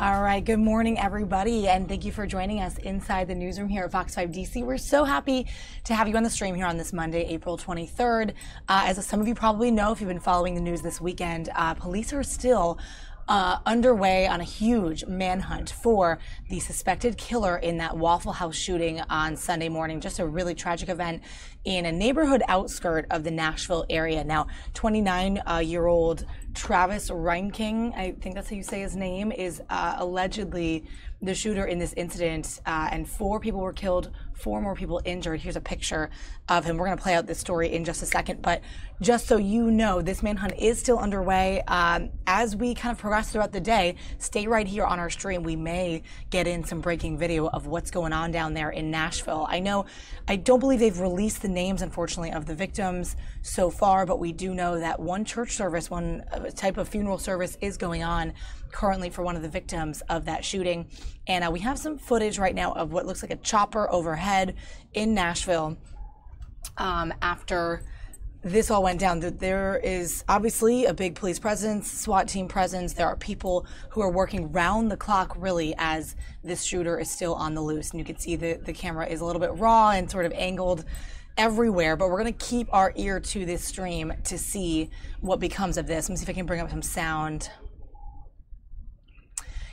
All right, good morning, everybody, and thank you for joining us inside the newsroom here at Fox 5 DC. We're so happy to have you on the stream here on this Monday, April 23rd. As some of you probably know, if you've been following the news this weekend, police are still underway on a huge manhunt for the suspected killer in that Waffle House shooting on Sunday morning. Just a really tragic event in a neighborhood outskirt of the Nashville area. Now, 29-year-old Travis Reinking, I think that's how you say his name, is allegedly the shooter in this incident, and 4 people were killed, 4 more people injured. Here's a picture of him. We're going to play out this story in just a second, but just so you know, this manhunt is still underway. As we kind of progress throughout the day, stay right here on our stream. We may get in some breaking video of what's going on down there in Nashville. I don't believe they've released the names, unfortunately, of the victims so far, but we do know that one church service, one type of funeral service is going on currently for one of the victims of that shooting. And we have some footage right now of what looks like a chopper overhead in Nashville after this all went down. There is obviously a big police presence, SWAT team presence. There are people who are working round the clock, really, as this shooter is still on the loose. And you can see the camera is a little bit raw and sort of angled everywhere, but we're going to keep our ear to this stream to see what becomes of this. Let me see if I can bring up some sound.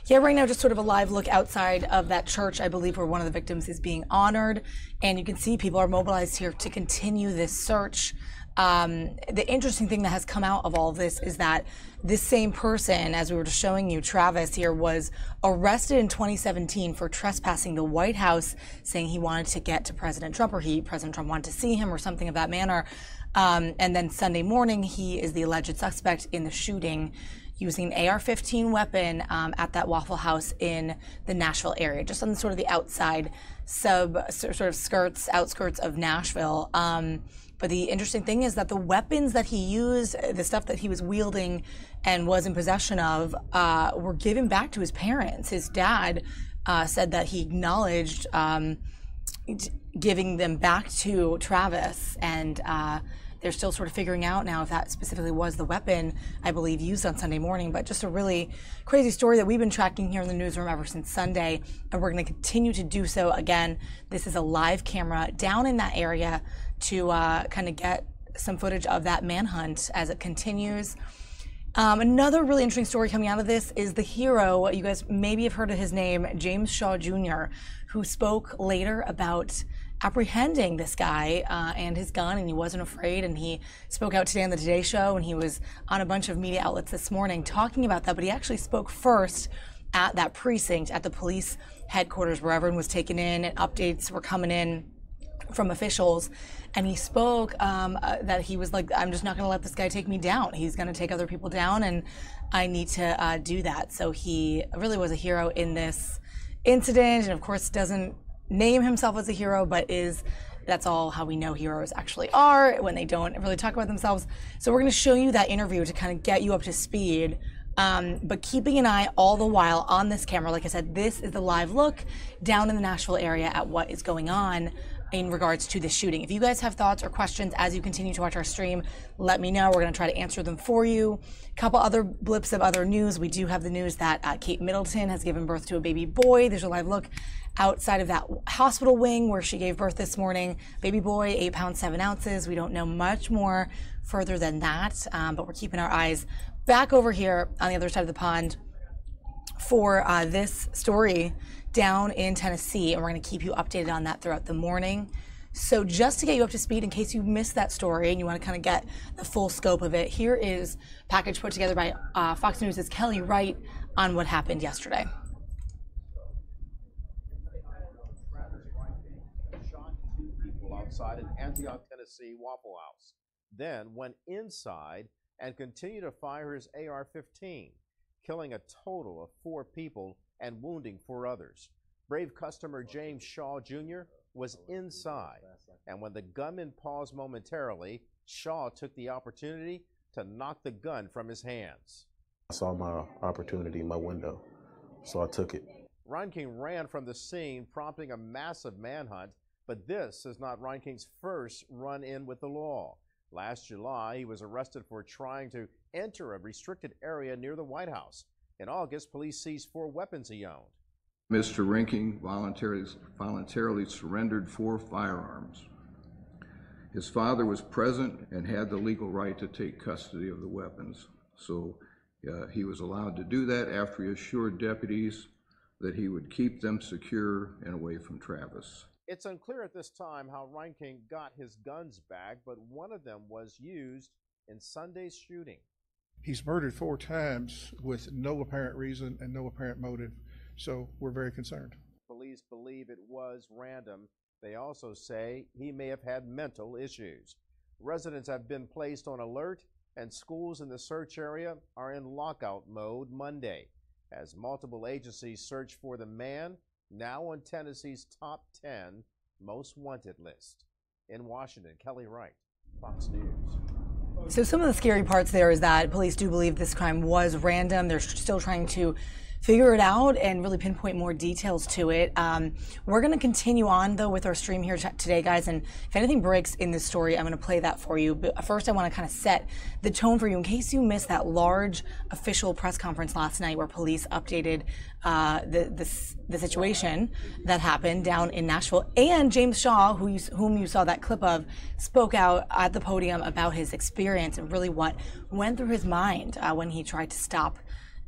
Yeah, right now, just sort of a live look outside of that church, I believe, where one of the victims is being honored. And you can see people are mobilized here to continue this search. The interesting thing that has come out of all of this is that this same person, as we were just showing you, Travis here, was arrested in 2017 for trespassing the White House, saying he wanted to get to President Trump, or President Trump wanted to see him, or something of that manner. And then Sunday morning, he is the alleged suspect in the shooting, using an AR-15 weapon at that Waffle House in the Nashville area, just on sort of the outside outskirts of Nashville. But the interesting thing is that the weapons that he used, the stuff that he was wielding and was in possession of, were given back to his parents. His dad said that he acknowledged giving them back to Travis, and they're still sort of figuring out now if that specifically was the weapon, I believe, used on Sunday morning. But just a really crazy story that we've been tracking here in the newsroom ever since Sunday, and we're going to continue to do so. Again, this is a live camera down in that area to kind of get some footage of that manhunt as it continues. Another really interesting story coming out of this is the hero, you guys maybe have heard of his name, James Shaw Jr., who spoke later about apprehending this guy and his gun, and he wasn't afraid, and he spoke out today on the Today Show, and he was on a bunch of media outlets this morning talking about that, but he actually spoke first at that precinct, at the police headquarters where everyone was taken in and updates were coming in from officials, and he spoke that he was like, I'm just not going to let this guy take me down. He's going to take other people down, and I need to do that. So he really was a hero in this incident, and of course doesn't name himself as a hero, but that's all how we know heroes actually are, when they don't really talk about themselves. So we're going to show you that interview to kind of get you up to speed, but keeping an eye all the while on this camera. Like I said, this is the live look down in the Nashville area at what is going on in regards to the shooting. If you guys have thoughts or questions as you continue to watch our stream, let me know. We're going to try to answer them for you. A couple other blips of other news. We do have the news that Kate Middleton has given birth to a baby boy. There's a live look outside of that hospital wing where she gave birth this morning. Baby boy, 8 pounds, 7 ounces. We don't know much more further than that, but we're keeping our eyes back over here on the other side of the pond for this story down in Tennessee, and we're going to keep you updated on that throughout the morning. So just to get you up to speed, in case you missed that story and you want to kind of get the full scope of it, here is a package put together by Fox News' Kelly Wright on what happened yesterday. Travis Reinking shot 2 people outside an Antioch, Tennessee Waffle House, then went inside and continued to fire his AR-15, killing a total of 4 people and wounding 4 others. Brave customer James Shaw Jr. was inside, and when the gunman paused momentarily, Shaw took the opportunity to knock the gun from his hands. I saw my opportunity in my window, so I took it. Reinking ran from the scene, prompting a massive manhunt, but this is not Reinking's first run-in with the law. Last July, he was arrested for trying to enter a restricted area near the White House. In August, police seized 4 weapons he owned. Mr. Reinking voluntarily surrendered 4 firearms. His father was present and had the legal right to take custody of the weapons. So he was allowed to do that after he assured deputies that he would keep them secure and away from Travis. It's unclear at this time how Reinking got his guns back, but one of them was used in Sunday's shooting. He's murdered 4 times with no apparent reason and no apparent motive, so we're very concerned. Police believe it was random. They also say he may have had mental issues. Residents have been placed on alert, and schools in the search area are in lockout mode Monday as multiple agencies search for the man now on Tennessee's top 10 most wanted list. In Washington, Kelly Wright, Fox News. So some of the scary parts there is that police do believe this crime was random. They're still trying to figure it out and really pinpoint more details to it. We're going to continue on, though, with our stream here today, guys. And if anything breaks in this story, I'm going to play that for you. But first, I want to kind of set the tone for you in case you missed that large official press conference last night where police updated the situation that happened down in Nashville. And James Shaw, whom you saw that clip of, spoke out at the podium about his experience and really what went through his mind when he tried to stop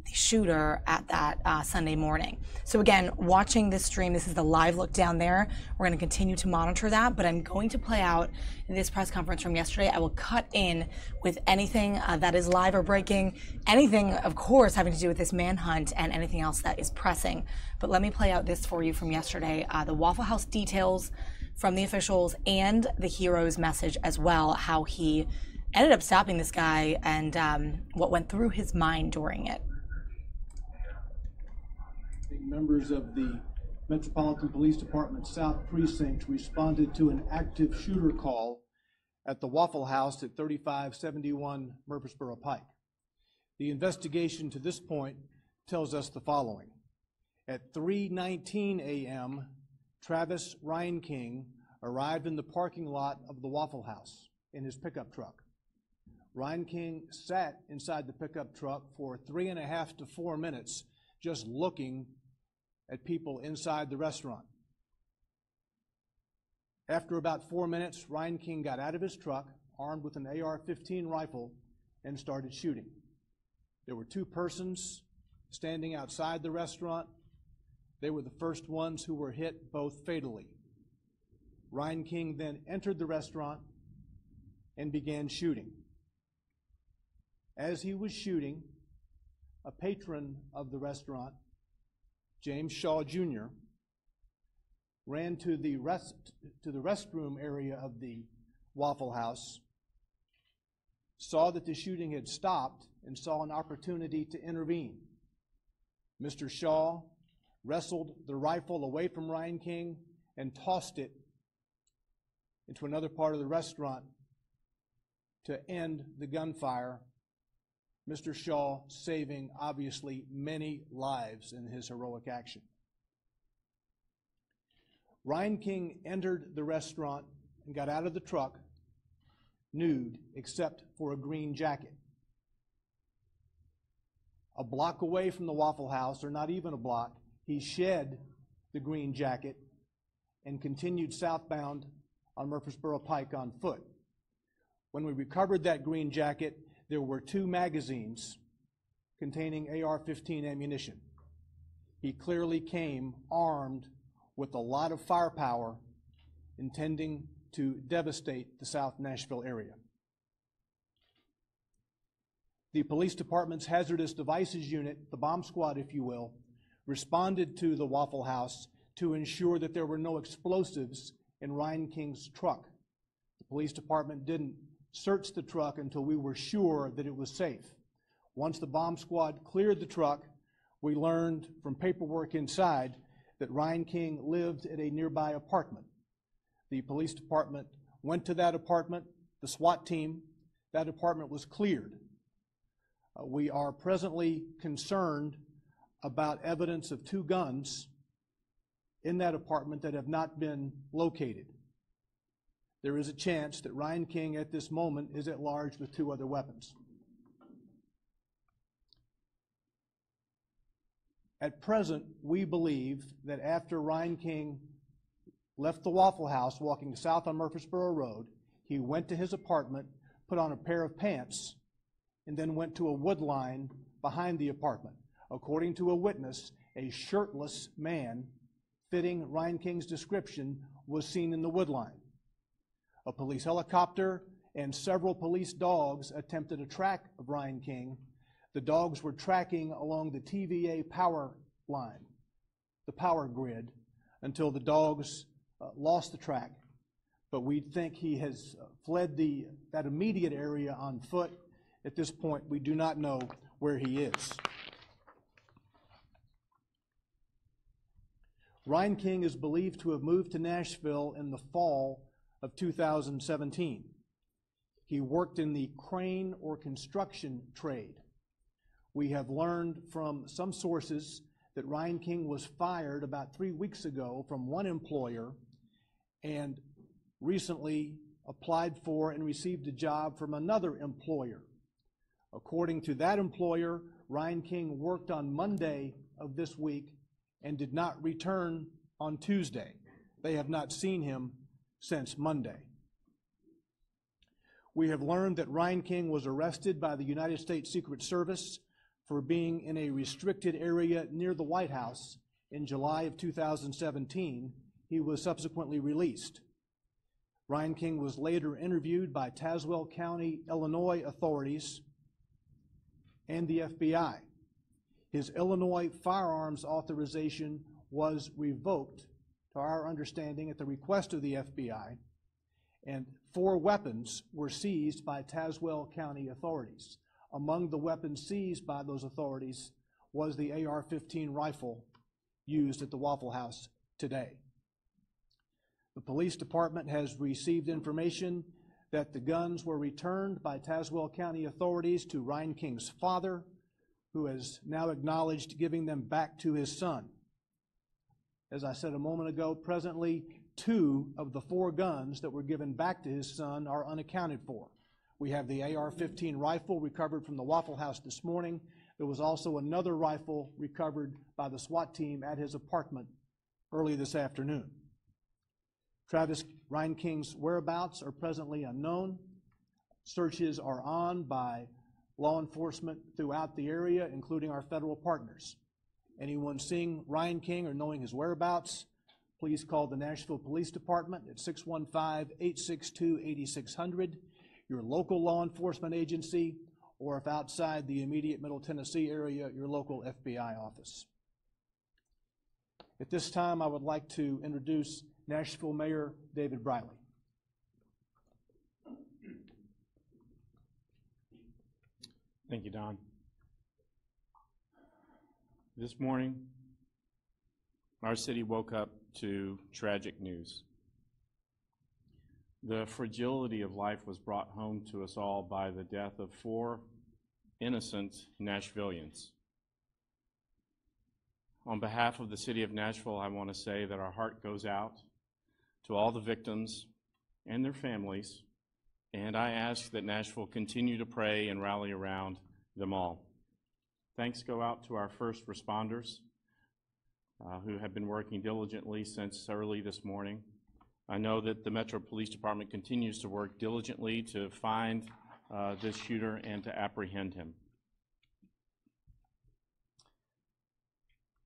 the shooter at that Sunday morning. So again, watching this stream, this is the live look down there. We're going to continue to monitor that, but I'm going to play out this press conference from yesterday. I will cut in with anything that is live or breaking, anything, of course, having to do with this manhunt and anything else that is pressing. But let me play out this for you from yesterday, the Waffle House details from the officials and the hero's message as well, how he ended up stopping this guy and what went through his mind during it. Members of the Metropolitan Police Department South Precinct responded to an active shooter call at the Waffle House at 3571 Murfreesboro Pike. The investigation to this point tells us the following. At 3:19 a.m., Travis Reinking arrived in the parking lot of the Waffle House in his pickup truck. Reinking sat inside the pickup truck for 3.5 to 4 minutes just looking at people inside the restaurant. After about 4 minutes, Reinking got out of his truck, armed with an AR-15 rifle, and started shooting. There were 2 persons standing outside the restaurant. They were the first ones who were hit, both fatally. Reinking then entered the restaurant and began shooting. As he was shooting, a patron of the restaurant, James Shaw Jr., ran to the restroom area of the Waffle House, saw that the shooting had stopped, and saw an opportunity to intervene. Mr. Shaw wrestled the rifle away from Reinking and tossed it into another part of the restaurant to end the gunfire, Mr. Shaw saving, obviously, many lives in his heroic action. Reinking entered the restaurant and got out of the truck nude except for a green jacket. A block away from the Waffle House, or not even a block, he shed the green jacket and continued southbound on Murfreesboro Pike on foot. When we recovered that green jacket, there were 2 magazines containing AR-15 ammunition. He clearly came armed with a lot of firepower, intending to devastate the South Nashville area. The police department's hazardous devices unit, the bomb squad if you will, responded to the Waffle House to ensure that there were no explosives in Reinking's truck. The police department didn't search the truck until we were sure that it was safe. Once the bomb squad cleared the truck, we learned from paperwork inside that Reinking lived at a nearby apartment. The police department went to that apartment, the SWAT team. That apartment was cleared. We are presently concerned about evidence of 2 guns in that apartment that have not been located. There is a chance that Reinking at this moment is at large with 2 other weapons. At present, we believe that after Reinking left the Waffle House walking south on Murfreesboro Road, he went to his apartment, put on a pair of pants, and then went to a wood line behind the apartment. According to a witness, a shirtless man fitting Reinking's description was seen in the wood line. A police helicopter and several police dogs attempted a track of Reinking. The dogs were tracking along the TVA power line, the power grid, until the dogs lost the track. But we think he has fled that immediate area on foot. At this point, we do not know where he is. Reinking is believed to have moved to Nashville in the fall of 2017. He worked in the crane or construction trade. We have learned from some sources that Reinking was fired about 3 weeks ago from one employer and recently applied for and received a job from another employer. According to that employer, Reinking worked on Monday of this week and did not return on Tuesday. They have not seen him since Monday. We have learned that Reinking was arrested by the United States Secret Service for being in a restricted area near the White House in July of 2017. He was subsequently released. Reinking was later interviewed by Tazewell County, Illinois authorities and the FBI. His Illinois firearms authorization was revoked, to our understanding, at the request of the FBI, and 4 weapons were seized by Tazewell County authorities. Among the weapons seized by those authorities was the AR-15 rifle used at the Waffle House today. The police department has received information that the guns were returned by Tazewell County authorities to Reinking's father, who has now acknowledged giving them back to his son. As I said a moment ago, presently 2 of the 4 guns that were given back to his son are unaccounted for. We have the AR-15 rifle recovered from the Waffle House this morning. There was also another rifle recovered by the SWAT team at his apartment early this afternoon. Travis Reinking's whereabouts are presently unknown. Searches are on by law enforcement throughout the area, including our federal partners. Anyone seeing Reinking or knowing his whereabouts, please call the Nashville Police Department at 615-862-8600, your local law enforcement agency, or if outside the immediate Middle Tennessee area, your local FBI office. At this time, I would like to introduce Nashville Mayor David Briley. Thank you, Don. This morning, our city woke up to tragic news. The fragility of life was brought home to us all by the death of 4 innocent Nashvillians. On behalf of the city of Nashville, I want to say that our heart goes out to all the victims and their families, and I ask that Nashville continue to pray and rally around them all. Thanks go out to our first responders who have been working diligently since early this morning. I know that the Metro Police Department continues to work diligently to find this shooter and to apprehend him.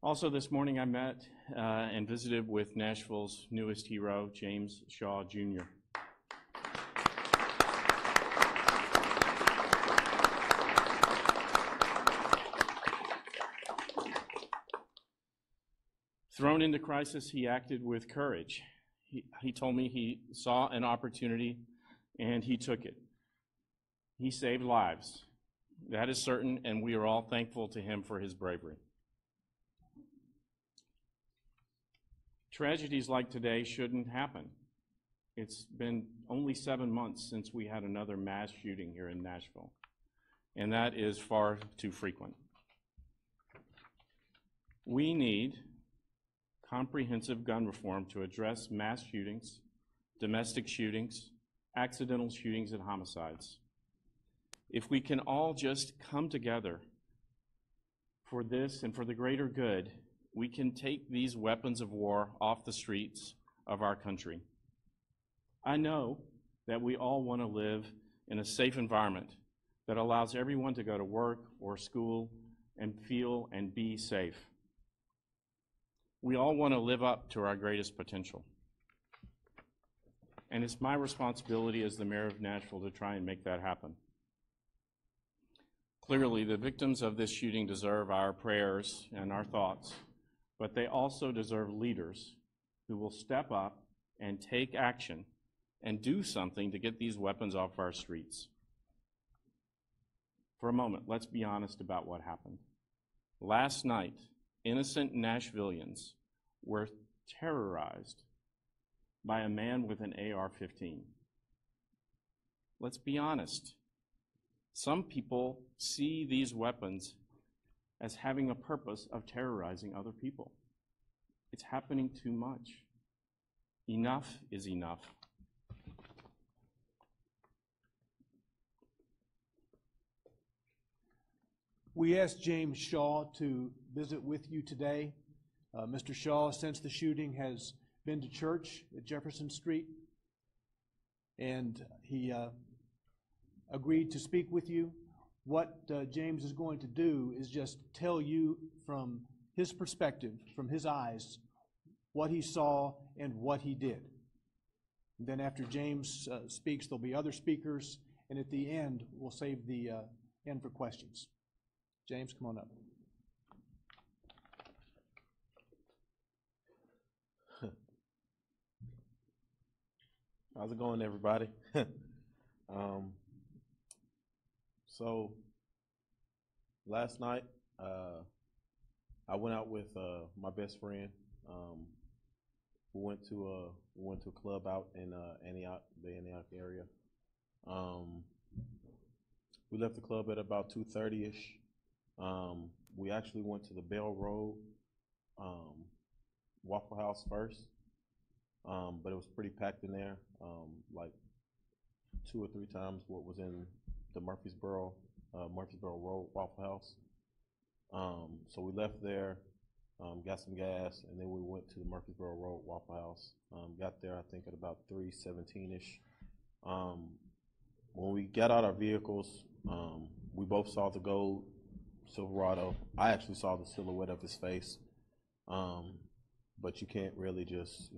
Also this morning I met and visited with Nashville's newest hero, James Shaw Jr. Thrown into crisis, he acted with courage. He told me he saw an opportunity and he took it. He saved lives. That is certain, and we are all thankful to him for his bravery. Tragedies like today shouldn't happen. It's been only 7 months since we had another mass shooting here in Nashville, and that is far too frequent. We need comprehensive gun reform to address mass shootings, domestic shootings, accidental shootings, and homicides. If we can all just come together for this and for the greater good, we can take these weapons of war off the streets of our country. I know that we all want to live in a safe environment that allows everyone to go to work or school and feel and be safe. We all want to live up to our greatest potential. And it's my responsibility as the mayor of Nashville to try and make that happen. Clearly, the victims of this shooting deserve our prayers and our thoughts, but they also deserve leaders who will step up and take action and do something to get these weapons off our streets. For a moment, let's be honest about what happened. Last night, innocent Nashvillians were terrorized by a man with an AR-15. Let's be honest. Some people see these weapons as having a purpose of terrorizing other people. It's happening too much. Enough is enough. We asked James Shaw to visit with you today. Mr. Shaw, since the shooting, has been to church at Jefferson Street, and he agreed to speak with you. What James is going to do is just tell you from his perspective, from his eyes, what he saw and what he did. And then after James speaks, there'll be other speakers, and at the end, we'll save the end for questions. James, come on up. How's it going, everybody? So last night, I went out with my best friend. We went to a club out in the Antioch area. We left the club at about 2:30ish. We actually went to the Bell Road Waffle House first, but it was pretty packed in there, like 2 or 3 times what was in the Murfreesboro Road Waffle House. So we left there, got some gas, and then we went to the Murfreesboro Road Waffle House. Got there, I think, at about 3:17ish. When we got out our vehicles, we both saw the gold Silverado. I actually saw the silhouette of his face, but you can't really just,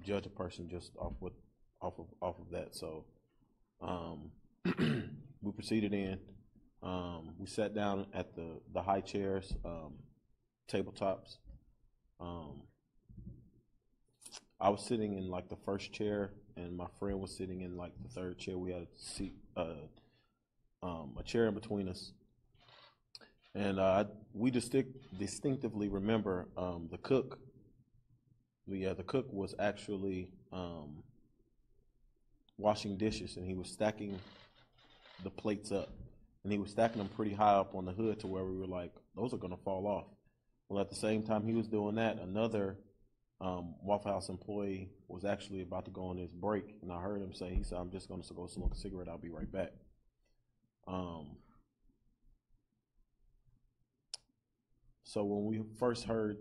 judge a person just off of that. So we proceeded in. We sat down at the high chairs, tabletops. I was sitting in like the first chair, and my friend was sitting in like the third chair. We had a seat, a chair in between us, and we distinctively remember the cook. The cook was actually washing dishes, and he was stacking the plates up, and he was stacking them pretty high up on the hood to where we were like, those are going to fall off. Well, at the same time he was doing that, another Waffle House employee was actually about to go on his break, and I heard him say, he said, I'm just going to go smoke a cigarette, I'll be right back. So when we first heard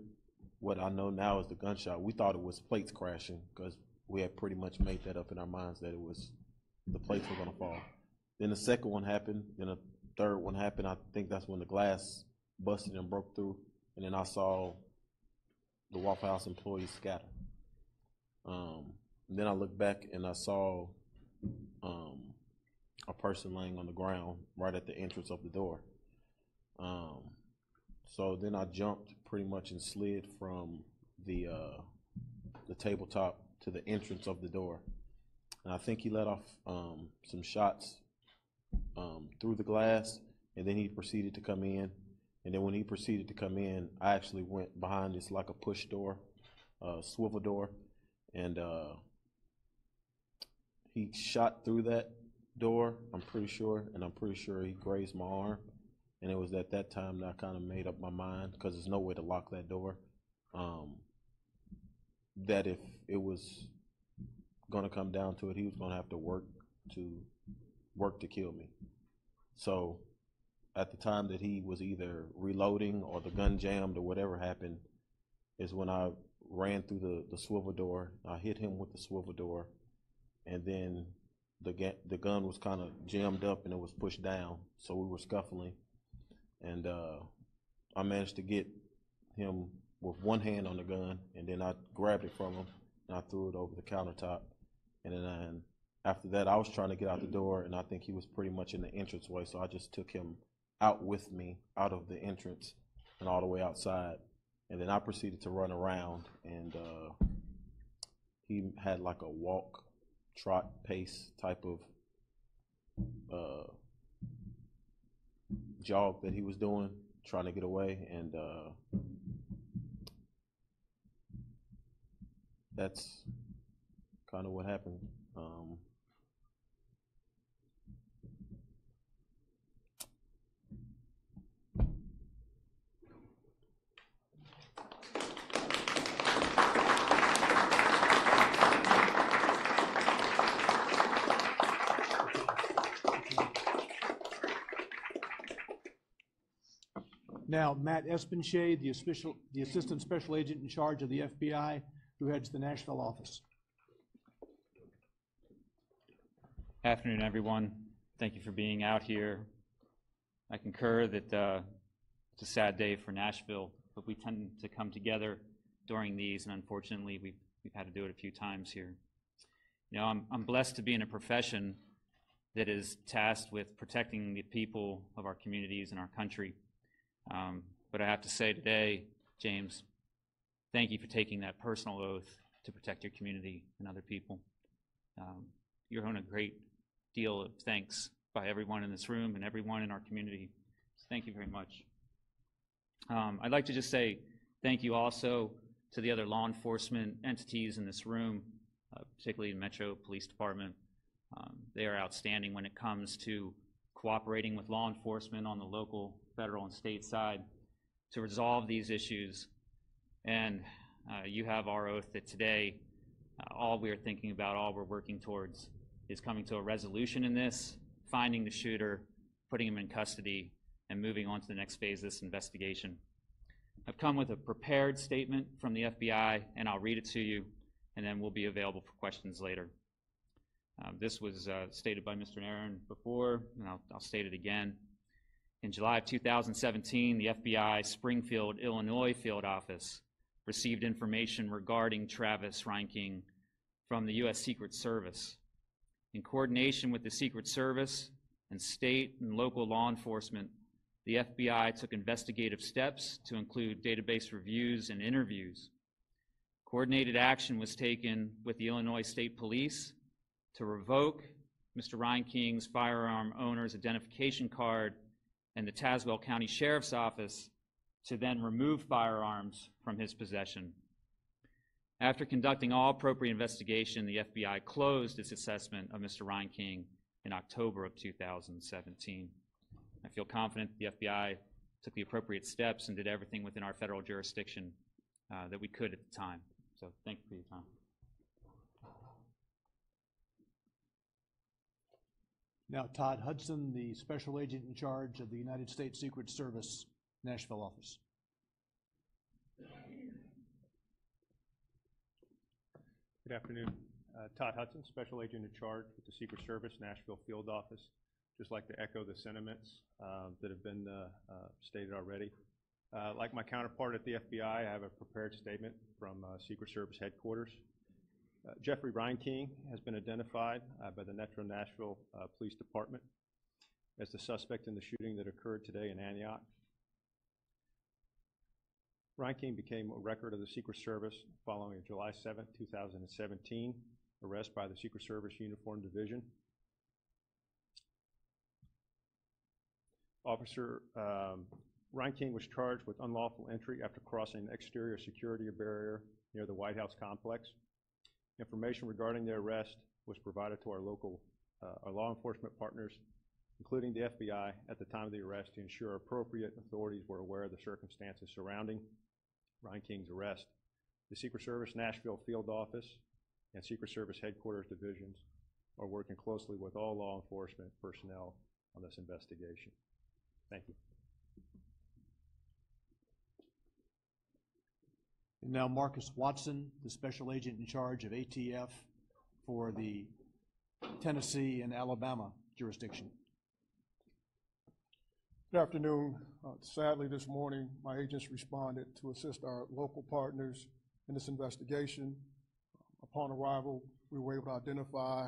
what I know now is the gunshot, we thought it was plates crashing, because we had pretty much made that up in our minds that it was the plates were going to fall. Then the second one happened, then a third one happened. I think that's when the glass busted and broke through, and then I saw the Waffle House employees scatter. Then I looked back and I saw a person laying on the ground right at the entrance of the door. So then I jumped pretty much and slid from the tabletop to the entrance of the door. And I think he let off some shots through the glass, and then he proceeded to come in. And then when he proceeded to come in, I actually went behind this like a push door, swivel door, and he shot through that door, I'm pretty sure, and I'm pretty sure he grazed my arm. And it was at that time that I kind of made up my mind, because there's no way to lock that door, that if it was going to come down to it, he was going to have to work to kill me. So at the time that he was either reloading or the gun jammed or whatever happened is when I ran through the swivel door. I hit him with the swivel door, and then the gun was kind of jammed up and it was pushed down, so we were scuffling. And I managed to get him with one hand on the gun, and then I grabbed it from him and I threw it over the countertop. And then after that, I was trying to get out the door, and I think he was pretty much in the entranceway, so I just took him out with me out of the entrance and all the way outside. And then I proceeded to run around, and he had like a walk, trot, pace type of jog that he was doing, trying to get away, and that's kind of what happened. Now, Matt Espenshaid, the Assistant Special Agent in charge of the FBI, who heads the Nashville office. Afternoon, everyone. Thank you for being out here. I concur that it's a sad day for Nashville, but we tend to come together during these, and unfortunately, we've had to do it a few times here. You know, I'm blessed to be in a profession that is tasked with protecting the people of our communities and our country. But I have to say today, James, thank you for taking that personal oath to protect your community and other people. You're earning a great deal of thanks by everyone in this room and everyone in our community. So thank you very much. I'd like to just say thank you also to the other law enforcement entities in this room, particularly the Metro Police Department. They are outstanding when it comes to cooperating with law enforcement on the local, federal, and state side to resolve these issues. And you have our oath that today, all we are thinking about, all we're working towards is coming to a resolution in this, finding the shooter, putting him in custody, and moving on to the next phase of this investigation. I've come with a prepared statement from the FBI, and I'll read it to you, and then we'll be available for questions later. This was stated by Mr. Aaron before, and I'll state it again. In July of 2017, the FBI Springfield, Illinois field office received information regarding Travis Reinking from the U.S. Secret Service. In coordination with the Secret Service and state and local law enforcement, the FBI took investigative steps to include database reviews and interviews. Coordinated action was taken with the Illinois State Police to revoke Mr. Reinking's firearm owner's identification card and the Tazewell County Sheriff's Office to then remove firearms from his possession. After conducting all appropriate investigation, the FBI closed its assessment of Mr. Reinking in October of 2017. I feel confident that the FBI took the appropriate steps and did everything within our federal jurisdiction that we could at the time. So thank you for your time. Now, Todd Hudson, the Special Agent in charge of the United States Secret Service Nashville office. Good afternoon. Todd Hudson, Special Agent in charge with the Secret Service Nashville Field Office. Just like to echo the sentiments that have been stated already. Like my counterpart at the FBI, I have a prepared statement from Secret Service headquarters. Jeffrey Reinking has been identified by the Metro Nashville Police Department as the suspect in the shooting that occurred today in Antioch. Reinking became a record of the Secret Service following a July 7, 2017 arrest by the Secret Service Uniform Division. Officer Reinking was charged with unlawful entry after crossing an exterior security barrier near the White House complex. Information regarding the arrest was provided to our local our law enforcement partners, including the FBI, at the time of the arrest to ensure appropriate authorities were aware of the circumstances surrounding Reinking's arrest. The Secret Service Nashville Field Office and Secret Service Headquarters divisions are working closely with all law enforcement personnel on this investigation. Thank you. And now Marcus Watson, the special agent in charge of ATF for the Tennessee and Alabama jurisdiction. Good afternoon. Sadly, this morning, my agents responded to assist our local partners in this investigation. Upon arrival, we were able to identify,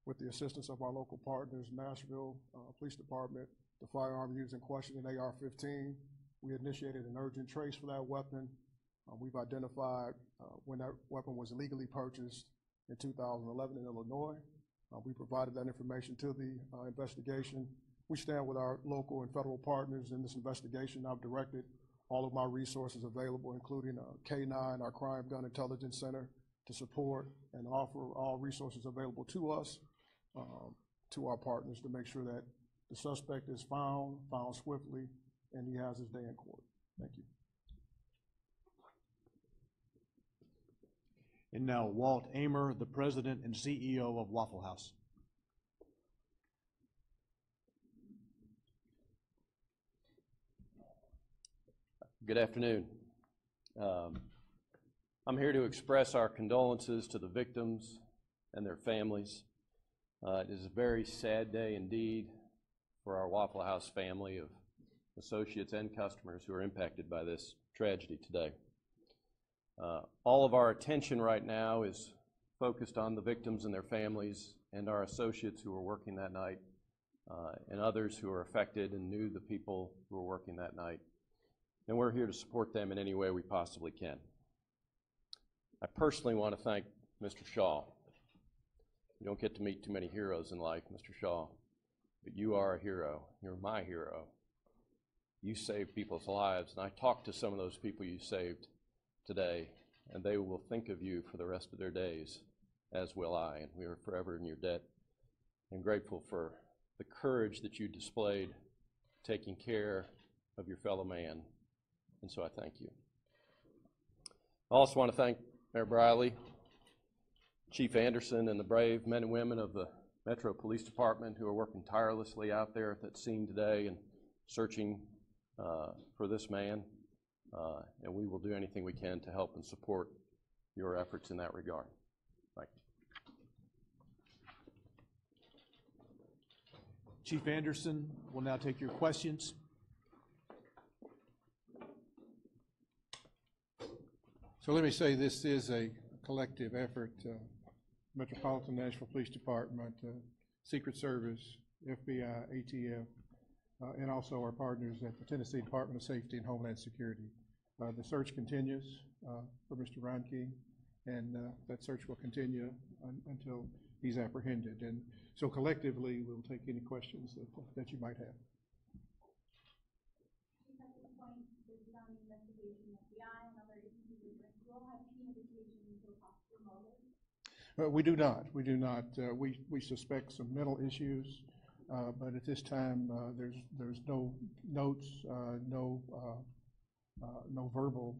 with the assistance of our local partners, Nashville Police Department, the firearm used in question, an AR-15. We initiated an urgent trace for that weapon. We've identified when that weapon was illegally purchased in 2011 in Illinois. We provided that information to the investigation. We stand with our local and federal partners in this investigation. I've directed all of my resources available, including K9, our Crime Gun Intelligence Center, to support and offer all resources available to us, to our partners, to make sure that the suspect is found swiftly, and he has his day in court. Thank you. And now Walt Amer, the president and CEO of Waffle House. Good afternoon. I'm here to express our condolences to the victims and their families. It is a very sad day indeed for our Waffle House family of associates and customers who are impacted by this tragedy today. All of our attention right now is focused on the victims and their families and our associates who were working that night, and others who are affected and knew the people who were working that night. And we're here to support them in any way we possibly can. I personally want to thank Mr. Shaw. You don't get to meet too many heroes in life, Mr. Shaw, but you are a hero. You're my hero. You saved people's lives, and I talked to some of those people you saved today, and they will think of you for the rest of their days, as will I, and we are forever in your debt and grateful for the courage that you displayed taking care of your fellow man, and so I thank you. I also want to thank Mayor Briley, Chief Anderson, and the brave men and women of the Metro Police Department who are working tirelessly out there at that scene today and searching for this man. And we will do anything we can to help and support your efforts in that regard. Thank you. Chief Anderson will now take your questions. So let me say this is a collective effort. Metropolitan Nashville Police Department, Secret Service, FBI, ATF, and also our partners at the Tennessee Department of Safety and Homeland Security. The search continues for Mr. Reinking, and that search will continue until he's apprehended. And so collectively, we'll take any questions that you might have. At this point, based on the investigation, FBI and other agencies, do you all have any indication into a possible motive? We do not. We do not. We suspect some mental issues, but at this time, there's no notes, no verbal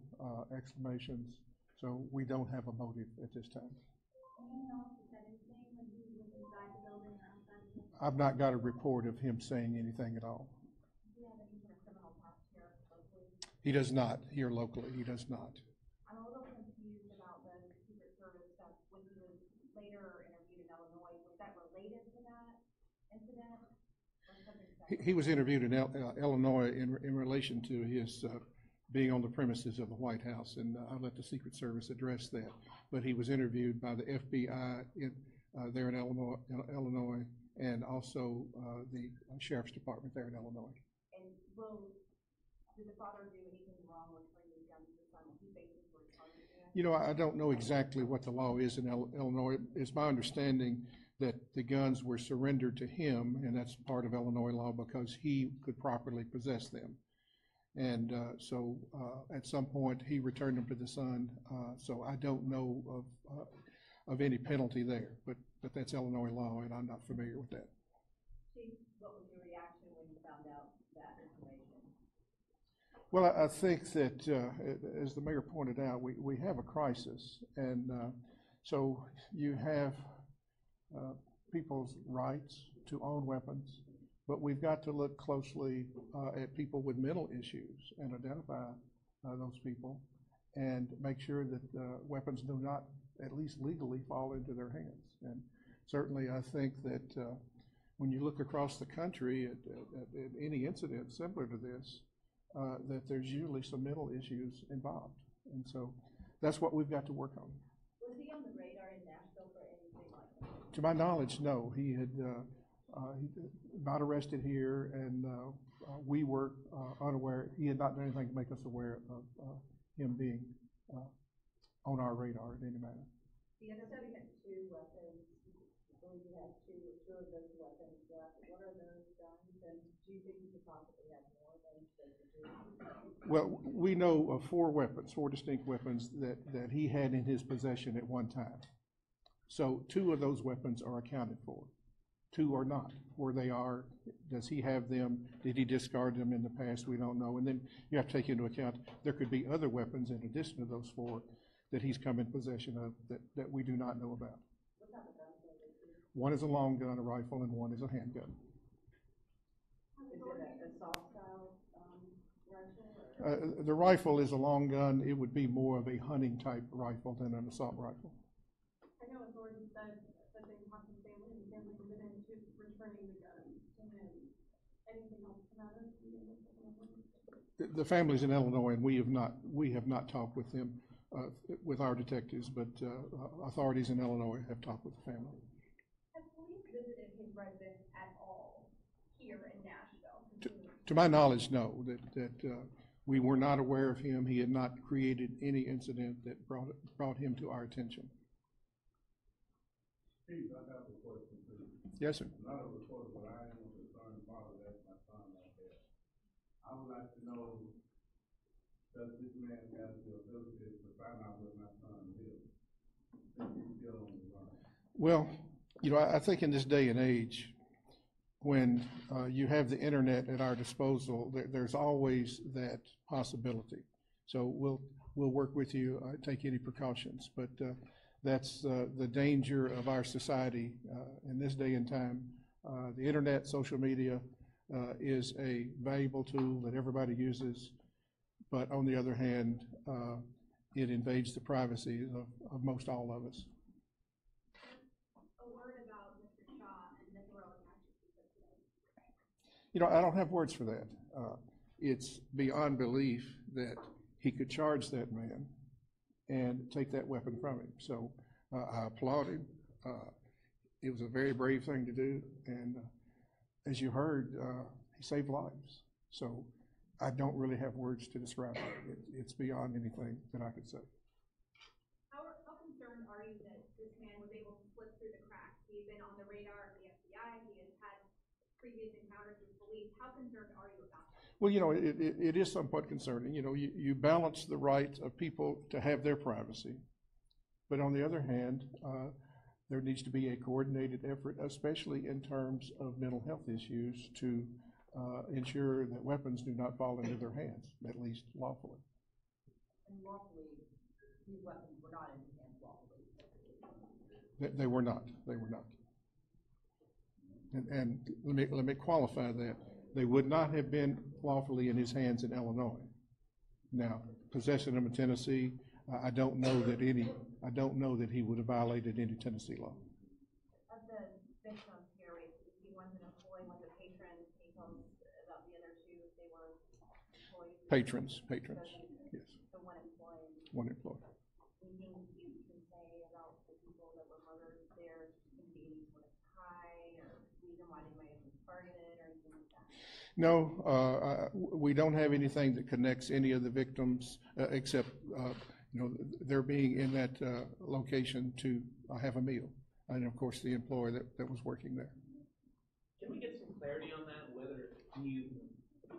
explanations, so we don't have a motive at this time. Anyone else who said anything when he was inside the building or outside the building? I've not got a report of him saying anything at all. Do you have any sort of criminal past here locally? He does not, here locally, he does not. I'm a little confused about the Secret Service stuff when he was later interviewed in Illinois. Was that related to that incident? Or something separate? He was interviewed in Illinois in relation to his being on the premises of the White House, and I'll let the Secret Service address that. But he was interviewed by the FBI there in Illinois, and also the Sheriff's Department there in Illinois. And did the father do anything wrong with bringing guns to the son? He faces for his charges? You know, I don't know exactly what the law is in Illinois. It's my understanding that the guns were surrendered to him, and that's part of Illinois law because he could properly possess them. And so at some point he returned them to the son. So I don't know of any penalty there, but that's Illinois law, and I'm not familiar with that. Chief, what was your reaction when you found out that information? Well, I think that, as the mayor pointed out, we have a crisis, and so you have people's rights to own weapons, but we've got to look closely at people with mental issues and identify those people and make sure that weapons do not, at least legally, fall into their hands. And certainly I think that when you look across the country at any incident similar to this, that there's usually some mental issues involved. And so that's what we've got to work on. Was he on the radar in Nashville for anything like that? To my knowledge, no. He had not arrested here, and we were unaware. He had not done anything to make us aware of him being on our radar in any manner. The other side had 2 weapons. I believe you have two of those weapons left. What are those guns, and do you think you could possibly have more than the 2? Well, we know of 4 weapons, 4 distinct weapons that he had in his possession at one time. So 2 of those weapons are accounted for. 2 are not. Where they are, does he have them? Did he discard them in the past? We don't know. And then you have to take into account there could be other weapons in addition to those 4 that he's come in possession of that we do not know about. What type of guns are they? One is a long gun, a rifle, and one is a handgun. Is it an assault style rifle? The rifle is a long gun. It would be more of a hunting type rifle than an assault rifle. I know authorities said that they talked to the family, and the family committed to returning the gun to him. Anything else come out of it? The family's in Illinois, and we have not talked with them, with our detectives, but authorities in Illinois have talked with the family. Has police visited his residence at all here in Nashville? To my knowledge, no. That we were not aware of him. He had not created any incident that brought him to our attention. Steve, I have a question too. Yes, sir. Not a reporter, but I am a concerned father. That's my son right there. I would like to know, does this man have the ability to find out where my son lives? Since he's still on the run. Well, I think in this day and age, when you have the internet at our disposal, there's always that possibility. So we'll work with you, take any precautions, but that's the danger of our society in this day and time. The internet, social media is a valuable tool that everybody uses, but on the other hand, it invades the privacy of most all of us. A word about Mr. Shaw and Nevola and I don't have words for that. It's beyond belief that he could charge that man and take that weapon from him. So I applaud him. It was a very brave thing to do, and as you heard, he saved lives. So I don't really have words to describe it. It's beyond anything that I could say. How concerned are you that this man was able to slip through the cracks? He's been on the radar of the FBI. He has had previous encounters with police. How concerned are you about that? Well, it is somewhat concerning. You balance the right of people to have their privacy, but on the other hand, there needs to be a coordinated effort, especially in terms of mental health issues, to ensure that weapons do not fall into their hands, at least lawfully. And lawfully, these weapons were not in his hands lawfully. They were not. They were not. And let me qualify that. They would not have been lawfully in his hands in Illinois. Now, possession of them in Tennessee, I don't know that he would have violated any Tennessee law. Of the victims here, he one's an employee, one's a patron. Can you tell us about the other 2 if they were employees? Patrons, yes. So one employee. One employee. Anything you can say about the people that were murdered there? Can be any sort of tie or reason why they might have been targeted or anything like that? No, we don't have anything that connects any of the victims except they're being in that location to have a meal, and of course the employee that was working there. Can we get some clarity on that? Whether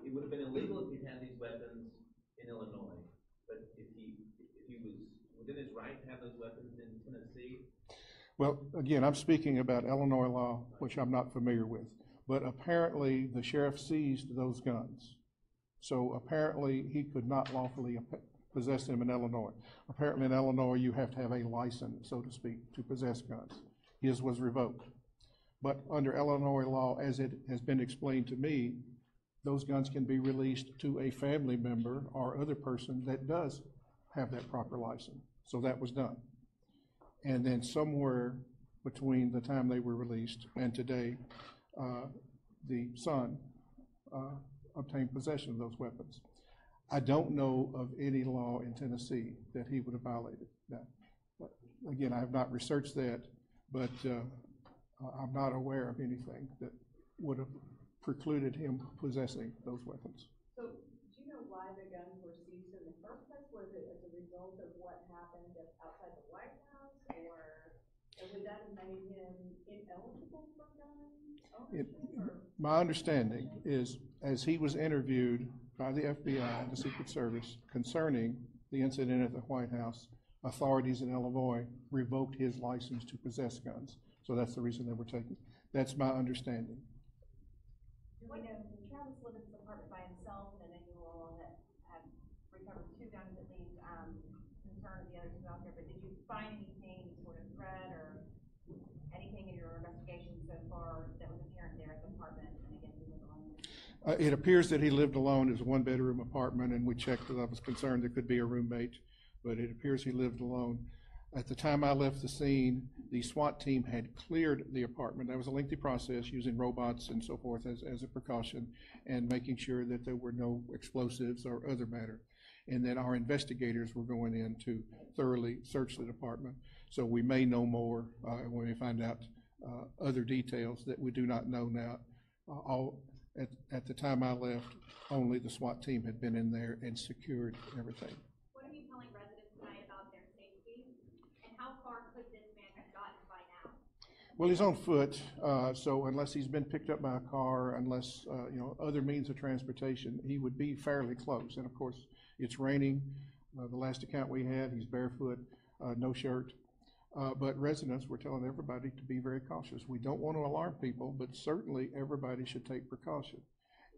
it would have been illegal if he'd had these weapons in Illinois, but if he was within his right to have those weapons in Tennessee? Well, again, I'm speaking about Illinois law, which I'm not familiar with. But apparently the sheriff seized those guns. So apparently he could not lawfully possess them in Illinois. Apparently in Illinois you have to have a license, so to speak, to possess guns. His was revoked. But under Illinois law, as it has been explained to me, those guns can be released to a family member or other person that does have that proper license. So that was done. And then somewhere between the time they were released and today, the son obtained possession of those weapons. I don't know of any law in Tennessee that he would have violated that. Again, I have not researched that, but I'm not aware of anything that would have precluded him possessing those weapons. So, do you know why the guns were seized in the first place? Was it as a result of what happened outside the White House, or would that have made him ineligible for gun ownership? My understanding is, as he was interviewed by the FBI and the Secret Service concerning the incident at the White House, authorities in Illinois revoked his license to possess guns. So that's the reason they were taken. That's my understanding. We know Travis lived in this apartment by himself, and then Nevola had recovered 2 guns at least. Concerned the other 2 out there, but did you find anything, any sort of threat or anything in your investigation so far that was apparent there at the apartment? And again, he lived alone. It appears that he lived alone. It was a 1-bedroom apartment, and we checked because I was concerned there could be a roommate, but it appears he lived alone. At the time I left the scene, the SWAT team had cleared the apartment. That was a lengthy process, using robots and so forth as a precaution, and making sure that there were no explosives or other matter. And then our investigators were going in to thoroughly search the apartment. So we may know more when we find out other details that we do not know now. At the time I left, only the SWAT team had been in there and secured everything. What are you telling residents tonight about their safety, and how far could this man have gotten by now? Well, he's on foot, so unless he's been picked up by a car, unless other means of transportation, he would be fairly close. And of course, it's raining. The last account we had, he's barefoot, no shirt. But residents, we're telling everybody to be very cautious. We don't want to alarm people, but certainly everybody should take precaution.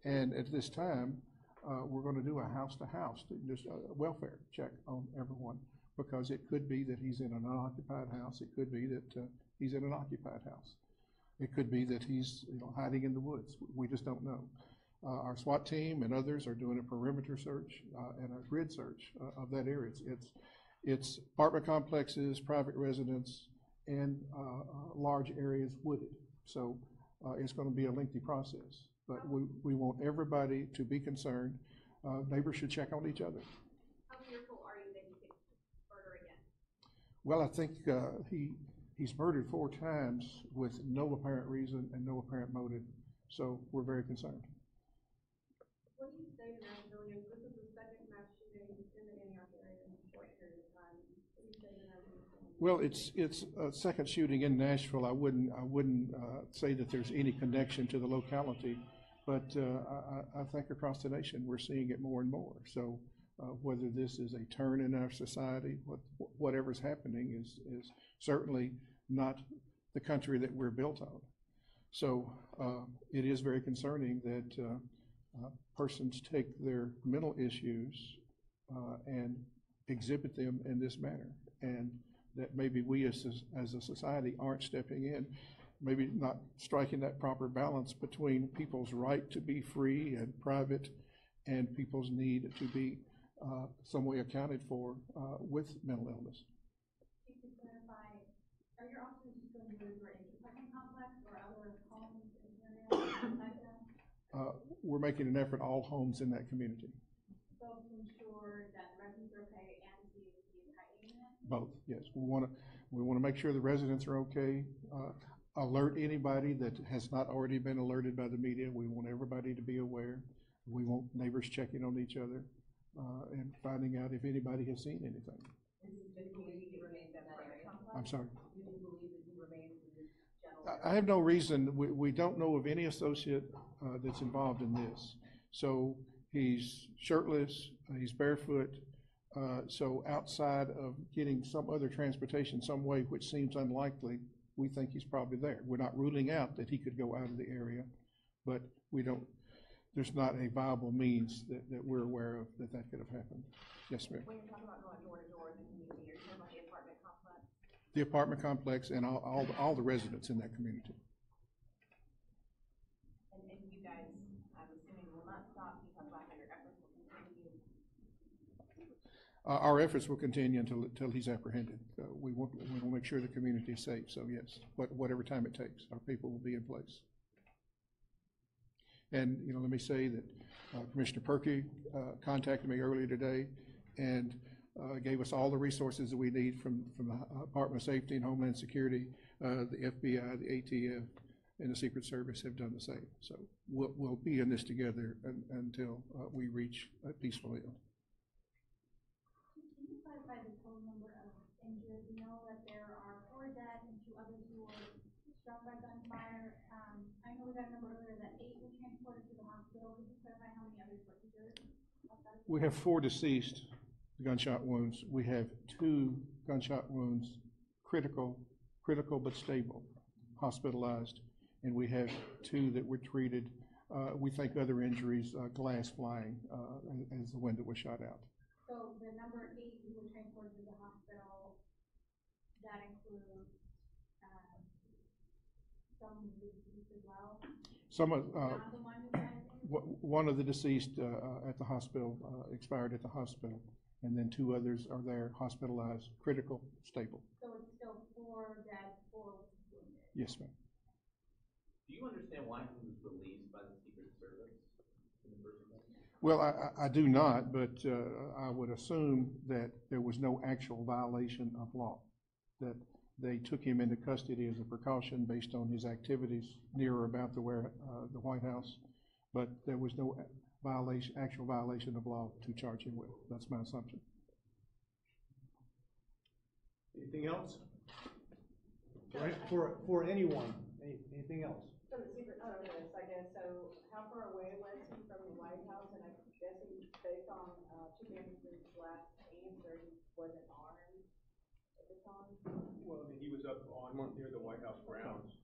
And at this time, we're going to do a house-to-house, just a welfare check on everyone, because it could be that he's in an unoccupied house. It could be that he's in an occupied house. It could be that he's hiding in the woods. We just don't know. Our SWAT team and others are doing a perimeter search and a grid search of that area. It's apartment complexes, private residence, and large areas wooded. So it's going to be a lengthy process. But we want everybody to be concerned. Neighbors should check on each other. How fearful are you that he could murder again? Well, I think he's murdered 4 times with no apparent reason and no apparent motive. So we're very concerned. What do you say to Nashville? This is the second mass shooting in the Antioch area in a short period of time. What do you say to Nashville? Well, it's a second shooting in Nashville. I wouldn't say that there's any connection to the locality, but I think across the nation we're seeing it more and more. So whether this is a turn in our society, whatever's happening is certainly not the country that we're built on. So it is very concerning that persons take their mental issues and exhibit them in this manner, and that maybe we as a society aren't stepping in, maybe not striking that proper balance between people's right to be free and private and people's need to be some way accounted for with mental illness. You could clarify, are your officers just going to do for an apartment complex or other homes in the area? We're making an effort, all homes in that community. Both to ensure that the residents are okay and to see if the entire unit? Both, yes. We want to make sure the residents are okay. Alert anybody that has not already been alerted by the media. We want everybody to be aware. We want neighbors checking on each other and finding out if anybody has seen anything. I'm sorry. I have no reason. We don't know of any associate that's involved in this. So he's shirtless, he's barefoot. So outside of getting some other transportation some way, which seems unlikely, we think he's probably there. We're not ruling out that he could go out of the area, but there's not a viable means that we're aware of that could have happened. Yes, ma'am. When you're talking about going door to door in the community, you're talking about the apartment complex? The apartment complex and all the residents in that community. Our efforts will continue until he's apprehended. We want to make sure the community is safe, so yes, whatever time it takes, our people will be in place. And, let me say that Commissioner Perkey contacted me earlier today and gave us all the resources that we need from the Department of Safety and Homeland Security, the FBI, the ATF, and the Secret Service have done the same. So we'll be in this together until we reach a peaceful end. Can you clarify the total number of injured? We know that there are 4 dead and 2 others who were struck by gunfire. I know we got a number earlier that 8 were transported to the hospital. Can you clarify how many others were injured? We have 4 deceased gunshot wounds. We have 2 gunshot wounds, critical but stable, hospitalized, and we have 2 that were treated. We think other injuries, glass flying as the window was shot out. So the number 8 who were transported to the hospital, that includes some deceased as well? Some of one of the deceased at the hospital expired at the hospital, and then 2 others are there hospitalized, critical, stable. So it's still 4 dead, 4 wounded? Yes, ma'am. Do you understand why he was released by the Secret Service in the first place? Well, I do not, but I would assume that there was no actual violation of law, that they took him into custody as a precaution based on his activities near or about the White House, but there was no actual violation of law to charge him with. That's my assumption. Anything else? For anyone, anything else? So the secret service, I guess, so how far away was he from the White House? And I guess he, based on Chief Anderson's last answer, he wasn't armed at the time? Well, I mean, he was up near the White House grounds.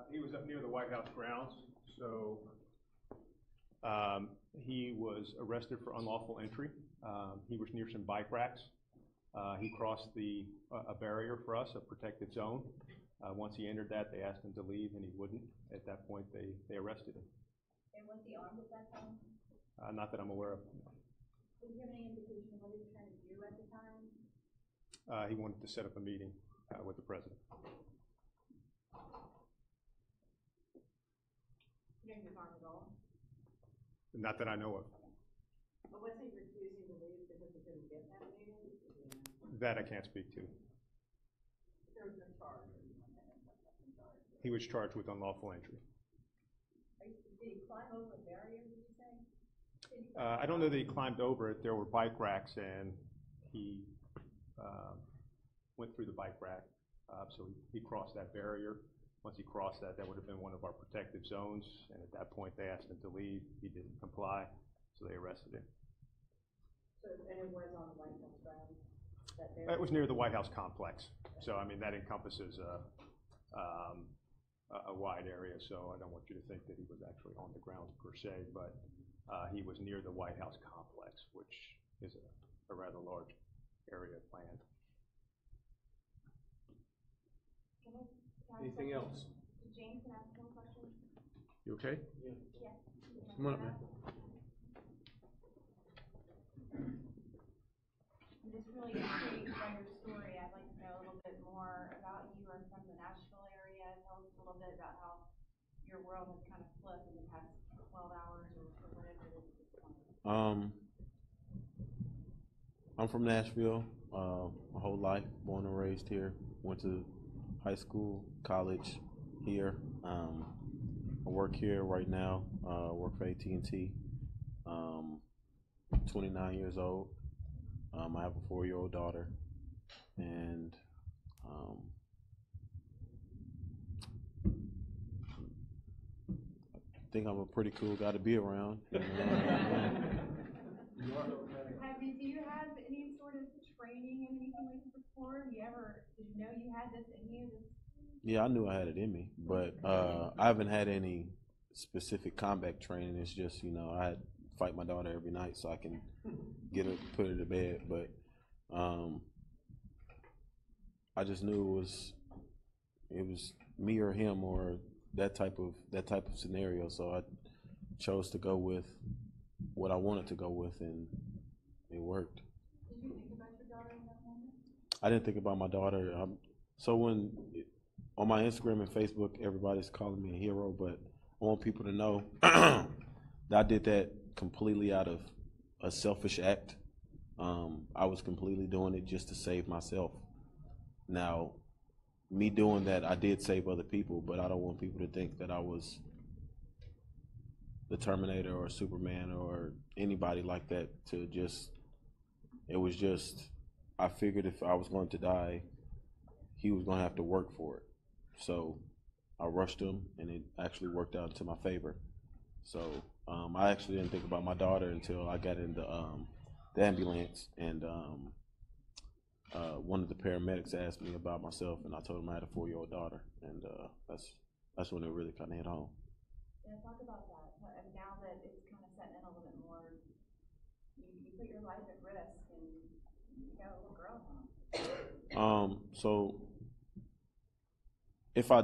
He was up near the White House grounds, so he was arrested for unlawful entry. He was near some bike racks. He crossed a barrier for us, a protected zone. Once he entered that, they asked him to leave, and he wouldn't. At that point, they arrested him. And was he armed at that time? Not that I'm aware of. Did you have any indication of what he was trying to do at the time? He wanted to set up a meeting with the president. You think he was armed at all? Not that I know of. But was he refusing to leave because he couldn't get that meeting? That I can't speak to. There was no charge. He was charged with unlawful entry. Did he climb over a barrier, did you say? I don't know that he climbed over it. There were bike racks, and he went through the bike rack. So he crossed that barrier. Once he crossed that, that would have been one of our protective zones. And at that point, they asked him to leave. He didn't comply, so they arrested him. So, and it was on the White House grounds? It was near the White House complex. So, I mean, that encompasses a wide area, so I don't want you to think that he was actually on the grounds per se, but he was near the White House complex, which is a rather large area of land. Anything else? James, can I ask one question? You okay? Yeah. Come on up, man. I'm just really intrigued by your story. I'd like to know a little bit more about you. I'm from the Nashville area. Tell us a little bit about how your world has kind of flipped in the past 12 hours or whatever it is at this point. I'm from Nashville, my whole life, born and raised here. Went to high school, college here. I work here right now, work for AT&T. 29 years old. I have a 4-year-old daughter, and I think I'm a pretty cool guy to be around. Do you have any sort of training in anything like this before? Did you know you had this in you? Yeah, I knew I had it in me, but I haven't had any specific combat training. It's just, I fight my daughter every night so I can put her to bed. But I just knew it was me or him or that type of scenario. So I chose to go with what I wanted to go with, and worked. Did you think about your daughter in that moment? I didn't think about my daughter. So when on my Instagram and Facebook, everybody's calling me a hero, but I want people to know that I did that completely out of a selfish act. I was completely doing it just to save myself. Now, me doing that, I did save other people, but I don't want people to think that I was the Terminator or Superman or anybody like that. It was just, I figured if I was going to die, he was going to have to work for it. So I rushed him, and it actually worked out into my favor. So I actually didn't think about my daughter until I got in the ambulance, and one of the paramedics asked me about myself, and I told him I had a 4-year-old daughter, and that's when it really kind of hit home. Yeah, talk about that. And now that it's kind of setting in a little bit more, you put your life at risk, and you got a little girl home. So if I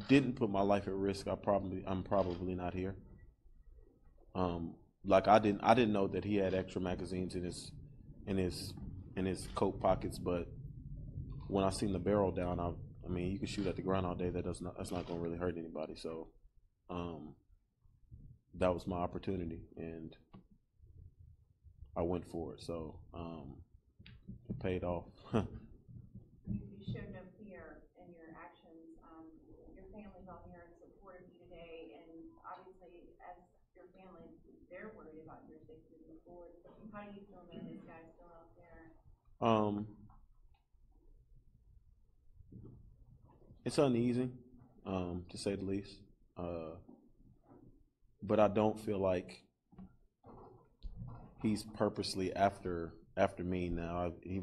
didn't put my life at risk, I'm probably not here. Like I didn't know that he had extra magazines in his coat pockets, but when I seen the barrel down, I mean, you can shoot at the ground all day. That's not going to really hurt anybody. So that was my opportunity, and I went for it. So it paid off. You showed no fear in your actions. Your family's on here and supported you today, and obviously, as your family, they're worried about your safety moving forward. How do you feel knowing this guy's still out there? It's uneasy, to say the least. But I don't feel like he's purposely after me now. He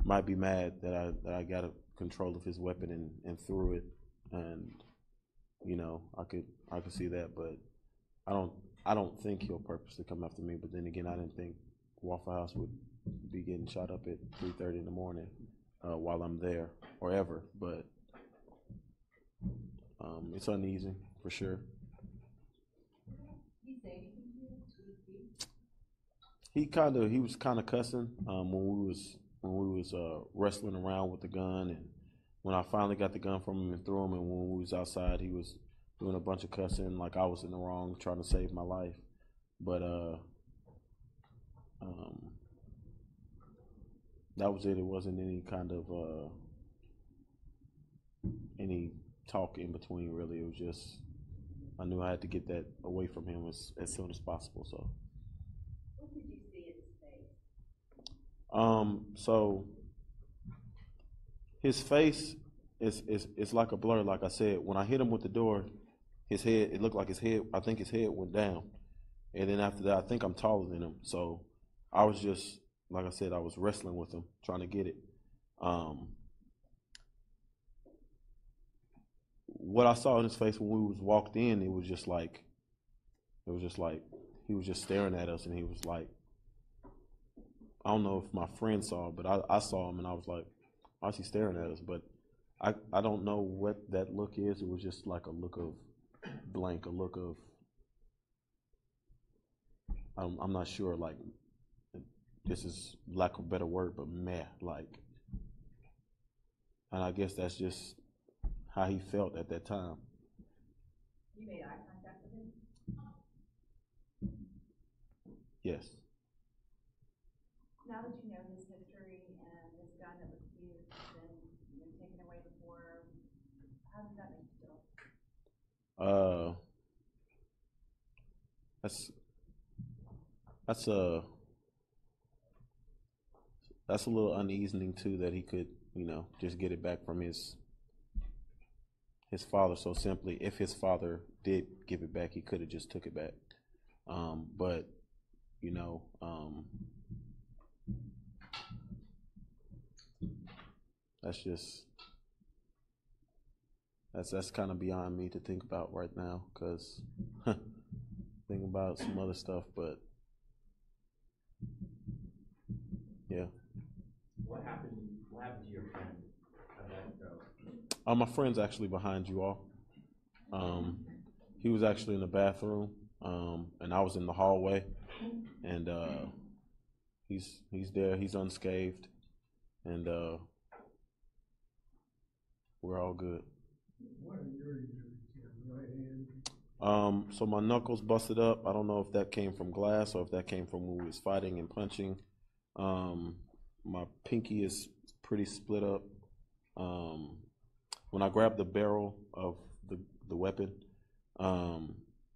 might be mad that I got a control of his weapon and threw it, and I could see that, but I don't think he'll purposely come after me. But then again, I didn't think Waffle House would be getting shot up at 3:30 in the morning while I'm there or ever. But it's uneasy for sure. Did he say anything to you? He was kind of cussing when we was wrestling around with the gun, and when I finally got the gun from him and threw him, and when we was outside, he was doing a bunch of cussing like I was in the wrong, trying to save my life. But that was it. It wasn't any kind of any talk in between, really. It was just I knew I had to get that away from him as soon as possible. So. What did you see in his face? So his face is like a blur. Like I said, when I hit him with the door, his head, it looked like his head, I think his head went down. And then after that, I think I'm taller than him. So I was just, like I said, I was wrestling with him, trying to get it. What I saw in his face when we was walked in, it was just like he was just staring at us, and he was like, I don't know if my friend saw it, but I saw him, and I was like, why is he staring at us? But I don't know what that look is. It was just like a look of blank, a look of, I'm not sure, like, this is lack of a better word, but meh, like, and I guess that's just how he felt at that time. You made eye contact with him? Yes. Now that you know his history and this gun that was used and taken away before, how does that make you feel? That's a little uneasing too, that he could, just get it back from his father so simply. If his father did give it back, he could have just took it back. But that's kind of beyond me to think about right now, because thinking about some other stuff, but yeah. What happened to your friend? How did that go? My friend's actually behind you all. He was actually in the bathroom, and I was in the hallway, and he's there. He's unscathed, and we're all good. What are your injuries here? Right hand? So my knuckles busted up. I don't know if that came from glass or if that came from when we was fighting and punching. My pinky is pretty split up. When I grabbed the barrel of the weapon,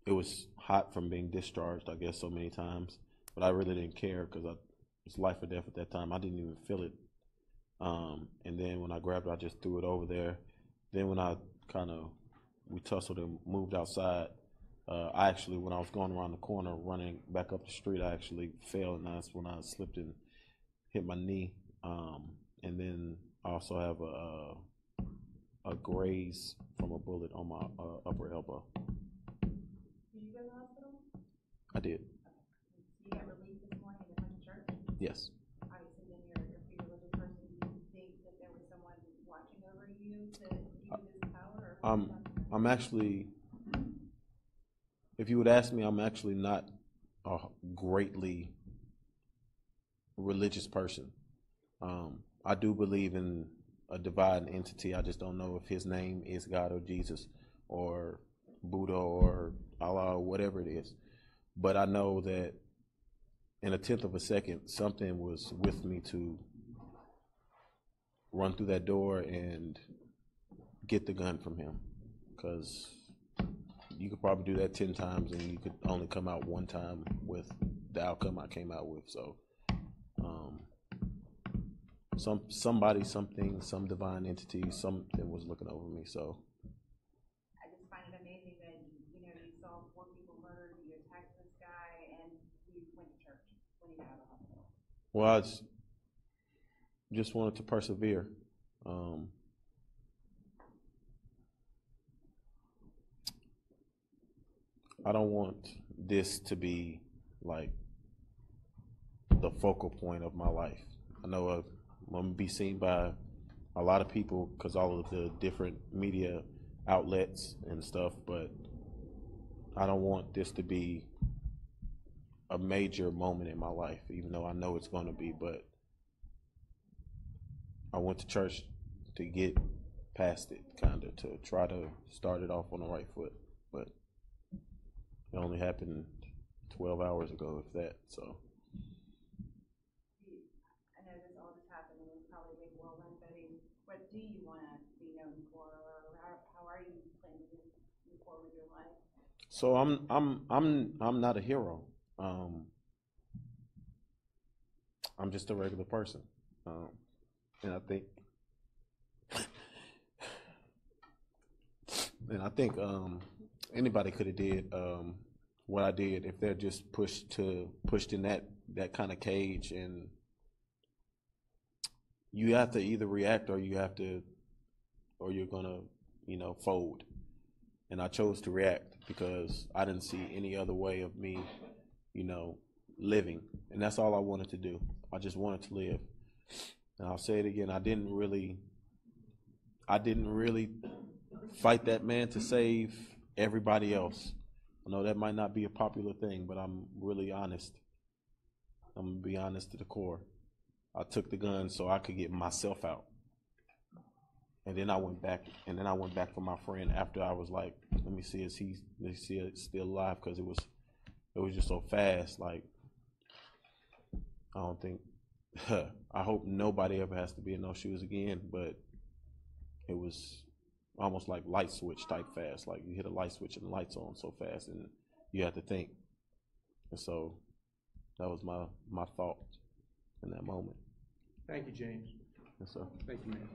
it was hot from being discharged, I guess, so many times. But I really didn't care because it's life or death at that time. I didn't even feel it. And then when I grabbed it, I just threw it over there. Then when we tussled and moved outside, I actually, when I was going around the corner, running back up the street, I actually fell, and that's when I slipped and hit my knee. And then I also have a graze from a bullet on my upper elbow. Did you go to the hospital? I did. You got relief this morning and went to church? Yes. Obviously, then you're a pretty religious person. Do you think that there was someone watching over you to use this power? Or I'm actually, if you would ask me, I'm actually not a greatly religious person. I do believe in a divine entity. I just don't know if his name is God or Jesus or Buddha or Allah or whatever it is. But I know that in a tenth of a second, something was with me to run through that door and get the gun from him. Because you could probably do that 10 times and you could only come out one time with the outcome I came out with. So somebody, something, some divine entity, something was looking over me. So I just find it amazing that, you saw 4 people murdered, you attacked this guy, and you went to church when you got out of the hospital. Well, I just wanted to persevere. I don't want this to be like the focal point of my life. I know I'm going to be seen by a lot of people because all of the different media outlets and stuff, but I don't want this to be a major moment in my life, even though I know it's going to be. But I went to church to get past it, kind of, to try to start it off on the right foot. But it only happened 12 hours ago, if that, so. I know this all just happened and it's probably a big whirlwind, but what do you want to be known for, or how are you planning to move forward with your life? So I'm not a hero. I'm just a regular person, and I think anybody could have did what I did if they're just pushed in that kind of cage, and you have to either react or you're gonna fold. And I chose to react because I didn't see any other way of me living, and that's all I wanted to do. I just wanted to live. And I'll say it again, I didn't really fight that man to save everybody else. I know that might not be a popular thing, but I'm really honest. I'm going to be honest to the core. I took the gun so I could get myself out. And then I went back for my friend after I was like, let me see, is he still alive? Because it was just so fast. Like, I don't think, I hope nobody ever has to be in those shoes again, but it was almost like light switch type fast. Like you hit a light switch and the light's on so fast and you have to think. And so that was my thought in that moment. Thank you, James. Yes, sir. Thank you, man.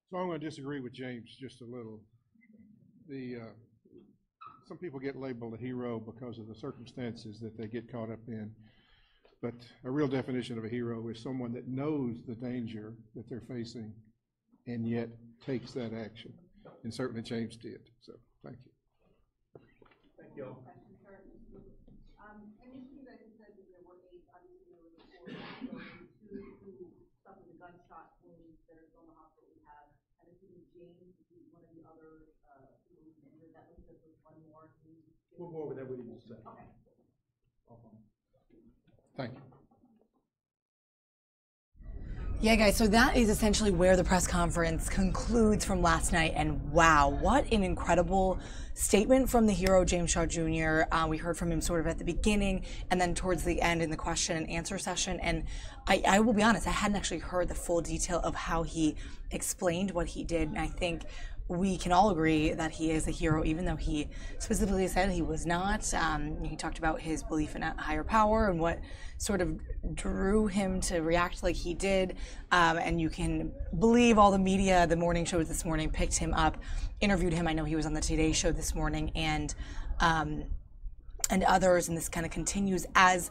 So I'm going to disagree with James just a little. Some people get labeled a hero because of the circumstances that they get caught up in. But a real definition of a hero is someone that knows the danger that they're facing and yet takes that action. And certainly James did. So thank you. Thank you. Initially, you guys said that there were 8, obviously there were 4, so 2 who suffered a gunshot wounds that are still in the hospital we have. I'm assuming James is one of the other We'll go over that with you in a second. Okay. Thank you. Yeah, guys, so that is essentially where the press conference concludes from last night. And wow, what an incredible statement from the hero, James Shaw Jr. We heard from him sort of at the beginning and then towards the end in the question and answer session. And I will be honest, I hadn't actually heard the full detail of how he explained what he did. And I think we can all agree that he is a hero, even though he specifically said he was not. He talked about his belief in a higher power and what sort of drew him to react like he did. And you can believe all the media, the morning shows this morning picked him up, interviewed him. I know he was on the Today Show this morning and others. And this kind of continues as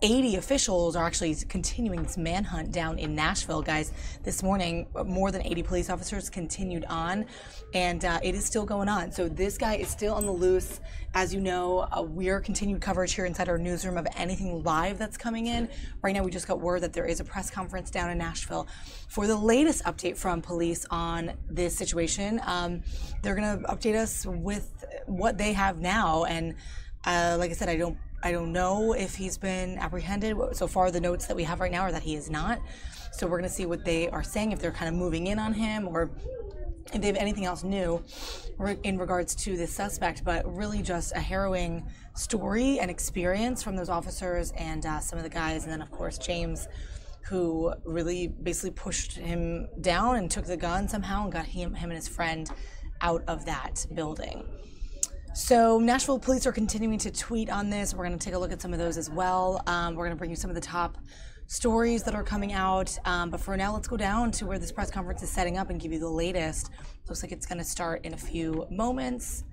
80 officials are actually continuing this manhunt down in Nashville, guys. This morning, more than 80 police officers continued on, and it is still going on. So this guy is still on the loose. As you know, we're continued coverage here inside our newsroom of anything live that's coming in. Right now, we just got word that there is a press conference down in Nashville for the latest update from police on this situation. They're going to update us with what they have now, and like I said, I don't know if he's been apprehended. So far, the notes that we have right now are that he is not. So we're going to see what they are saying, if they're kind of moving in on him or if they have anything else new in regards to this suspect. But really just a harrowing story and experience from those officers and some of the guys. And then, of course, James, who really basically pushed him down and took the gun somehow and got him and his friend out of that building. So Nashville police are continuing to tweet on this. We're going to take a look at some of those as well. We're going to bring you some of the top stories that are coming out. But for now, let's go down to where this press conference is setting up and give you the latest. Looks like it's going to start in a few moments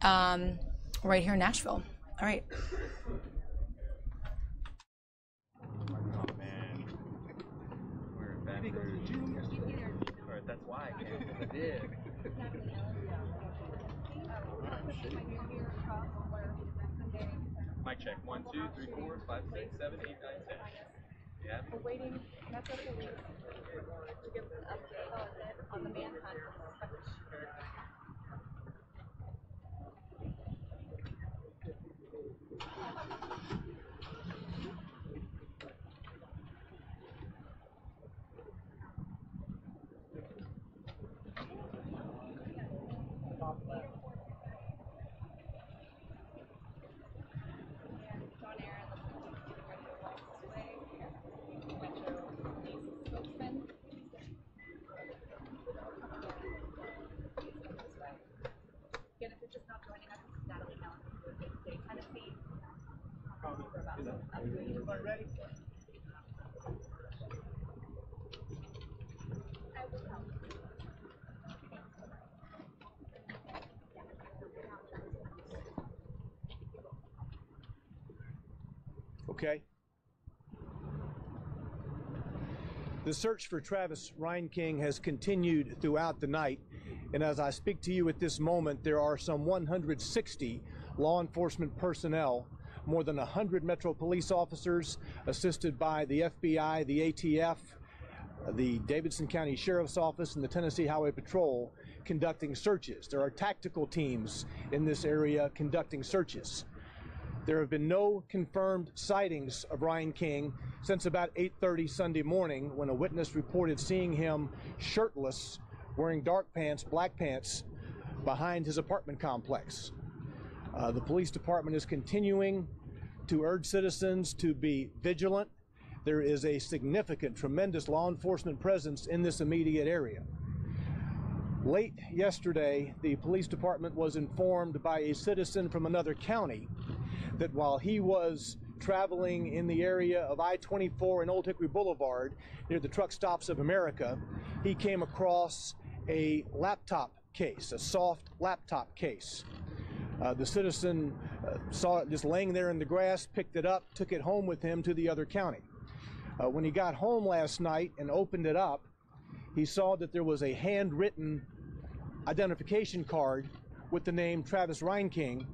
right here in Nashville. All right. That's why I did. Mic check. 1, 2, 3, 4, 5, 6, 7, 8, 9, 10. Yeah. We're waiting. Metro Police to give an update on the manhunt. Okay. The search for Travis Reinking has continued throughout the night, and as I speak to you at this moment, there are some 160 law enforcement personnel, more than 100 Metro police officers assisted by the FBI, the ATF, the Davidson County Sheriff's Office, and the Tennessee Highway Patrol conducting searches. There are tactical teams in this area conducting searches. There have been no confirmed sightings of Reinking since about 8:30 Sunday morning, when a witness reported seeing him shirtless, wearing dark pants, black pants, behind his apartment complex. The police department is continuing to urge citizens to be vigilant. There is a significant, tremendous law enforcement presence in this immediate area. Late yesterday, the police department was informed by a citizen from another county that while he was traveling in the area of I-24 and Old Hickory Boulevard near the Truck Stops of America, he came across a laptop case, a soft laptop case. The citizen saw it just laying there in the grass, picked it up, took it home with him to the other county. When he got home last night and opened it up, he saw that there was a handwritten identification card with the name Travis Reinking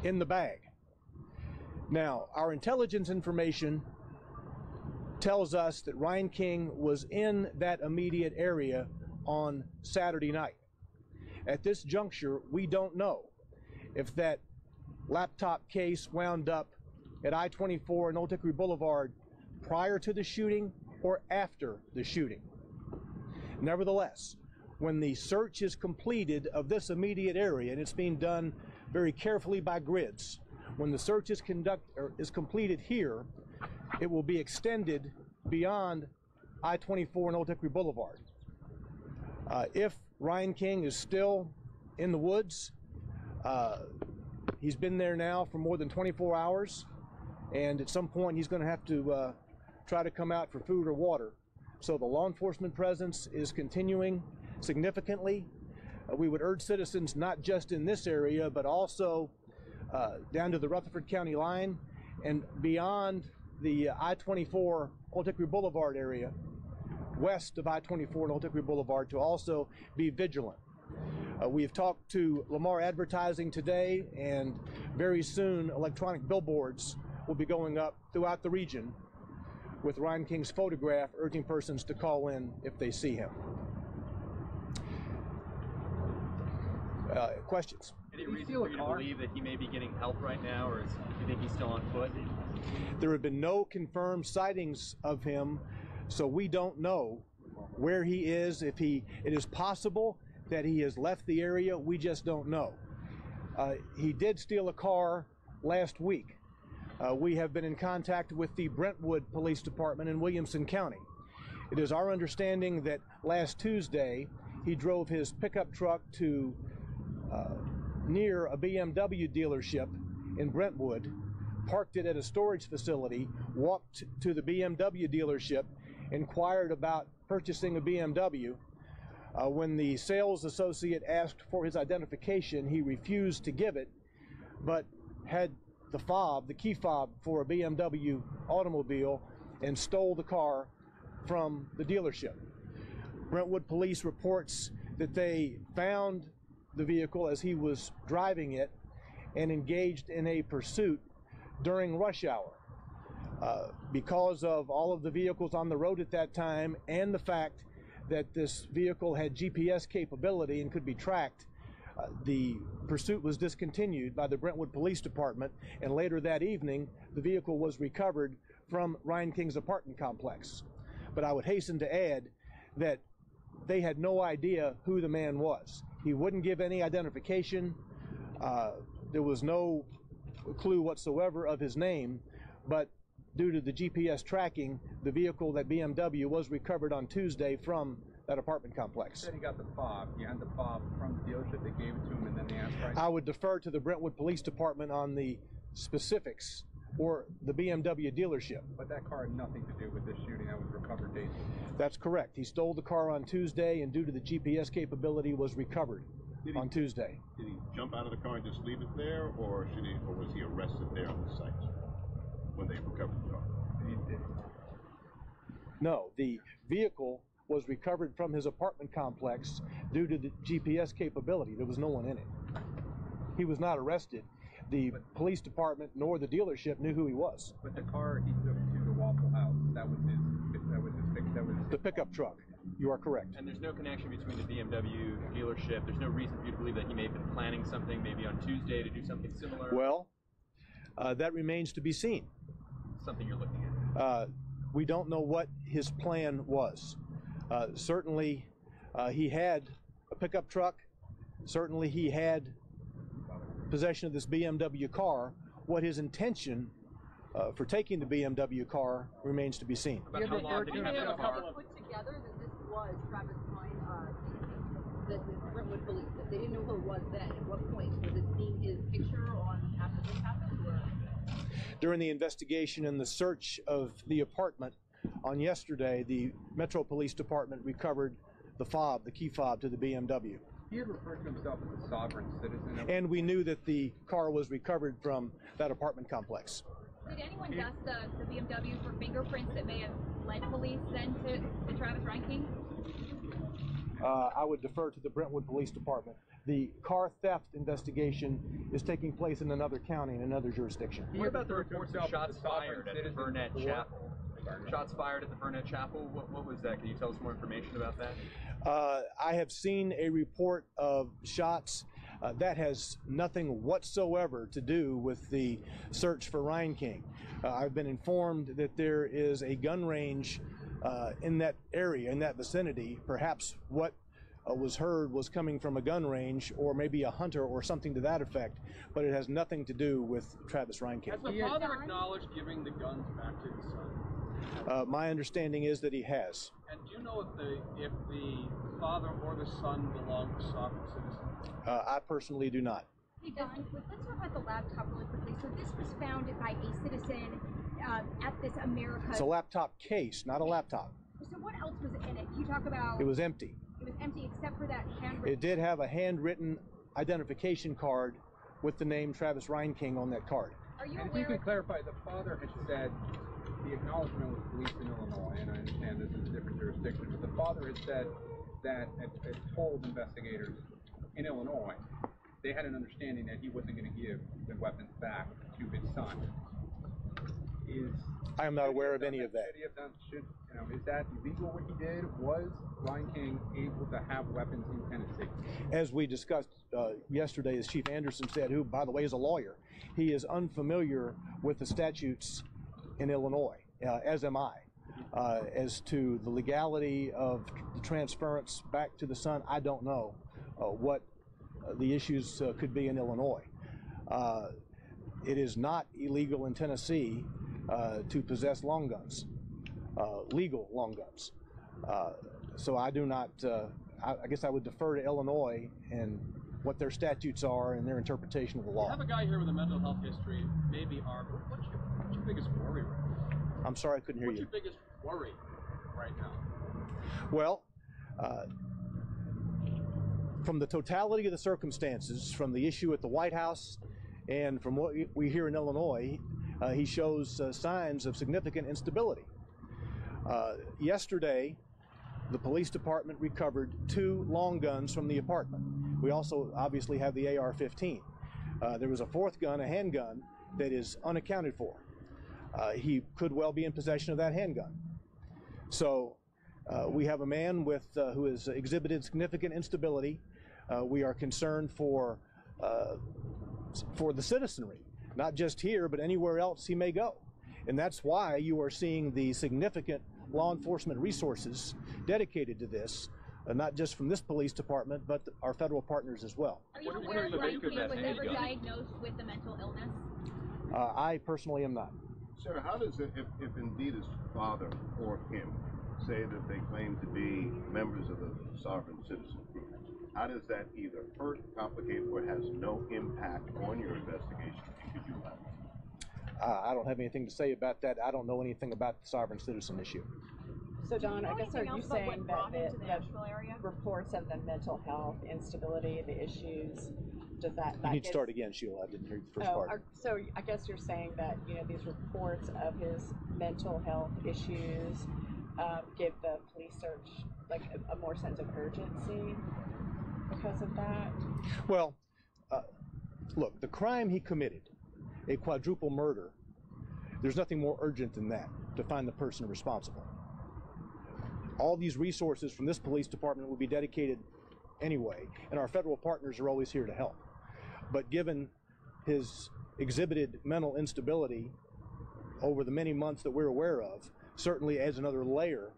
in the bag. Now, our intelligence information tells us that Reinking was in that immediate area on Saturday night. At this juncture, we don't know if that laptop case wound up at I-24 and Old Hickory Boulevard prior to the shooting or after the shooting. Nevertheless, when the search is completed of this immediate area, and it's being done very carefully by grids, when the search is completed here, it will be extended beyond I-24 and Old Hickory Boulevard. If Reinking is still in the woods, he's been there now for more than 24 hours, and at some point he's going to have to try to come out for food or water. So the law enforcement presence is continuing significantly. We would urge citizens not just in this area, but also down to the Rutherford County line and beyond the I-24 Old Hickory Boulevard area, west of I-24 and Old Hickory Boulevard, to also be vigilant. We have talked to Lamar Advertising today, and very soon electronic billboards will be going up throughout the region with Reinking's photograph, urging persons to call in if they see him. Questions? Any reason for you to believe that he may be getting help right now, or do you think he's still on foot? There have been no confirmed sightings of him, so we don't know where he is. It is possible that he has left the area, we just don't know. He did steal a car last week. We have been in contact with the Brentwood Police Department in Williamson County. It is our understanding that last Tuesday he drove his pickup truck to near a BMW dealership in Brentwood, parked it at a storage facility, walked to the BMW dealership, inquired about purchasing a BMW. When the sales associate asked for his identification, he refused to give it, but had the fob, the key fob for a BMW automobile, and stole the car from the dealership. Brentwood Police reports that they found the vehicle as he was driving it and engaged in a pursuit during rush hour. Because of all of the vehicles on the road at that time and the fact that this vehicle had GPS capability and could be tracked, the pursuit was discontinued by the Brentwood Police Department, and later that evening the vehicle was recovered from Reinking's apartment complex. But I would hasten to add that they had no idea who the man was. He wouldn't give any identification. There was no clue whatsoever of his name, but due to the GPS tracking, the vehicle, that BMW, was recovered on Tuesday from that apartment complex. You said he got the fob. You had the fob from the dealership. They gave it to him, and then they asked for it. I would defer to the Brentwood Police Department on the specifics, or the BMW dealership. But that car had nothing to do with this shooting. That was recovered days ago. That's correct. He stole the car on Tuesday, and due to the GPS capability, was recovered on Tuesday. Did he jump out of the car and just leave it there, or was he arrested there on the site when they recovered the car? No, the vehicle was recovered from his apartment complex due to the GPS capability. There was no one in it. He was not arrested. The police department nor the dealership knew who he was. But the car he took to the Waffle House, that was the pickup truck. You are correct. And there's no connection between the BMW dealership. There's no reason for you to believe that he may have been planning something, maybe on Tuesday, to do something similar? Well, that remains to be seen. Something you're looking at. We don't know what his plan was. Certainly, he had a pickup truck. Certainly, he had possession of this BMW car. What his intention for taking the BMW car remains to be seen. About how long did he have the car? Put together that this was Travis Reinking, that the Brentwood police, that they didn't know who it was then. At what point was it seeing his picture on after this happened? Or? During the investigation and the search of the apartment on yesterday, the Metro Police Department recovered the fob, the key fob to the BMW. He had referred to himself as a sovereign citizen. And we knew that the car was recovered from that apartment complex. Did anyone dust the BMW for fingerprints that may have led police then to Travis Reinking? I would defer to the Brentwood Police Department. The car theft investigation is taking place in another county, in another jurisdiction. What about the reports of shots fired at the Vernon Chapel? Shots fired at the Vernon Chapel? What was that? Can you tell us more information about that? I have seen a report of shots. That has nothing whatsoever to do with the search for Reinking. I've been informed that there is a gun range in that area, in that vicinity. Perhaps what was heard was coming from a gun range or maybe a hunter or something to that effect, but it has nothing to do with Travis Reinking. Has the father acknowledged giving the guns back to his son? My understanding is that he has. And do you know if the father or the son belong to sovereign citizens? I personally do not. Hey, Don, let's talk about the laptop really quickly. So this was found by a citizen at this America. It's a laptop case, not a laptop. So what else was in it? You talk about. It was empty. It was empty except for that handwritten. It did have a handwritten identification card with the name Travis Reinking on that card. Are you And if aware? you can clarify, the father had said the acknowledgement was police in Illinois, and I understand this is a different jurisdiction, but the father had said that had told investigators in Illinois they had an understanding that he wasn't going to give the weapons back to his son. I am not aware of any of that. Is that illegal what he did? Was Reinking able to have weapons in Tennessee? As we discussed yesterday, as Chief Anderson said, who, by the way, is a lawyer, he is unfamiliar with the statutes in Illinois, as am I. As to the legality of the transference back to the son, I don't know what the issues could be in Illinois. It is not illegal in Tennessee to possess long guns, legal long guns. So I do not, I guess I would defer to Illinois and what their statutes are and their interpretation of the law. You have a guy here with a mental health history, maybe armed. What's your biggest worry right now? I'm sorry, I couldn't hear you. What's your biggest worry right now? Well, from the totality of the circumstances, from the issue at the White House and from what we hear in Illinois, he shows signs of significant instability. Yesterday, the police department recovered 2 long guns from the apartment. We also obviously have the AR-15. There was a 4th gun, a handgun, that is unaccounted for. He could well be in possession of that handgun. So we have a man with who has exhibited significant instability. We are concerned for the citizenry, not just here, but anywhere else he may go. And that's why you are seeing the significant law enforcement resources dedicated to this, not just from this police department, but our federal partners as well. Are you aware Reinking was ever diagnosed with a mental illness? I personally am not. Sir, how does it, if indeed his father or him say that they claim to be members of the sovereign citizen group, how does that either hurt, complicate, or has no impact on your investigation into your life? I don't have anything to say about that. I don't know anything about the sovereign citizen issue. So Don, I guess are you saying that area? reports of the mental health instability, the issues, does that You need to start again, Sheila. I didn't hear the first part. So I guess you're saying that these reports of his mental health issues give the police search like a more sense of urgency because of that? Well, look, the crime he committed, a quadruple murder, there's nothing more urgent than that, to find the person responsible. All these resources from this police department will be dedicated anyway, and our federal partners are always here to help. But given his exhibited mental instability over the many months that we're aware of, certainly adds another layer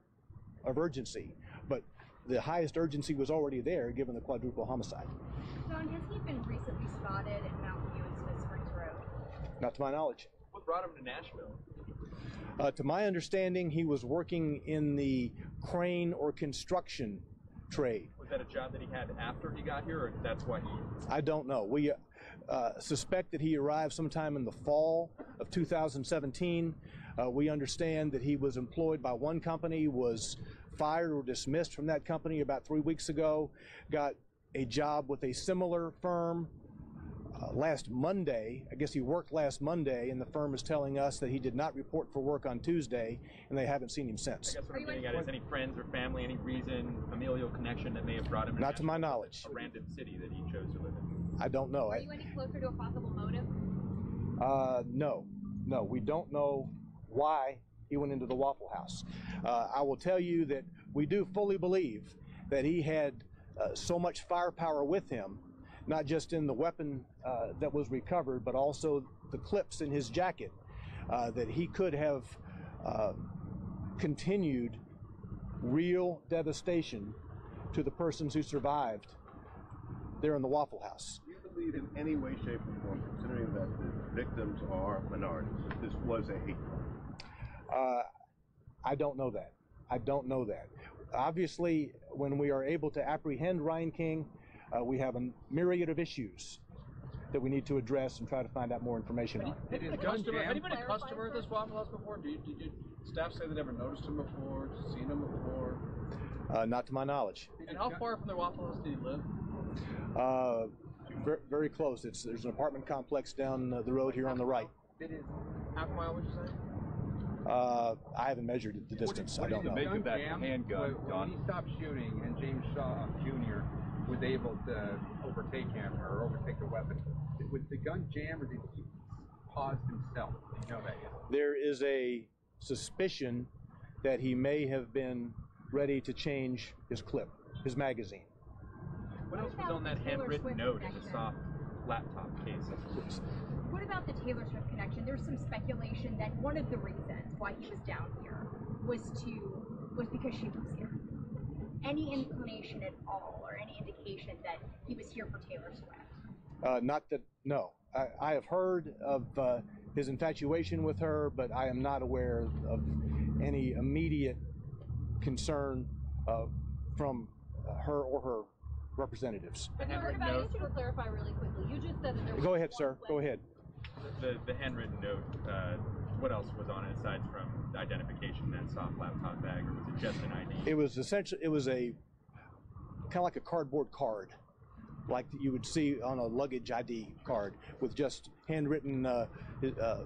of urgency. But the highest urgency was already there given the quadruple homicide. Don, has he been recently spotted at Mountain View and Smith Springs Road? Not to my knowledge. What brought him to Nashville? To my understanding, he was working in the crane or construction trade. Was that a job that he had after he got here, or that's why he... I don't know. We suspect that he arrived sometime in the fall of 2017. We understand that he was employed by one company, was fired or dismissed from that company about 3 weeks ago, got a job with a similar firm last Monday. I guess he worked last Monday, and the firm is telling us that he did not report for work on Tuesday, and they haven't seen him since. I guess what I'm getting at is any friends or family, any reason, familial connection that may have brought him to Not to my knowledge. a random city that he chose to live in? I don't know. Are you any closer to a possible motive? No, we don't know why he went into the Waffle House. I will tell you that we do fully believe that he had so much firepower with him, not just in the weapon that was recovered, but also the clips in his jacket, that he could have continued real devastation to the persons who survived there in the Waffle House. Do you believe in any way, shape, or form, considering that the victims are minorities, that this was a hate crime? I don't know that. I don't know that. Obviously, when we are able to apprehend Reinking, we have a myriad of issues that we need to address and try to find out more information on. Had you been a customer at this Waffle House before? Did staff say they'd ever noticed him before, seen him before? Not to my knowledge. And how far from the Waffle House did he live? Very close. There's an apartment complex down the road here on the right. Half a mile, would you say? I haven't measured the distance. I don't know. Make of that handgun, when he stopped shooting and James Shaw Jr. was able to overtake him or overtake the weapon, was the gun jammed or did he pause himself? Do you know that yet? There is a suspicion that he may have been ready to change his clip, his magazine. What else was on that handwritten note in the soft laptop case? What about the Taylor Swift connection? There's some speculation that one of the reasons why he was down here was because she was here. Any inclination at all, or any indication that he was here for Taylor Swift? Not that, no. I have heard of his infatuation with her, but I am not aware of any immediate concern from her or her representatives. I just want to clarify really quickly. You just said that there was Go ahead, sir. Go ahead. The handwritten note, what else was on it aside from identification in that soft laptop bag, or was it just an ID? It was essentially, it was a kind of like a cardboard card, like you would see on a luggage ID card, with just handwritten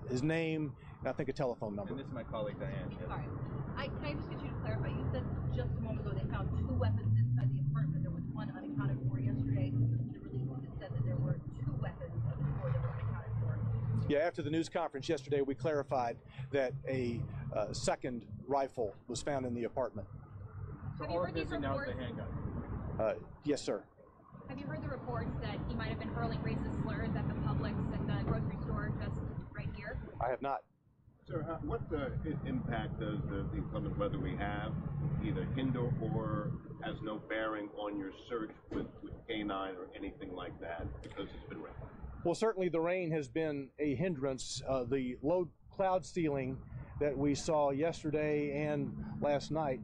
his name and I think a telephone number. And this is my colleague Diane. All right. Can I just get you to clarify? You said just a moment ago they found 2 weapons inside the apartment. There was one unaccounted for yesterday. The release just said that there were 2 weapons of the 4 that were unaccounted for. Yeah, after the news conference yesterday, we clarified that a second rifle was found in the apartment. So all of this and now the handgun? Yes, sir. Have you heard the reports that he might have been hurling racist slurs at the Publix and the grocery store just right here? I have not. Sir, what impact does the inclement weather we have either hinder or has no bearing on your search with K-9 or anything like that because it's been raining? Well, certainly the rain has been a hindrance. The low cloud ceiling that we saw yesterday and last night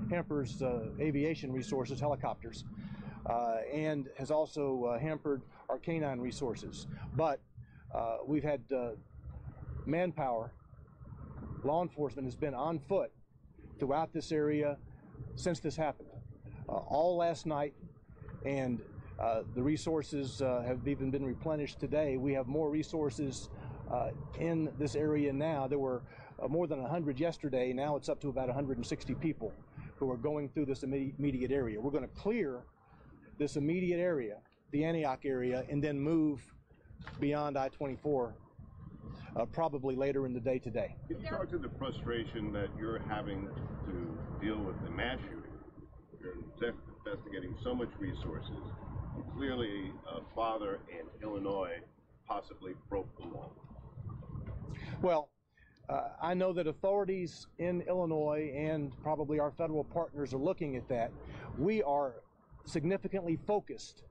hampers aviation resources, helicopters, and has also hampered our K-9 resources. But we've had manpower. Law enforcement has been on foot throughout this area since this happened, all last night, and the resources have even been replenished today. We have more resources in this area now. There were more than 100 yesterday. Now it's up to about 160 people who are going through this immediate area. We're going to clear this immediate area, the Antioch area, and then move beyond I-24 probably later in the day today. Can you talk to the frustration that you're having to deal with the mass shooting? You're investigating so much resources. Clearly, a father in Illinois possibly broke the law. Well, I know that authorities in Illinois and probably our federal partners are looking at that. We are significantly focused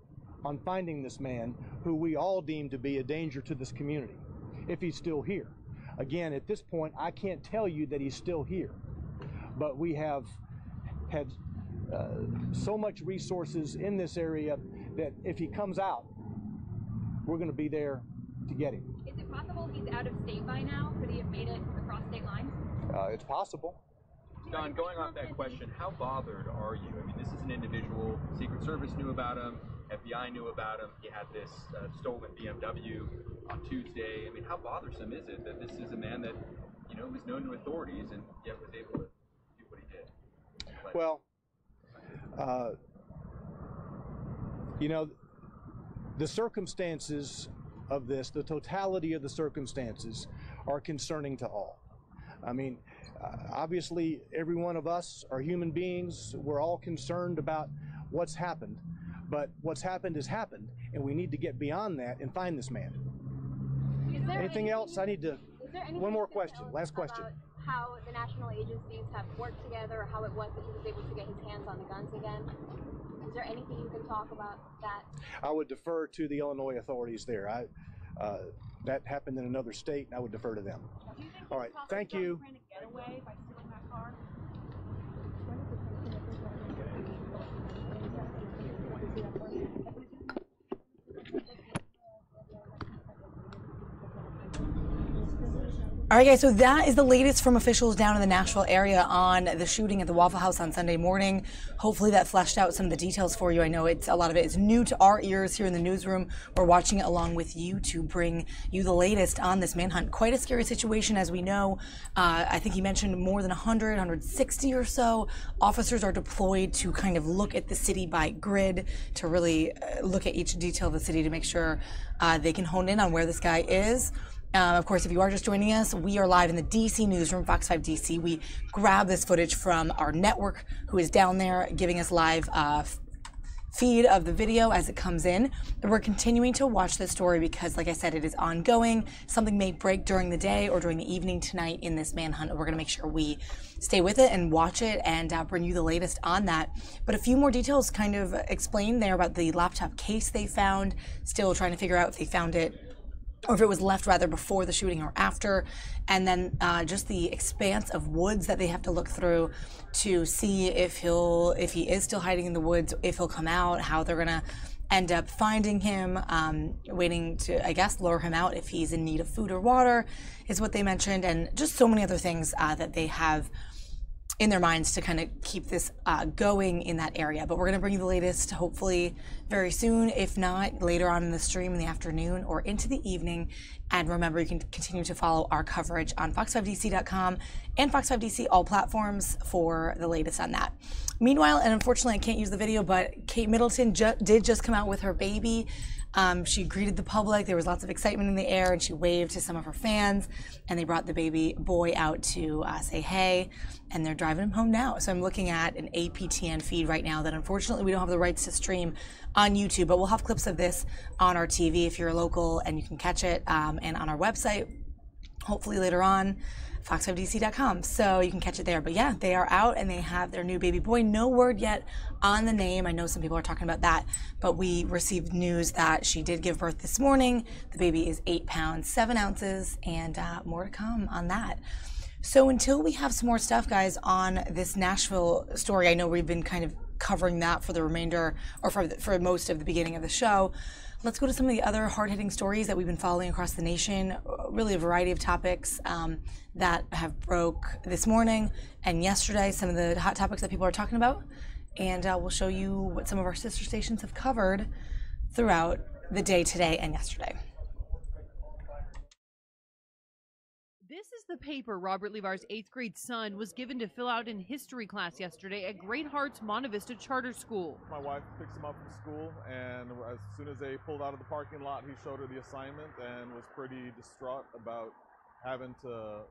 on finding this man who we all deem to be a danger to this community, if he's still here. Again, at this point, I can't tell you that he's still here, but we have had so much resources in this area that if he comes out, we're going to be there to get him. Is it possible he's out of state by now? Could he have made it across state lines? It's possible. Don, going off that question, how bothered are you? I mean, this is an individual. Secret Service knew about him. FBI knew about him. He had this stolen BMW on Tuesday. I mean, how bothersome is it that this is a man that, you know, was known to authorities and yet was able to do what he did? Well, you know, the circumstances of this, the totality of the circumstances are concerning to all. I mean, obviously every one of us are human beings. We're all concerned about what's happened, But what's happened has happened, and we need to get beyond that and find this man. Anything else? I need to, one more question, last question. About how the national agencies have worked together, or how it was that he was able to get his hands on the guns again? Is there anything you can talk about that? I would defer to the Illinois authorities there. That happened in another state, and I would defer to them. All right, thank you. Trying to get away by stealing that car? All right, guys, so that is the latest from officials down in the Nashville area on the shooting at the Waffle House on Sunday morning. Hopefully that fleshed out some of the details for you. I know a lot of it is new to our ears here in the newsroom. We're watching it along with you to bring you the latest on this manhunt. Quite a scary situation, as we know. I think he mentioned more than 100, 160 or so officers are deployed to kind of look at the city by grid, to really look at each detail of the city to make sure they can hone in on where this guy is. Of course, if you are just joining us, we are live in the DC newsroom, Fox 5 DC. We grab this footage from our network, who is down there giving us live feed of the video as it comes in. And we're continuing to watch this story because, like I said, it is ongoing. Something may break during the day or during the evening tonight in this manhunt, and we're going to make sure we stay with it and watch it and bring you the latest on that. But a few more details kind of explained there about the laptop case they found. Still trying to figure out if they found it, or if it was left rather before the shooting or after, and then just the expanse of woods that they have to look through to see if he is still hiding in the woods, if he'll come out, how they're gonna end up finding him, waiting to, I guess, lure him out if he's in need of food or water, is what they mentioned, and just so many other things that they have in their minds to kind of keep this going in that area. But we're going to bring you the latest hopefully very soon, if not later on in the stream in the afternoon or into the evening. And remember, you can continue to follow our coverage on fox5dc.com and Fox 5 DC, all platforms, for the latest on that. Meanwhile, and unfortunately I can't use the video, but Kate Middleton did just come out with her baby. She greeted the public. There was lots of excitement in the air, and she waved to some of her fans, and they brought the baby boy out to say hey, and they're driving him home now. So I'm looking at an APTN feed right now that unfortunately we don't have the rights to stream on YouTube, but we'll have clips of this on our TV if you're local, and you can catch it, and on our website, hopefully later on, fox5dc.com, so you can catch it there. But yeah, they are out and they have their new baby boy. No word yet on the name. I know some people are talking about that, but we received news that she did give birth this morning. The baby is 8 pounds, 7 ounces, and more to come on that. So until we have some more stuff, guys, on this Nashville story, I know we've been kind of covering that for the remainder, or for most of the beginning of the show. Let's go to some of the other hard-hitting stories that we've been following across the nation. Really a variety of topics that have broke this morning and yesterday, some of the hot topics that people are talking about. And we'll show you what some of our sister stations have covered throughout the day today and yesterday. This is the paper Robert Levar's 8th grade son was given to fill out in history class yesterday at Great Hearts Monte Vista Charter School. My wife picks him up from school, and as soon as they pulled out of the parking lot, he showed her the assignment and was pretty distraught about having to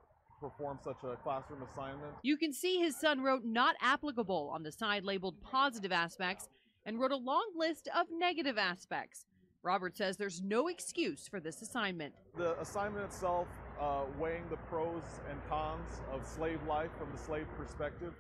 perform such a classroom assignment. You can see his son wrote "not applicable" on the side labeled positive aspects and wrote a long list of negative aspects. Robert says there's no excuse for this assignment. The assignment itself, weighing the pros and cons of slave life from the slave perspective,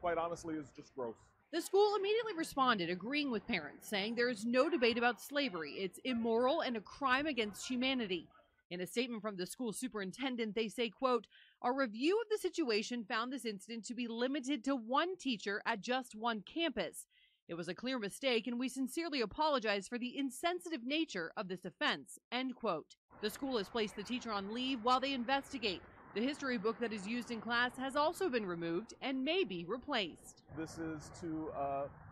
quite honestly, is just gross. The school immediately responded, agreeing with parents, saying there is no debate about slavery. It's immoral and a crime against humanity. In a statement from the school superintendent, they say, quote, "Our review of the situation found this incident to be limited to one teacher at just one campus. It was a clear mistake, and we sincerely apologize for the insensitive nature of this offense," end quote. The school has placed the teacher on leave while they investigate. The history book that is used in class has also been removed and may be replaced. This is to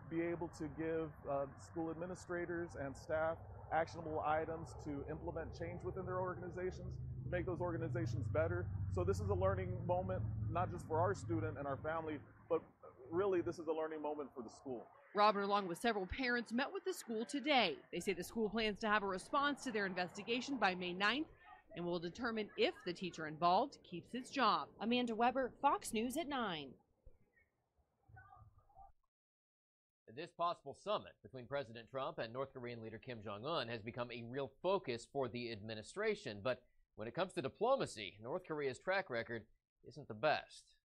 be able to give school administrators and staff actionable items to implement change within their organizations, to make those organizations better. So this is a learning moment, not just for our student and our family, but really this is a learning moment for the school. Robert, along with several parents, met with the school today. They say the school plans to have a response to their investigation by May 9th and will determine if the teacher involved keeps his job. Amanda Weber, Fox News at 9. This possible summit between President Trump and North Korean leader Kim Jong-un has become a real focus for the administration. But when it comes to diplomacy, North Korea's track record isn't the best.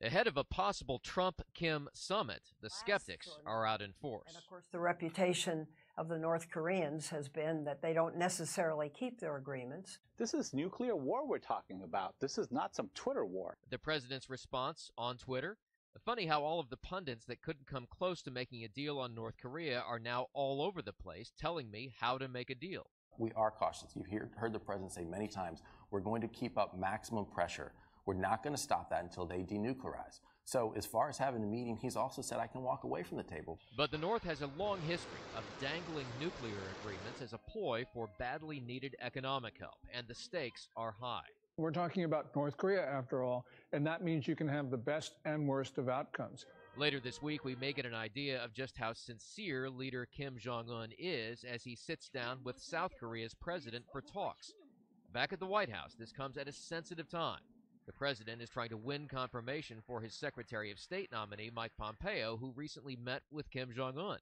Ahead of a possible Trump-Kim summit, the skeptics are out in force. And of course, the reputation of the North Koreans has been that they don't necessarily keep their agreements. This is nuclear war we're talking about. This is not some Twitter war. The president's response on Twitter? Funny how all of the pundits that couldn't come close to making a deal on North Korea are now all over the place telling me how to make a deal. We are cautious. You've heard the president say many times, we're going to keep up maximum pressure. We're not going to stop that until they denuclearize. So as far as having a meeting, he's also said I can walk away from the table. But the North has a long history of dangling nuclear agreements as a ploy for badly needed economic help, and the stakes are high. We're talking about North Korea, after all, and that means you can have the best and worst of outcomes. Later this week, we may get an idea of just how sincere leader Kim Jong-un is as he sits down with South Korea's president for talks. Back at the White House, this comes at a sensitive time. The president is trying to win confirmation for his Secretary of State nominee, Mike Pompeo, who recently met with Kim Jong-un.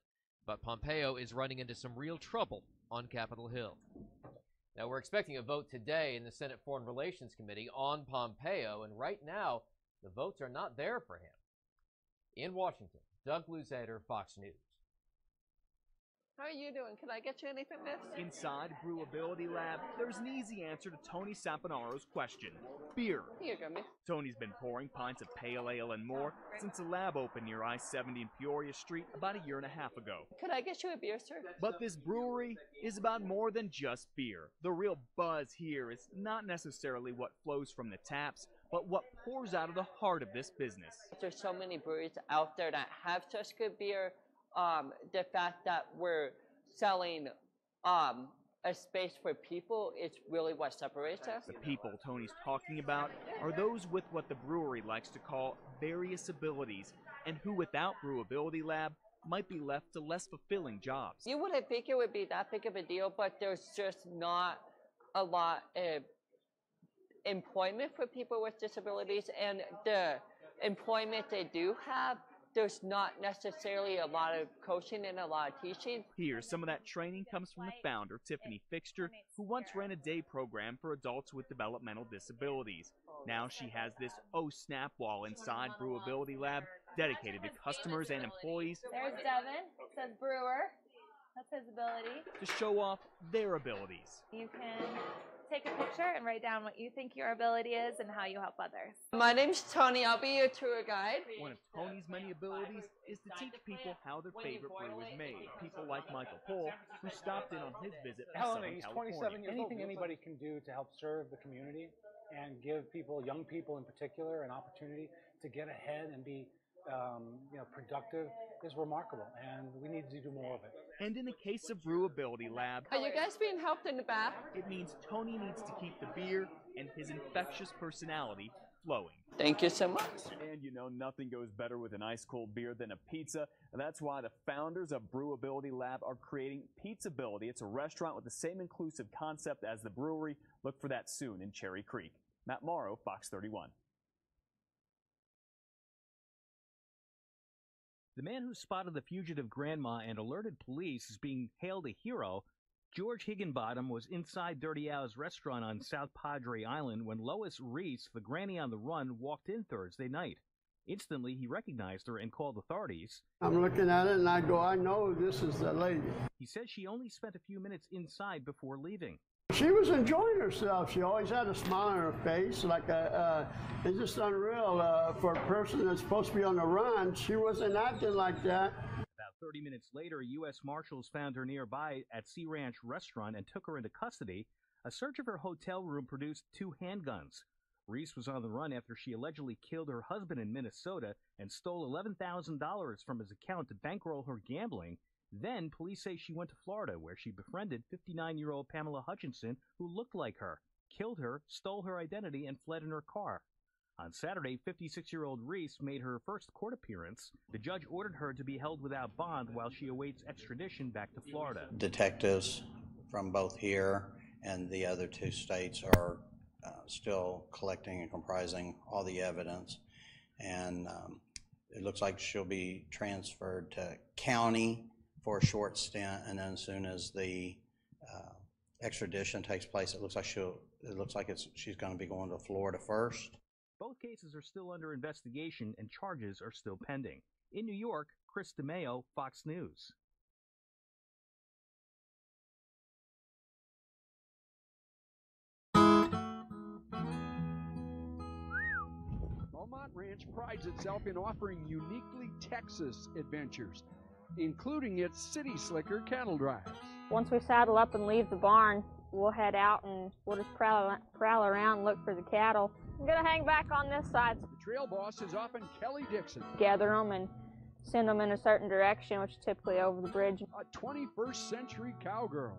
But Pompeo is running into some real trouble on Capitol Hill. Now, we're expecting a vote today in the Senate Foreign Relations Committee on Pompeo, and right now, the votes are not there for him. In Washington, Doug Luzader, Fox News. How are you doing? Can I get you anything, miss? Inside Brewability Lab, there's an easy answer to Tony Saponaro's question. Beer. Here you go, miss. Tony's been pouring pints of pale ale and more since the lab opened near I-70 and Peoria Street about a year and a half ago. Could I get you a beer, sir? But this brewery is about more than just beer. The real buzz here is not necessarily what flows from the taps, but what pours out of the heart of this business. There's so many breweries out there that have such good beer. The fact that we're selling a space for people is really what separates us. The people Tony's talking about are those with what the brewery likes to call various abilities, and who without Brewability Lab might be left to less fulfilling jobs. You wouldn't think it would be that big of a deal, but there's just not a lot of employment for people with disabilities, and the employment they do have, there's not necessarily a lot of coaching and a lot of teaching. Here, some of that training comes from the founder, Tiffany Fixter, who once ran a day program for adults with developmental disabilities. Now she has this Oh Snap wall inside Brewability Lab dedicated to customers and employees. There's Devin, says brewer. That's his ability. To show off their abilities. You can take a picture and write down what you think your ability is and how you help others. My name's Tony. I'll be your tour guide. One of Tony's many abilities is to teach people how their favorite brew is made. People like Michael Pohl, who stopped in on his visit from Southern California. 27 years Anything anybody can do to help serve the community and give people, young people in particular, an opportunity to get ahead and be productive is remarkable, and we need to do more of it. And in the case of Brewability Lab, are you guys being helped in the back? It means Tony needs to keep the beer and his infectious personality flowing. Thank you so much. And you know, nothing goes better with an ice-cold beer than a pizza. And that's why the founders of Brewability Lab are creating Pizzability. It's a restaurant with the same inclusive concept as the brewery. Look for that soon in Cherry Creek. Matt Morrow, Fox 31. The man who spotted the fugitive grandma and alerted police is being hailed a hero. George Higginbottom was inside Dirty Al's restaurant on South Padre Island when Lois Reese, the granny on the run, walked in Thursday night. Instantly, he recognized her and called authorities. I'm looking at it and I go, I know this is the lady. He said she only spent a few minutes inside before leaving. She was enjoying herself. She always had a smile on her face, like it's just unreal for a person that's supposed to be on the run. She wasn't acting like that. About 30 minutes later, U.S. Marshals found her nearby at Sea Ranch Restaurant and took her into custody. A search of her hotel room produced 2 handguns. Reese was on the run after she allegedly killed her husband in Minnesota and stole $11,000 from his account to bankroll her gambling. Then, police say she went to Florida, where she befriended 59-year-old Pamela Hutchinson, who looked like her, killed her, stole her identity, and fled in her car. On Saturday, 56-year-old Reese made her first court appearance. The judge ordered her to be held without bond while she awaits extradition back to Florida. Detectives from both here and the other 2 states are still collecting and comprising all the evidence, and it looks like she'll be transferred to county for a short stint, and then as soon as the extradition takes place, it looks like she's going to be going to Florida first. Both cases are still under investigation and charges are still pending. In New York, Chris DeMeo, Fox News. Beaumont Ranch prides itself in offering uniquely Texas adventures, including its City Slicker cattle drives. Once we saddle up and leave the barn, we'll head out and we'll just prowl around and look for the cattle. I'm gonna hang back on this side. The trail boss is often Kelly Dixon. Gather them and send them in a certain direction, which is typically over the bridge. A 21st century cowgirl.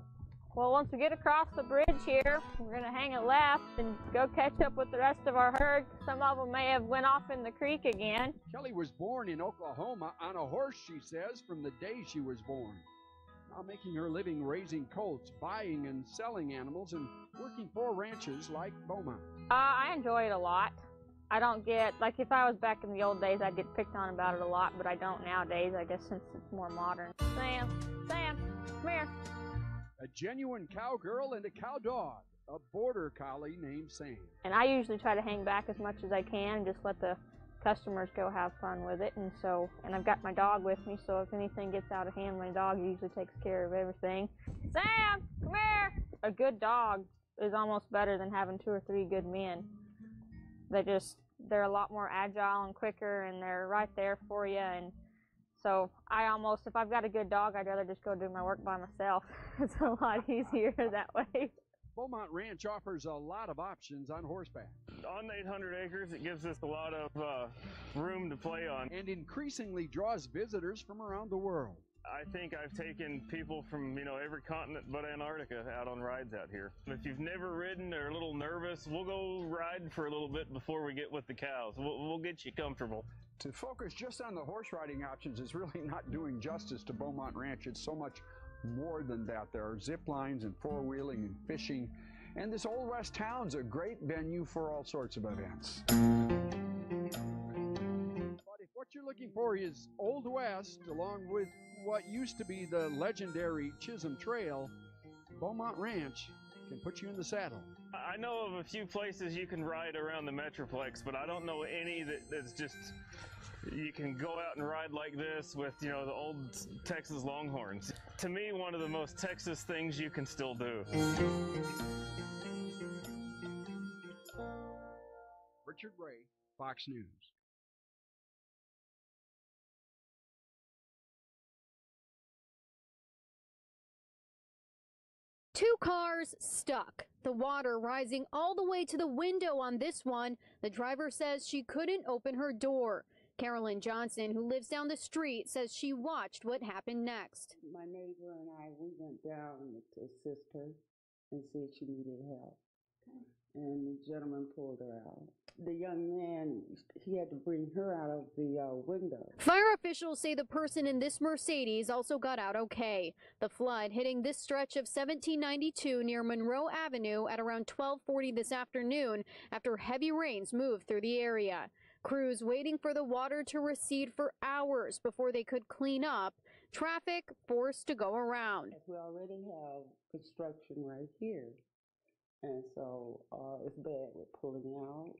Well, once we get across the bridge here, we're gonna hang a left and go catch up with the rest of our herd. Some of them may have went off in the creek again. Kelly was born in Oklahoma on a horse, she says, from the day she was born. Now making her living raising colts, buying and selling animals, and working for ranches like Beaumont. I enjoy it a lot. I don't get, like if I was back in the old days, I'd get picked on about it a lot, but I don't nowadays, I guess, since it's more modern. Sam, come here. A genuine cowgirl and a cow dog, a border collie named Sam. And I usually try to hang back as much as I can and just let the customers go have fun with it. And I've got my dog with me, so if anything gets out of hand, my dog usually takes care of everything. Sam, come here! A good dog is almost better than having 2 or 3 good men. They're a lot more agile and quicker, and they're right there for you. And so if I've got a good dog, I'd rather just go do my work by myself. It's a lot easier that way. Beaumont Ranch offers a lot of options on horseback. On 800 acres, it gives us a lot of room to play on. And increasingly draws visitors from around the world. I think I've taken people from, every continent but Antarctica out on rides out here. If you've never ridden or a little nervous, we'll go ride for a little bit before we get with the cows. We'll get you comfortable. To focus just on the horse riding options is really not doing justice to Beaumont Ranch. It's so much more than that. There are zip lines and four-wheeling and fishing, and this Old West town's a great venue for all sorts of events. But if what you're looking for is Old West, along with what used to be the legendary Chisholm Trail, Beaumont Ranch can put you in the saddle. I know of a few places you can ride around the Metroplex, but I don't know any that's just, you can go out and ride like this with, the old Texas Longhorns. To me, one of the most Texas things you can still do. Richard Ray, Fox News. Two cars stuck. The water rising all the way to the window on this one. The driver says she couldn't open her door. Carolyn Johnson, who lives down the street, says she watched what happened next. My neighbor and we went down to assist her and see if she needed help. And the gentleman pulled her out. The young man, he had to bring her out of the window. Fire officials say the person in this Mercedes also got out okay. The flood hitting this stretch of 1792 near Monroe Avenue at around 12:40 this afternoon after heavy rains moved through the area. Crews waiting for the water to recede for hours before they could clean up. Traffic forced to go around. We already have construction right here. And so it's bad with pulling out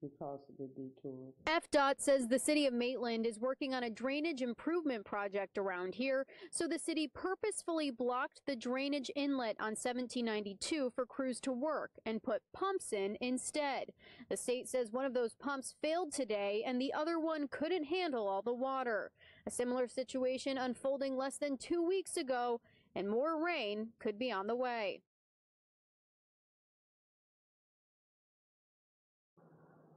because of the detour. FDOT says the city of Maitland is working on a drainage improvement project around here, so the city purposefully blocked the drainage inlet on 1792 for crews to work and put pumps in instead. The state says one of those pumps failed today and the other one couldn't handle all the water. A similar situation unfolding less than 2 weeks ago, and more rain could be on the way.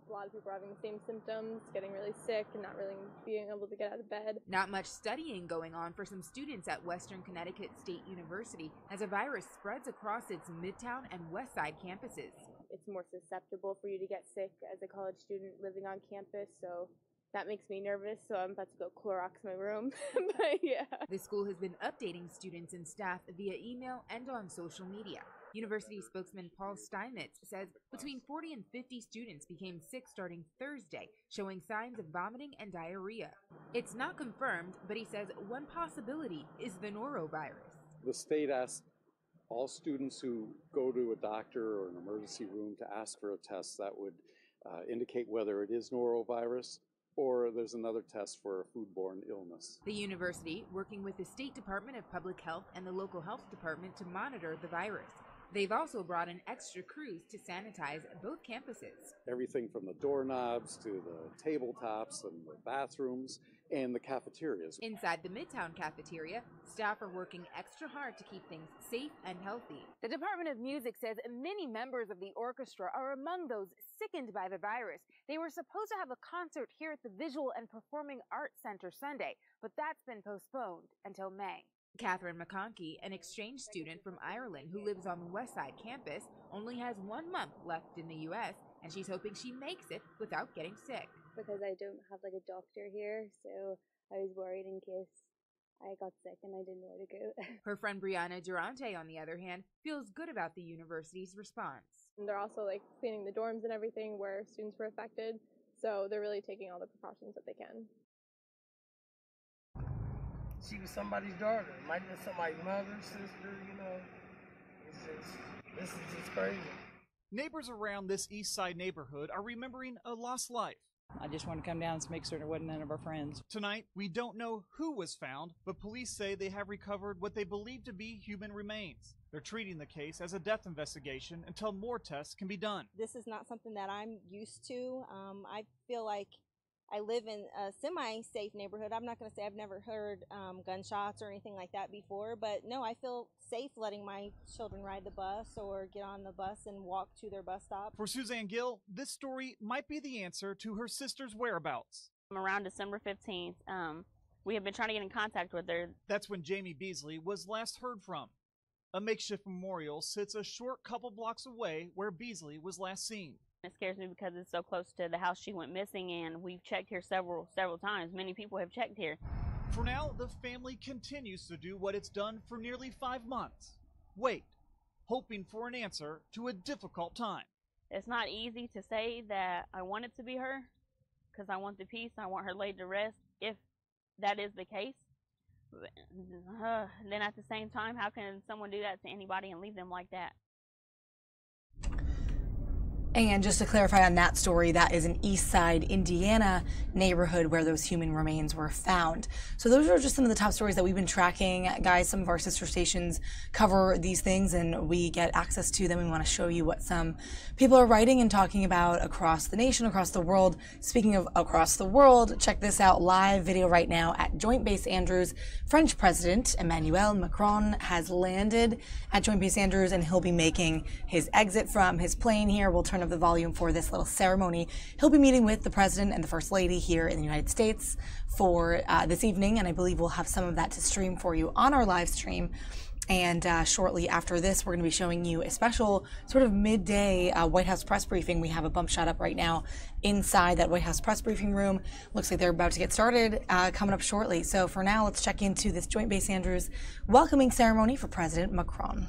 A lot of people are having the same symptoms, getting really sick and not really being able to get out of bed. Not much studying going on for some students at Western Connecticut State University as a virus spreads across its Midtown and West Side campuses. It's more susceptible for you to get sick as a college student living on campus, so that makes me nervous, so I'm about to go Clorox my room. But yeah. The school has been updating students and staff via email and on social media. University spokesman Paul Steinmetz says between 40 and 50 students became sick starting Thursday, showing signs of vomiting and diarrhea. It's not confirmed, but he says one possibility is the norovirus. The state asked all students who go to a doctor or an emergency room to ask for a test that would indicate whether it is norovirus or there's another test for a foodborne illness. The university, working with the State Department of Public Health and the local health department to monitor the virus. They've also brought in extra crews to sanitize both campuses. Everything from the doorknobs to the tabletops and the bathrooms and the cafeterias. Inside the Midtown cafeteria, staff are working extra hard to keep things safe and healthy. The Department of Music says many members of the orchestra are among those sickened by the virus. They were supposed to have a concert here at the Visual and Performing Arts Center Sunday, but that's been postponed until May. Catherine McConkey, an exchange student from Ireland who lives on the West Side campus, only has 1 month left in the U.S., and she's hoping she makes it without getting sick. Because I don't have like a doctor here, so I was worried in case I got sick and I didn't know where to go. Her friend Brianna Durante, on the other hand, feels good about the university's response. And they're also like cleaning the dorms and everything where students were affected, so they're really taking all the precautions that they can. She was somebody's daughter, might have been somebody's mother, sister, you know. This is just crazy. Neighbors around this East Side neighborhood are remembering a lost life. I just want to come down and make certain it wasn't none of our friends. Tonight, we don't know who was found, but police say they have recovered what they believe to be human remains. They're treating the case as a death investigation until more tests can be done. This is not something that I'm used to. I feel like I live in a semi-safe neighborhood. I'm not going to say I've never heard gunshots or anything like that before, but no, I feel safe letting my children ride the bus or get on the bus and walk to their bus stop. For Suzanne Gill, this story might be the answer to her sister's whereabouts. Around December 15th, we have been trying to get in contact with her. That's when Jamie Beasley was last heard from. A makeshift memorial sits a short couple blocks away where Beasley was last seen. It scares me because it's so close to the house she went missing, and we've checked here several times. Many people have checked here. For now, the family continues to do what it's done for nearly 5 months. Wait, hoping for an answer to a difficult time. It's not easy to say that I want it to be her, because I want the peace. I want her laid to rest, if that is the case. Then at the same time, how can someone do that to anybody and leave them like that? And just to clarify on that story, that is an East Side, Indiana neighborhood where those human remains were found. So those are just some of the top stories that we've been tracking. Guys, some of our sister stations cover these things and we get access to them. We want to show you what some people are writing and talking about across the nation, across the world. Speaking of across the world, check this out, live video right now at Joint Base Andrews. French President Emmanuel Macron has landed at Joint Base Andrews and he'll be making his exit from his plane here. We'll turn up the volume for this little ceremony. He'll be meeting with the President and the First Lady here in the United States for this evening, and I believe we'll have some of that to stream for you on our live stream. And shortly after this, we're going to be showing you a special sort of midday White House press briefing. We have a bump shot up right now inside that White House press briefing room. Looks like they're about to get started coming up shortly. So for now, let's check into this Joint Base Andrews welcoming ceremony for President Macron.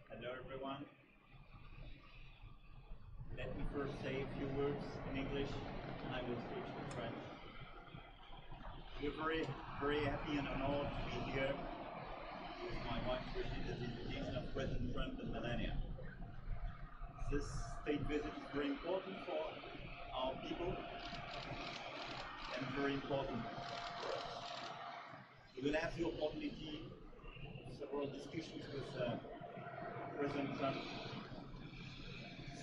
Hello everyone. Let me first say a few words in English and I will switch to French. We're very happy and honored to be here with my wife Brigitte at the invitation of President Trump and Melania. This state visit is very important for our people and very important for us. We will have the opportunity of several discussions with President Trump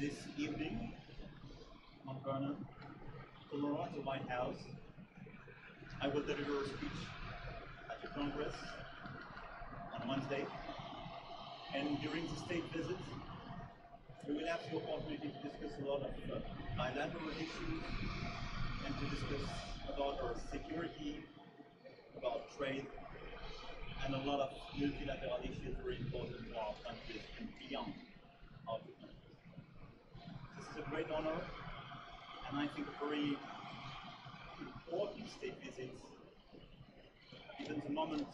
this evening on Vernon. Tomorrow at the White House, I will deliver a speech at the Congress on Wednesday, and during the state visit, we will have the opportunity to discuss a lot of bilateral issues and to discuss about our security, about trade, and a lot of multilateral issues very important for our countries and beyond our two countries. This is a great honor, and I think a very important state visit, given the moment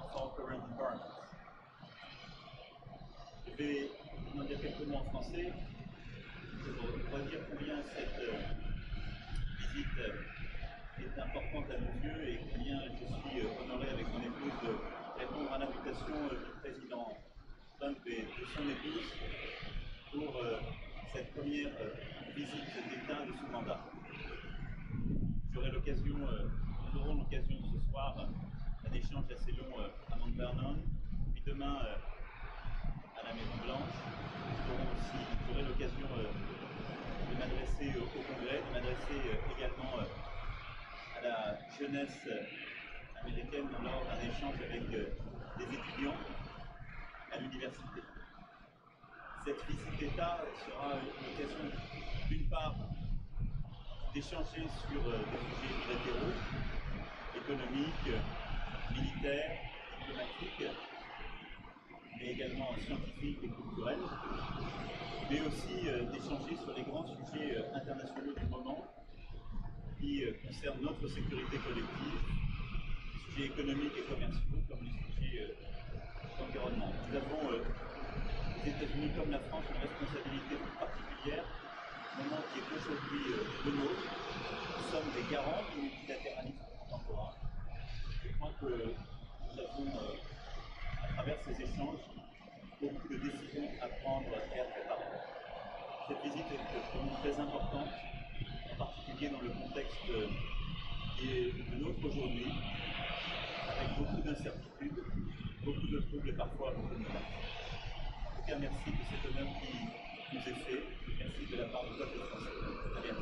of our current environment. Je vais en dire quelques mots en français pour dire combien cette visite est importante à nos yeux et combien je suis honoré avec mon épouse de répondre à l'invitation du président Trump et de son épouse pour cette première visite d'État de ce mandat. Nous aurons l'occasion ce soir d'un échange assez long à Mount Vernon, puis demain à la Maison Blanche. J'aurai l'occasion de m'adresser au Congrès, de m'adresser également à la jeunesse américaine lors d'un échange avec des étudiants à l'université. Cette visite d'État sera l'occasion d'une part d'échanger sur des sujets bilatéraux, économiques, militaires, diplomatiques, mais également scientifiques et culturels, mais aussi d'échanger sur les grands sujets internationaux du moment qui concernent notre sécurité collective, les sujets économiques et commerciaux comme les sujets d'environnement. Nous avons, les États-Unis comme la France, une responsabilité toute particulière, au moment qui est aujourd'hui le nôtre. Nous sommes des garants du multilatéralisme contemporain. Je crois que nous avons, à travers ces échanges, beaucoup de décisions à prendre et à préparer. Cette visite est pour nous très importante, en particulier dans le contexte qui est le nôtre aujourd'hui, avec beaucoup d'incertitudes, beaucoup de troubles et parfois beaucoup de menaces. En tout cas, merci de cet honneur qui nous est fait. Merci de la part du peuple français. À bientôt.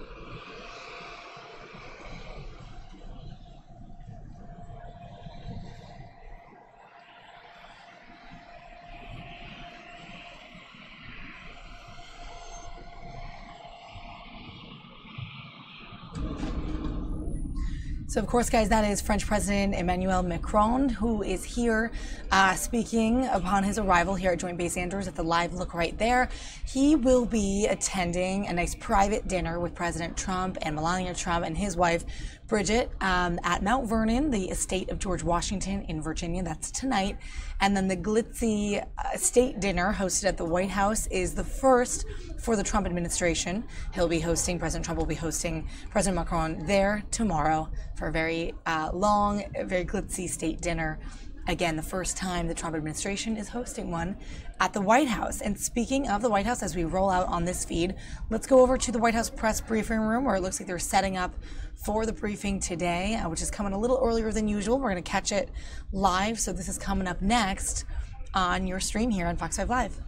So, of course, guys, that is French President Emmanuel Macron, who is here speaking upon his arrival here at Joint Base Andrews at the live look right there. He will be attending a nice private dinner with President Trump and Melania Trump and his wife, Bridget, at Mount Vernon, the estate of George Washington in Virginia. That's tonight. And then the glitzy state dinner hosted at the White House is the first for the Trump administration. President Trump will be hosting President Macron there tomorrow for a very long, very glitzy state dinner. Again, the first time the Trump administration is hosting one at the White House. And speaking of the White House, as we roll out on this feed, let's go over to the White House press briefing room, where it looks like they're setting up for the briefing today, which is coming a little earlier than usual. We're going to catch it live. So this is coming up next on your stream here on Fox 5 Live.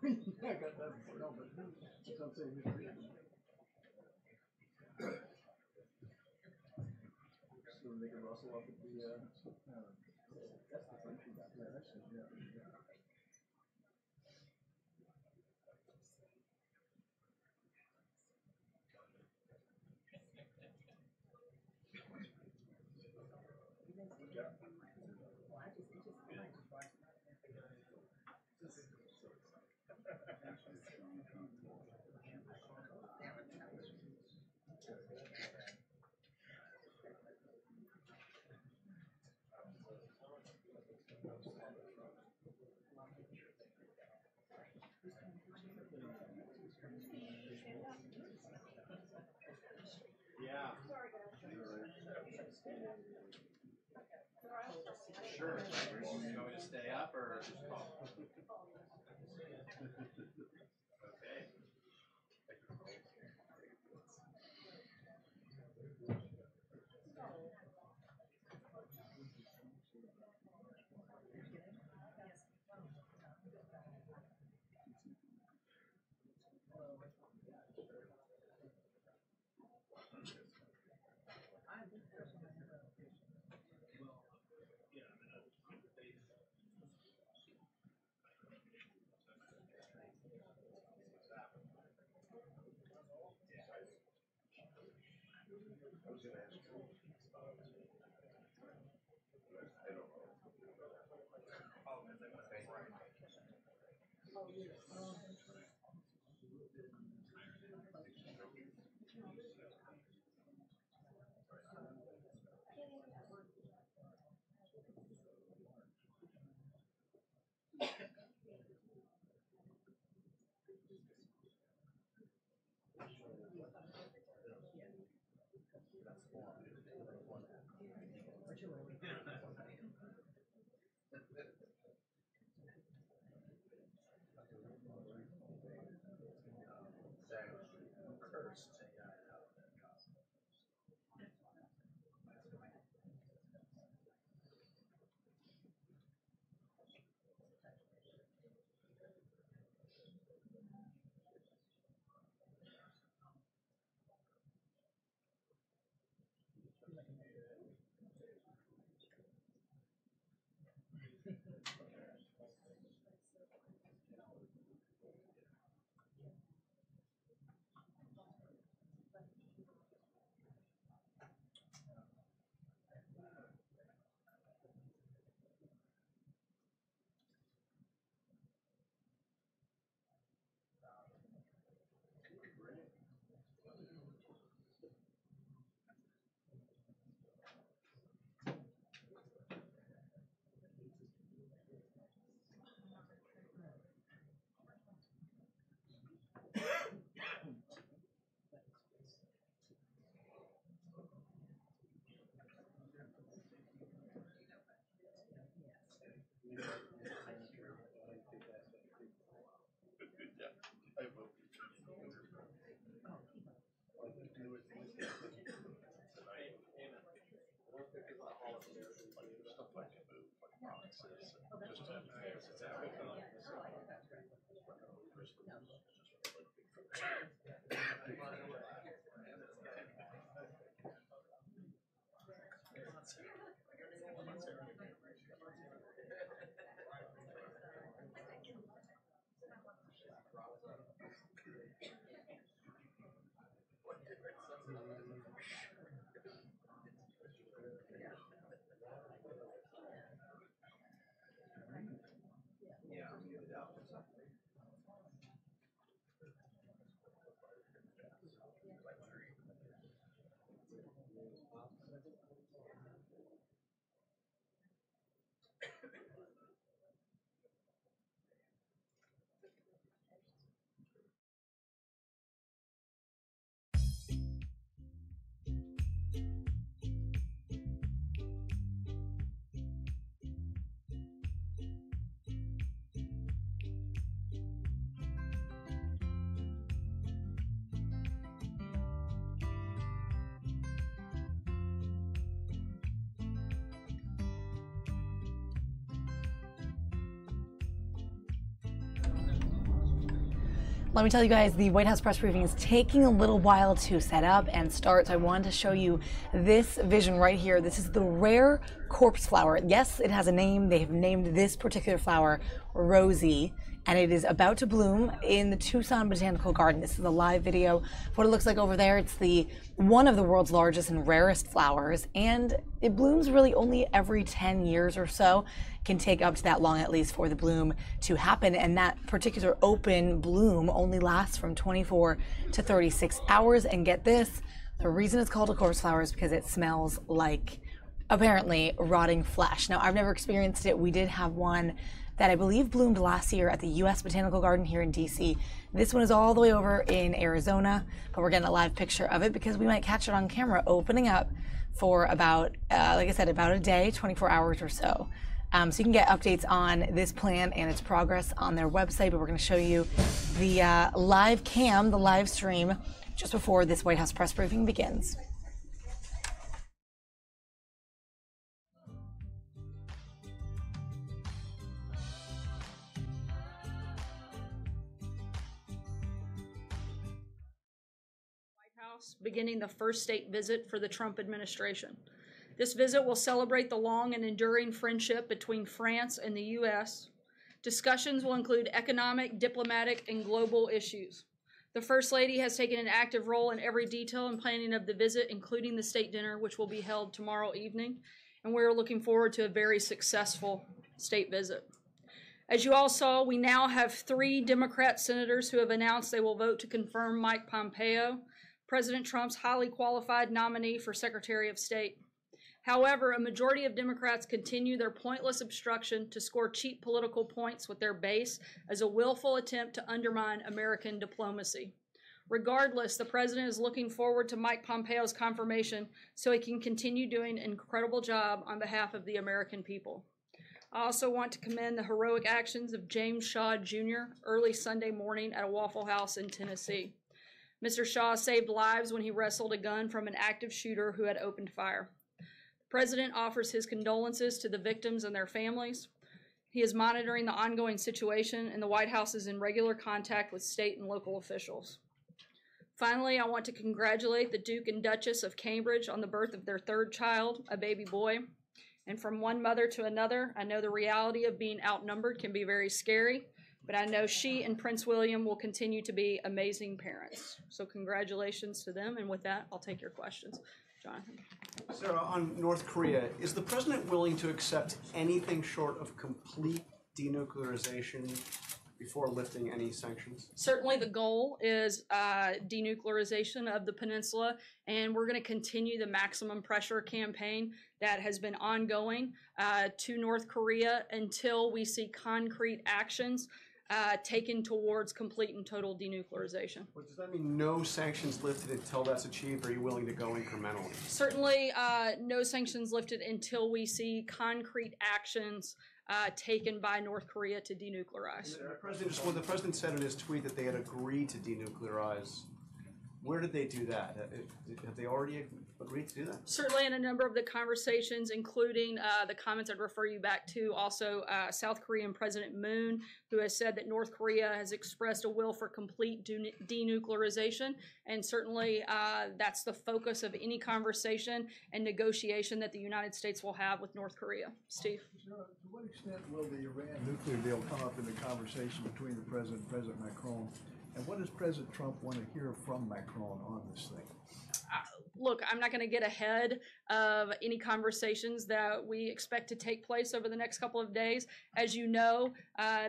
I got that before, no, but I'm saying history. So they can rustle up at the, that's the French one. Yeah, actually, yeah. Yeah. Sure. You want me to stay up or just call? Okay. Let me tell you guys, the White House press briefing is taking a little while to set up and start, so I wanted to show you this vision right here. This is the rare corpse flower. Yes, it has a name. They have named this particular flower Rosie, and it is about to bloom in the Tucson Botanical Garden. This is a live video of what it looks like over there. It's one of the world's largest and rarest flowers, and it blooms really only every 10 years or so. Can take up to that long at least for the bloom to happen, and that particular open bloom only lasts from 24 to 36 hours. And get this, the reason it's called a corpse flower is because it smells like, apparently, rotting flesh. Now, I've never experienced it. We did have one that I believe bloomed last year at the U.S. Botanical Garden here in D.C. This one is all the way over in Arizona, but we're getting a live picture of it because we might catch it on camera opening up for about, like I said, about a day, 24 hours or so. So you can get updates on this plan and its progress on their website, but we're going to show you the live cam, the live stream, just before this White House press briefing begins. Beginning the first state visit for the Trump administration. This visit will celebrate the long and enduring friendship between France and the U.S. Discussions will include economic, diplomatic, and global issues. The First Lady has taken an active role in every detail and planning of the visit, including the state dinner, which will be held tomorrow evening, and we're looking forward to a very successful state visit. As you all saw, we now have 3 Democrat senators who have announced they will vote to confirm Mike Pompeo, President Trump's highly qualified nominee for Secretary of State. However, a majority of Democrats continue their pointless obstruction to score cheap political points with their base as a willful attempt to undermine American diplomacy. Regardless, the president is looking forward to Mike Pompeo's confirmation so he can continue doing an incredible job on behalf of the American people. I also want to commend the heroic actions of James Shaw Jr. early Sunday morning at a Waffle House in Tennessee. Mr. Shaw saved lives when he wrestled a gun from an active shooter who had opened fire. The president offers his condolences to the victims and their families. He is monitoring the ongoing situation, and the White House is in regular contact with state and local officials. Finally, I want to congratulate the Duke and Duchess of Cambridge on the birth of their 3rd child, a baby boy. And from one mother to another, I know the reality of being outnumbered can be very scary, but I know she and Prince William will continue to be amazing parents. So congratulations to them, and with that, I'll take your questions. Jonathan. Sarah, on North Korea, is the president willing to accept anything short of complete denuclearization before lifting any sanctions? Certainly the goal is denuclearization of the peninsula, and we're going to continue the maximum pressure campaign that has been ongoing to North Korea until we see concrete actions taken towards complete and total denuclearization. Well, does that mean no sanctions lifted until that's achieved, or are you willing to go incrementally? Certainly no sanctions lifted until we see concrete actions taken by North Korea to denuclearize. The president said in his tweet that they had agreed to denuclearize Where did they do that? Have they already agreed to do that? Certainly in a number of the conversations, including the comments I'd refer you back to, also South Korean President Moon, who has said that North Korea has expressed a will for complete denuclearization, and certainly that's the focus of any conversation and negotiation that the United States will have with North Korea. Steve? To what extent will the Iran nuclear deal come up in the conversation between the President and President Macron? And what does President Trump want to hear from Macron on this thing? Look, I'm not going to get ahead of any conversations that we expect to take place over the next couple of days. As you know,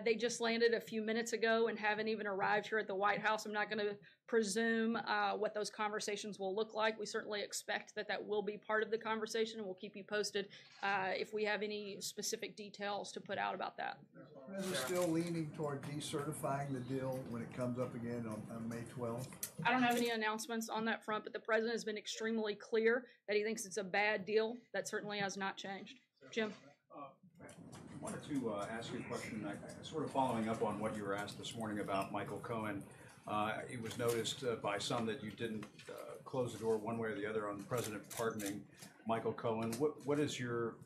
they just landed a few minutes ago and haven't even arrived here at the White House. I'm not going to presume what those conversations will look like. We certainly expect that that will be part of the conversation, and we'll keep you posted if we have any specific details to put out about that. Is the President still leaning toward decertifying the deal when it comes up again on May 12th? I don't have any announcements on that front, but the President has been extremely clear that he thinks it's a bad deal. That certainly has not changed. Jim? I wanted to ask you a question, sort of following up on what you were asked this morning about Michael Cohen. It was noticed by some that you didn't close the door one way or the other on the President pardoning Michael Cohen. What is your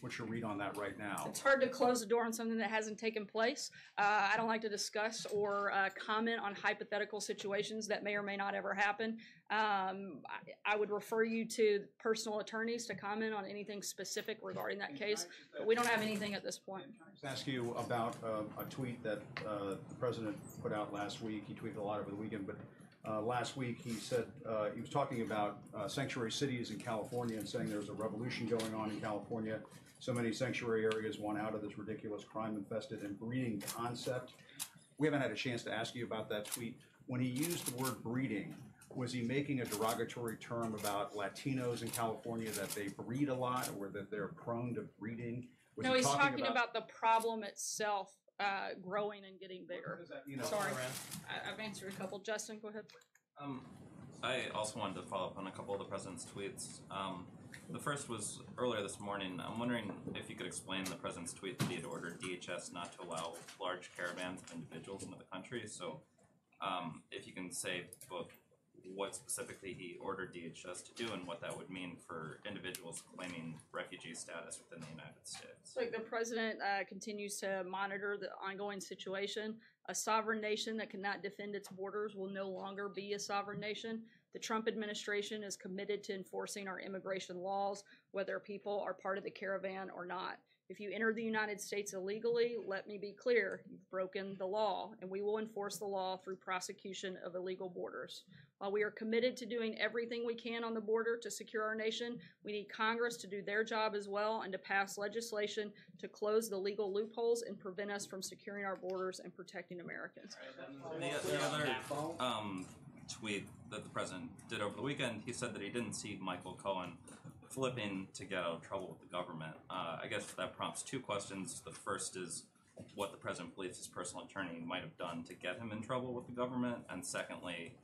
what's your read on that right now? It's hard to close the door on something that hasn't taken place. I don't like to discuss or comment on hypothetical situations that may or may not ever happen. I would refer you to personal attorneys to comment on anything specific regarding that case, but we don't have anything at this point. I'll ask you about a tweet that the President put out last week. He tweeted a lot over the weekend, but last week he said he was talking about sanctuary cities in California and saying there's a revolution going on in California. So many sanctuary areas want out of this ridiculous crime-infested and breeding concept. We haven't had a chance to ask you about that tweet. When he used the word breeding, was he making a derogatory term about Latinos in California, that they breed a lot or that they're prone to breeding? No, he's talking about the problem itself growing and getting bigger. Sorry, I've answered a couple. Justin, go ahead. I also wanted to follow up on a couple of the President's tweets. The first was earlier this morning. I'm wondering if you could explain the President's tweet that he had ordered DHS not to allow large caravans of individuals into the country. So if you can say both what specifically he ordered DHS to do and what that would mean for individuals claiming refugee status within the United States. Like the President continues to monitor the ongoing situation. A sovereign nation that cannot defend its borders will no longer be a sovereign nation. The Trump administration is committed to enforcing our immigration laws, whether people are part of the caravan or not. If you enter the United States illegally, let me be clear, you've broken the law, and we will enforce the law through prosecution of illegal borders. While we are committed to doing everything we can on the border to secure our nation, we need Congress to do their job as well and to pass legislation to close the legal loopholes and prevent us from securing our borders and protecting Americans. The other tweet that the President did over the weekend, he said that he didn't see Michael Cohen flipping to get out of trouble with the government. I guess that prompts two questions. The first is what the President believes his personal attorney might have done to get him in trouble with the government, and secondly,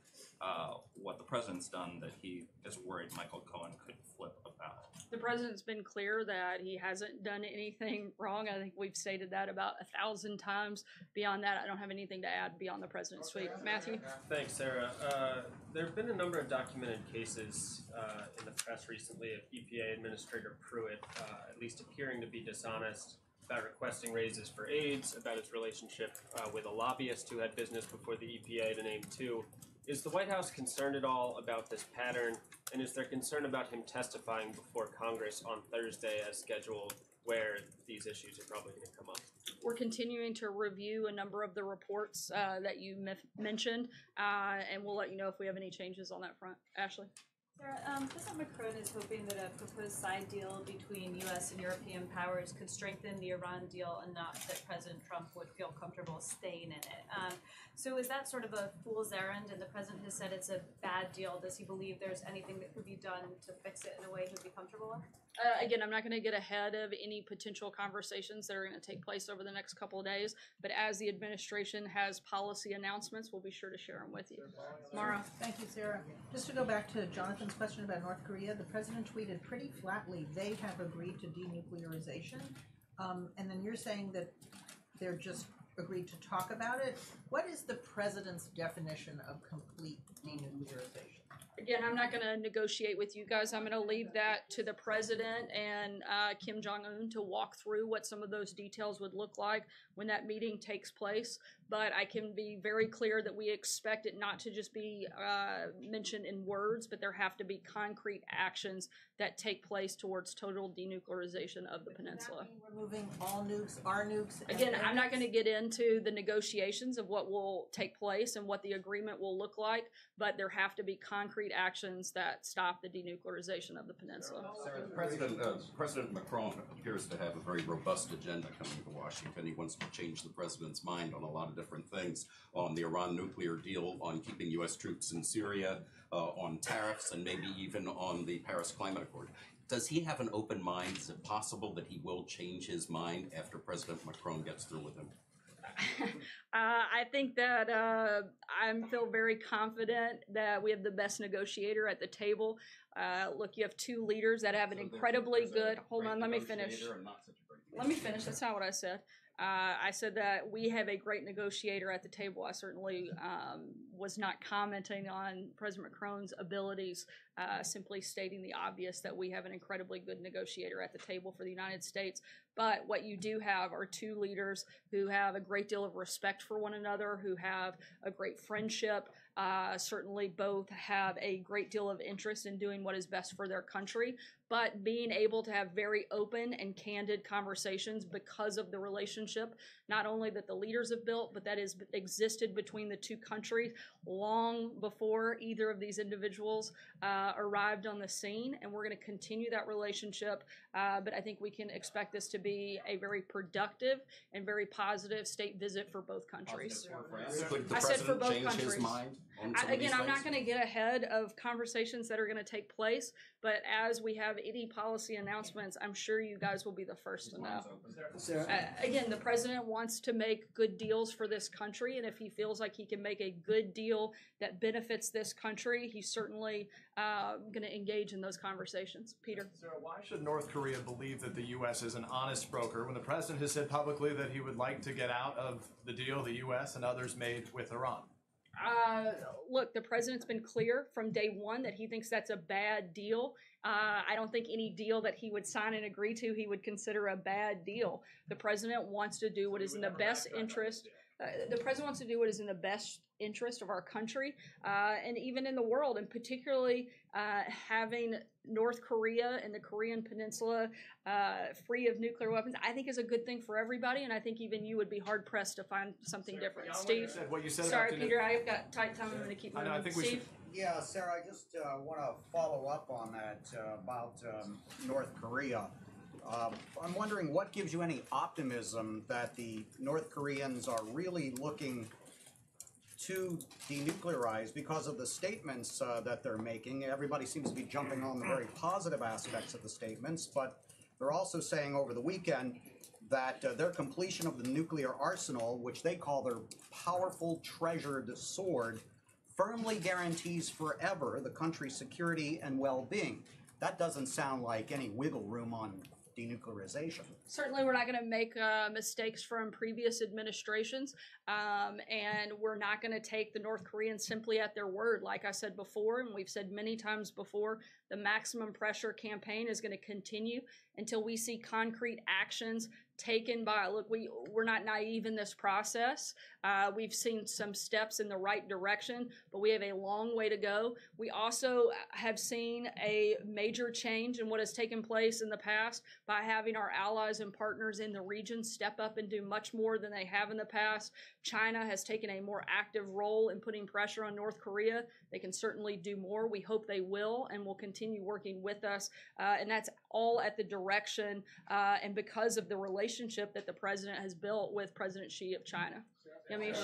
what the President's done that he is worried Michael Cohen could flip about. The President's been clear that he hasn't done anything wrong. I think we've stated that about 1,000 times. Beyond that, I don't have anything to add beyond the President's tweet. Matthew? Thanks, Sarah. There have been a number of documented cases in the press recently of EPA Administrator Pruitt at least appearing to be dishonest about requesting raises for aides, about his relationship with a lobbyist who had business before the EPA, to name two. Is the White House concerned at all about this pattern, and is there concern about him testifying before Congress on Thursday as scheduled, where these issues are probably going to come up? We're continuing to review a number of the reports that you mentioned, and we'll let you know if we have any changes on that front. Ashley? Sarah, President Macron is hoping that a proposed side deal between U.S. and European powers could strengthen the Iran deal enough that President Trump would feel comfortable staying in it. So is that sort of a fool's errand, and the President has said it's a bad deal? Does he believe there's anything that could be done to fix it in a way he'd be comfortable with? Again, I'm not going to get ahead of any potential conversations that are going to take place over the next couple of days, but as the administration has policy announcements, we'll be sure to share them with you. Mara? Thank you, Sarah. Just to go back to Jonathan's question about North Korea, the President tweeted pretty flatly, they have agreed to denuclearization, and then you're saying that they're just agreed to talk about it. What is the President's definition of complete denuclearization? Again, I'm not going to negotiate with you guys. I'm going to leave that to the president and Kim Jong-un to walk through what some of those details would look like when that meeting takes place. But I can be very clear that we expect it not to just be mentioned in words, but there have to be concrete actions that take place towards total denuclearization of the peninsula. Removing all nukes, our nukes? Again, I'm not going to get into the negotiations of what will take place and what the agreement will look like, but there have to be concrete actions that stop the denuclearization of the peninsula. President Macron appears to have a very robust agenda coming to Washington. He wants to change the president's mind on a lot of different things, on the Iran nuclear deal, on keeping U.S. troops in Syria, on tariffs, and maybe even on the Paris Climate Accord. Does he have an open mind? Is it possible that he will change his mind after President Macron gets through with him? I think that I feel very confident that we have the best negotiator at the table. Look, you have two leaders that have an incredibly good. Hold on, let me finish. Let me finish. That's not what I said. I said that we have a great negotiator at the table. I certainly was not commenting on President Macron's abilities, simply stating the obvious that we have an incredibly good negotiator at the table for the United States. But what you do have are two leaders who have a great deal of respect for one another, who have a great friendship, certainly both have a great deal of interest in doing what is best for their country, but being able to have very open and candid conversations because of the relationship, not only that the leaders have built, but that has existed between the two countries long before either of these individuals arrived on the scene. And we're going to continue that relationship, but I think we can expect this to be a very productive and very positive state visit for both countries. Could the I said for president both change countries. his mind on some of Again, these I'm things? not going to get ahead of conversations that are going to take place, but as we have any policy announcements, I'm sure you guys will be the first to know. Again, the president wants to make good deals for this country, and if he feels like he can make a good deal that benefits this country, he's certainly going to engage in those conversations. Peter? Sarah, why should North Korea believe that the U.S. is an honest broker when the president has said publicly that he would like to get out of the deal the U.S. and others made with Iran? Look, the president's been clear from day one that he thinks that's a bad deal. I don't think any deal that he would sign and agree to he would consider a bad deal. The president wants to do what is in the best interest. The president wants to do what is in the best interest of our country and even in the world, and particularly having North Korea and the Korean Peninsula free of nuclear weapons, I think is a good thing for everybody, and I think even you would be hard-pressed to find something different. Steve? What you said Sorry, about Peter, I've got tight time. I'm going to keep moving. I think we Steve? should. Yeah, Sarah, I just want to follow up on that about North Korea. I'm wondering what gives you any optimism that the North Koreans are really looking to denuclearize because of the statements that they're making. Everybody seems to be jumping on the very positive aspects of the statements, but they're also saying over the weekend that their completion of the nuclear arsenal, which they call their powerful treasured sword, firmly guarantees forever the country's security and well-being. That doesn't sound like any wiggle room on denuclearization. Certainly, we're not going to make mistakes from previous administrations, and we're not going to take the North Koreans simply at their word. Like I said before, and we've said many times before, the maximum pressure campaign is going to continue until we see concrete actions taken by, look, we're not naive in this process. We've seen some steps in the right direction, but we have a long way to go. We also have seen a major change in what has taken place in the past by having our allies and partners in the region step up and do much more than they have in the past. China has taken a more active role in putting pressure on North Korea. They can certainly do more. We hope they will and will continue working with us. And that's all at the direction and because of the relationship that the president has built with President Xi of China. Yamish?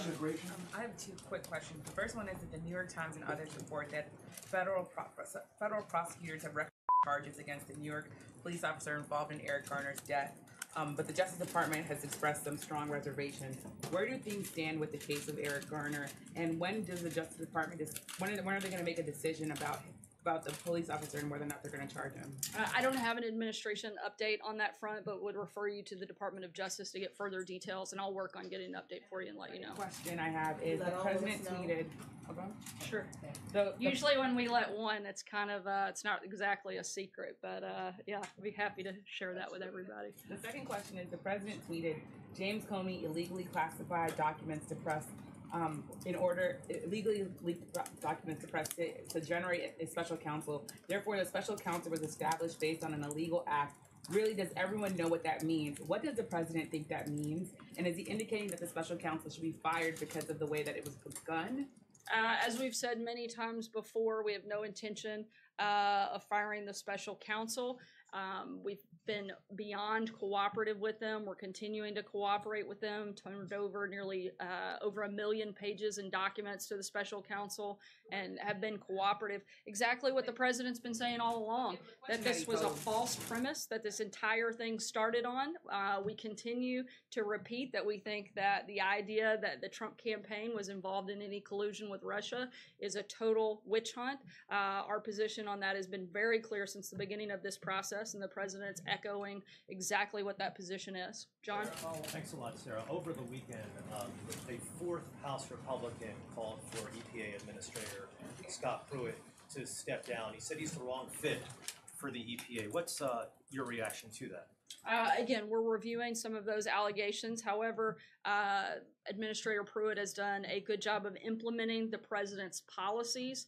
I have two quick questions. The first one is that the New York Times and others report that federal prosecutors have recommended charges against the New York police officer involved in Eric Garner's death. But the Justice Department has expressed some strong reservations. Where do things stand with the case of Eric Garner, and when does the Justice Department when are they going to make a decision about about the police officer and whether or not they're going to charge him? I don't have an administration update on that front, but would refer you to the Department of Justice to get further details, and I'll work on getting an update for you and let you know. Question I have is the president tweeted. Sure. Usually when we let one, it's kind of it's not exactly a secret, but yeah, I'd be happy to share that with everybody. The second question is the president tweeted James Comey illegally classified documents to press illegally leaked documents to press to generate a special counsel. Therefore, the special counsel was established based on an illegal act. Really, does everyone know what that means? What does the president think that means? And is he indicating that the special counsel should be fired because of the way that it was begun? As we've said many times before, we have no intention of firing the special counsel. We've been beyond cooperative with them. We're continuing to cooperate with them, turned over nearly over 1 million pages in documents to the special counsel and have been cooperative. Exactly what the president's been saying all along, that this was a false premise that this entire thing started on. We continue to repeat that we think that the idea that the Trump campaign was involved in any collusion with Russia is a total witch hunt. Our position on that has been very clear since the beginning of this process, and the president's echoing exactly what that position is. John? Thanks a lot, Sarah. Over the weekend, a fourth House Republican called for EPA Administrator Scott Pruitt to step down. He said he's the wrong fit for the EPA. What's your reaction to that? Again, we're reviewing some of those allegations. However, Administrator Pruitt has done a good job of implementing the president's policies,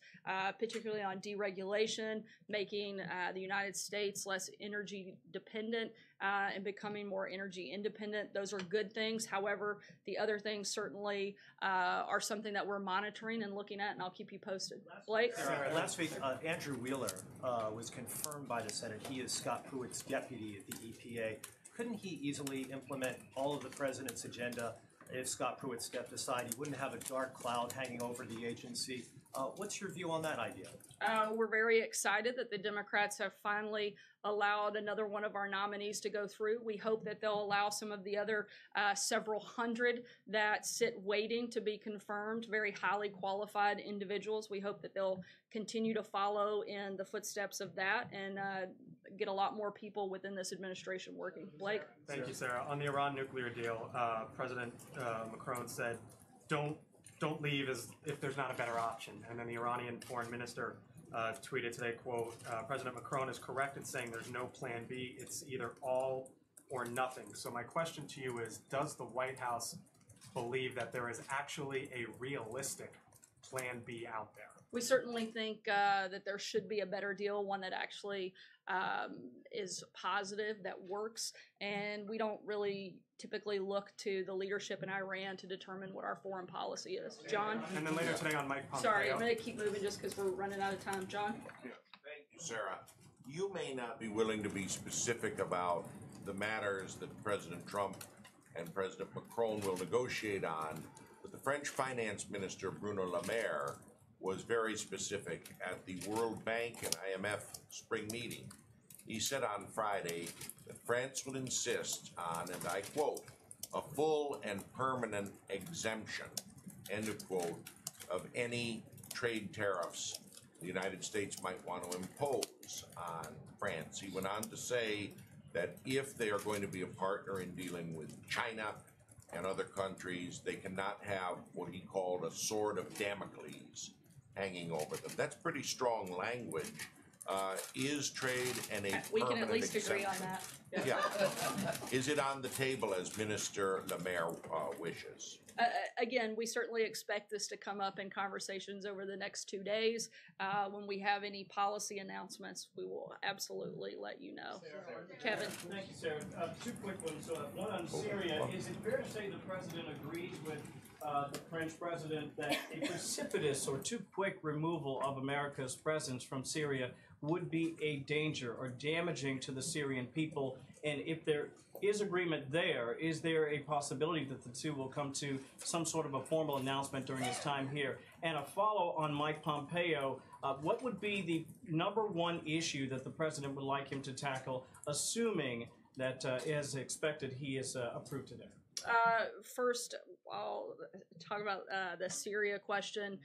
particularly on deregulation, making the United States less energy dependent and becoming more energy independent. Those are good things. However, the other things certainly are something that we're monitoring and looking at, and I'll keep you posted. Blake? Last week, Andrew Wheeler was confirmed by the Senate. He is Scott Pruitt's deputy at the EPA. Couldn't he easily implement all of the president's agenda if Scott Pruitt stepped aside? He wouldn't have a dark cloud hanging over the agency. What's your view on that idea? We're very excited that the Democrats have finally allowed another one of our nominees to go through. We hope that they'll allow some of the other several hundred that sit waiting to be confirmed, very highly qualified individuals. We hope that they'll continue to follow in the footsteps of that and get a lot more people within this administration working. Blake? Thank you, Sarah. On the Iran nuclear deal, President Macron said, don't leave as if there's not a better option. And then the Iranian foreign minister tweeted today, quote, President Macron is correct in saying there's no plan B. It's either all or nothing. So my question to you is, does the White House believe that there is actually a realistic plan B out there? We certainly think that there should be a better deal, one that actually is positive, that works, and we don't really typically look to the leadership in Iran to determine what our foreign policy is. John? And then later today on Mike Pompeo. Sorry, I'm going to keep moving just because we're running out of time. John? Thank you, Sarah. You may not be willing to be specific about the matters that President Trump and President Macron will negotiate on, but the French finance minister, Bruno Le Maire, was very specific at the World Bank and IMF spring meeting. He said on Friday that France will insist on, and I quote, a full and permanent exemption, end of quote, of any trade tariffs the United States might want to impose on France. He went on to say that if they are going to be a partner in dealing with China and other countries, they cannot have what he called a sword of Damocles hanging over them. That's pretty strong language. Is trade and a We can at permanent least agree on exemption? that. Yeah. Is it on the table as Minister Le Maire wishes? Again, we certainly expect this to come up in conversations over the next 2 days. When we have any policy announcements, we will absolutely let you know. Kevin. Thank you, Sarah. Two quick ones. One on Syria. Is it fair to say the president agrees with the French president that a precipitous or too quick removal of America's presence from Syria would be a danger or damaging to the Syrian people? And if there is agreement there, is there a possibility that the two will come to some sort of a formal announcement during his time here? And a follow on Mike Pompeo, what would be the number one issue that the president would like him to tackle, assuming that, as expected, he is approved today? First, I'll talk about the Syria question.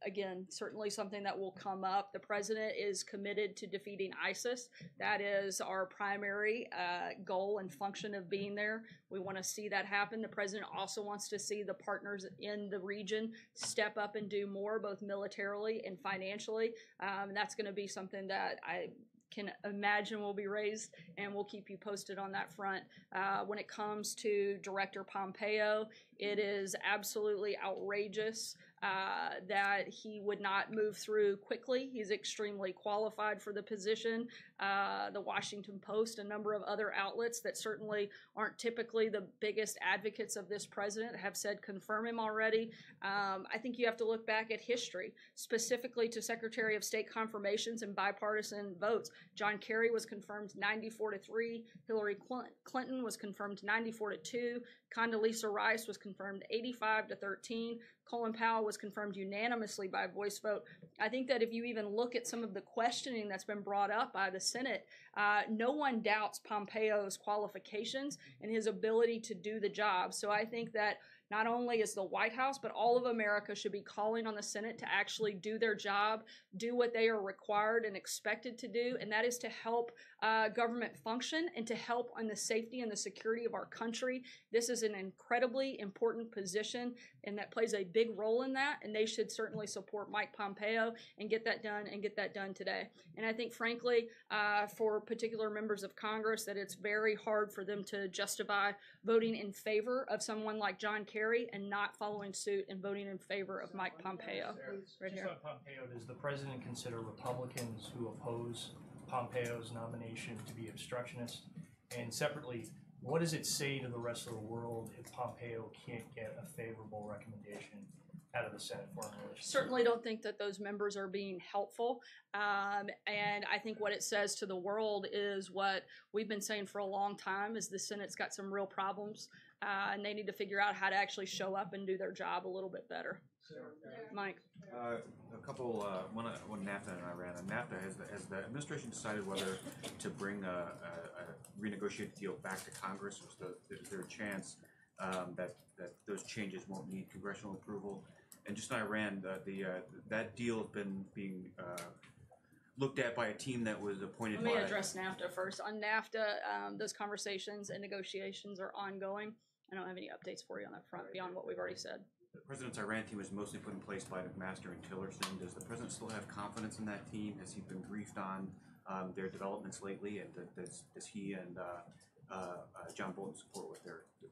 again, certainly something that will come up. The president is committed to defeating ISIS. That is our primary goal and function of being there. We want to see that happen. The president also wants to see the partners in the region step up and do more, both militarily and financially. That's going to be something that I can imagine will be raised, and we'll keep you posted on that front. When it comes to Director Pompeo, it is absolutely outrageous that he would not move through quickly. He's extremely qualified for the position. The Washington Post, a number of other outlets that certainly aren't typically the biggest advocates of this president, have said confirm him already. I think you have to look back at history, specifically to Secretary of State confirmations and bipartisan votes. John Kerry was confirmed 94-3. Hillary Clinton was confirmed 94-2. Condoleezza Rice was confirmed 85-13. Colin Powell was confirmed unanimously by voice vote. I think that if you even look at some of the questioning that's been brought up by the Senate, no one doubts Pompeo's qualifications and his ability to do the job. So I think that not only is the White House, but all of America should be calling on the Senate to actually do their job, do what they are required and expected to do, and that is to help government function and to help on the safety and the security of our country. This is an incredibly important position, and that plays a big role in that, and they should certainly support Mike Pompeo and get that done today. And I think, frankly, for particular members of Congress, that it's very hard for them to justify voting in favor of someone like John Kerry and not following suit and voting in favor of Mike Pompeo. Right here. Just on Pompeo, does the president consider Republicans who oppose Pompeo's nomination to be obstructionist? And separately, what does it say to the rest of the world if Pompeo can't get a favorable recommendation out of the Senate Foreign Relations? Certainly don't think that those members are being helpful. And I think what it says to the world is what we've been saying for a long time, is the Senate's got some real problems, and they need to figure out how to actually show up and do their job a little bit better. Mike. A couple, one NAFTA and Iran. On NAFTA, has the administration decided whether to bring a renegotiated deal back to Congress? Is there a chance that those changes won't need congressional approval? And just on Iran, that deal has been being looked at by a team that was appointed by... Let me address NAFTA first. On NAFTA, those conversations and negotiations are ongoing. I don't have any updates for you on that front beyond what we've already said. The president's Iran team was mostly put in place by McMaster and Tillerson. Does the president still have confidence in that team? Has he been briefed on their developments lately? And does he and John Bolton support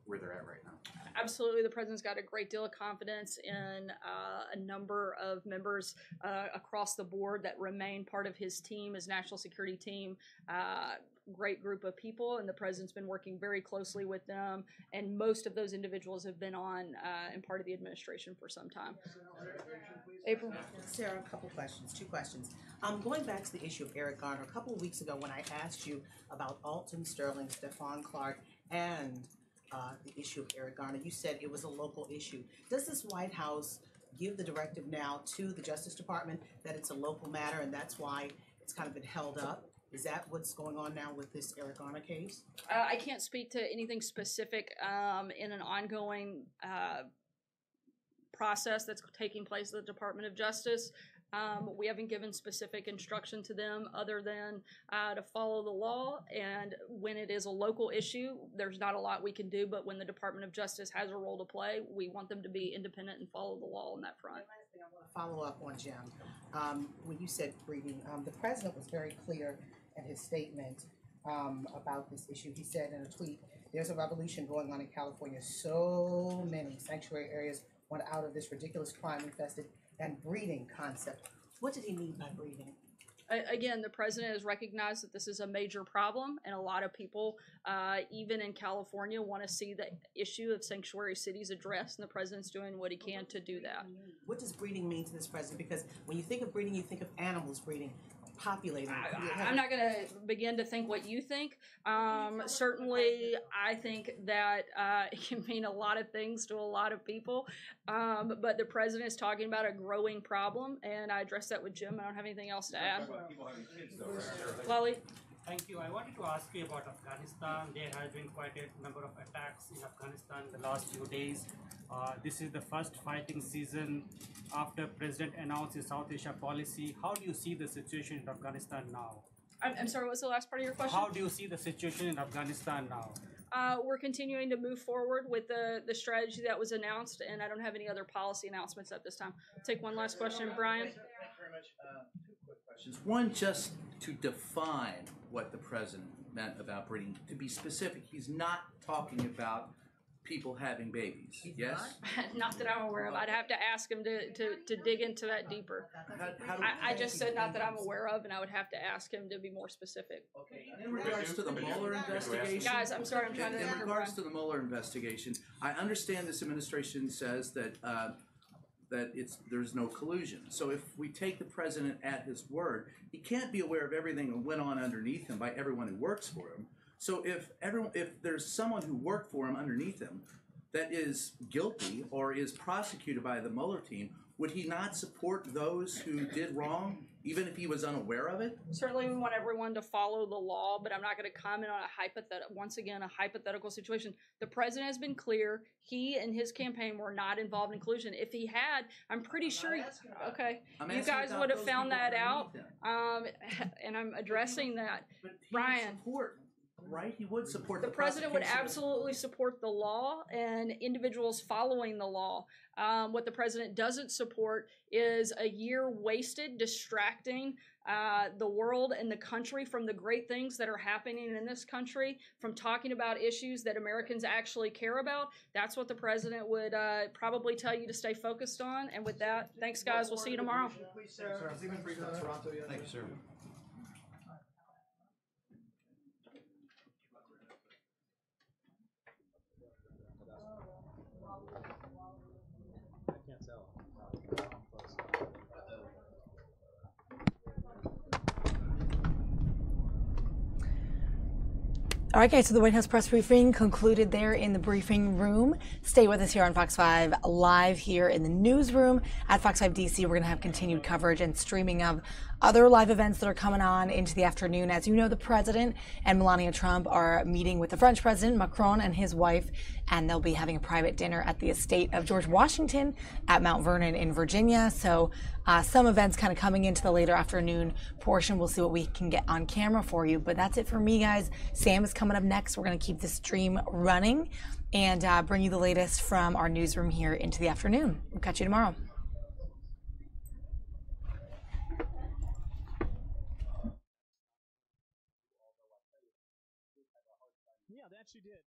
where they're at right now? Absolutely. The president's got a great deal of confidence in a number of members across the board that remain part of his team, his national security team. Great group of people, and the president's been working very closely with them, and most of those individuals have been on and part of the administration for some time. April? Sarah, a couple questions, two questions. Going back to the issue of Eric Garner, a couple of weeks ago when I asked you about Alton Sterling, Stephon Clark, and the issue of Eric Garner, you said it was a local issue. Does this White House give the directive now to the Justice Department that it's a local matter and that's why it's kind of been held up? Is that what's going on now with this Eric Garner case? I can't speak to anything specific in an ongoing process that's taking place at the Department of Justice. We haven't given specific instruction to them other than to follow the law, and when it is a local issue, there's not a lot we can do, but when the Department of Justice has a role to play, we want them to be independent and follow the law on that front. And last thing I want to follow up on, Jim, when you said breeding, the president was very clear in his statement about this issue. He said in a tweet, "There's a revolution going on in California. So many sanctuary areas want out of this ridiculous crime-infested and breeding concept." What did he mean by breeding? Again, the president has recognized that this is a major problem, and a lot of people, even in California, want to see the issue of sanctuary cities addressed, and the president's doing what he can to do that. What does breeding mean to this president? Because when you think of breeding, you think of animals breeding. Populating. I'm not going to begin to think what you think. Certainly, I think that it can mean a lot of things to a lot of people, but the president is talking about a growing problem, and I addressed that with Jim. I don't have anything else to add. Lolly? Thank you. I wanted to ask you about Afghanistan. There has been quite a number of attacks in Afghanistan in the last few days. This is the first fighting season after President announced his South Asia policy. How do you see the situation in Afghanistan now? I'm sorry, what was the last part of your question? How do you see the situation in Afghanistan now? We're continuing to move forward with the strategy that was announced, and I don't have any other policy announcements at this time. I'll take one last question, Brian. Thank you very much. Two quick questions. One, just to define what the president meant about breeding. To be specific, he's not talking about people having babies. Yes? Not that I'm aware of. I'd have to ask him to dig into that deeper. I just said not that I'm aware of, and I would have to ask him to be more specific. Okay. In regards to the Mueller investigation, guys, I'm sorry, I'm trying to. In regards to the Mueller investigation, I understand this administration says that there's no collusion. So if we take the president at his word, he can't be aware of everything that went on underneath him by everyone who works for him. So if there's someone who worked for him underneath him that is guilty or is prosecuted by the Mueller team, would he not support those who did wrong, even if he was unaware of it? Certainly, we want everyone to follow the law, but I'm not going to comment on a hypothetical situation. The president has been clear. He and his campaign were not involved in collusion. If he had, I'm pretty sure. Okay, you guys would have found that out, and I'm addressing that. Brian. Right? He would support the president would absolutely support the law and individuals following the law. What the president doesn't support is a year wasted distracting the world and the country from the great things that are happening in this country, from talking about issues that Americans actually care about. That's what the president would probably tell you to stay focused on. And with that, thanks, guys. We'll see you tomorrow. Thank you, sir. All right, guys, so the White House press briefing concluded there in the briefing room. Stay with us here on Fox 5 live here in the newsroom at Fox 5 DC. We're going to have continued coverage and streaming of other live events that are coming on into the afternoon. As you know, the president and Melania Trump are meeting with the French president, Macron, and his wife, and they'll be having a private dinner at the estate of George Washington at Mount Vernon in Virginia. So some events kind of coming into the later afternoon portion. We'll see what we can get on camera for you. But that's it for me, guys. Sam is coming up next. We're going to keep the stream running and bring you the latest from our newsroom here into the afternoon. We'll catch you tomorrow. Yeah, that she did.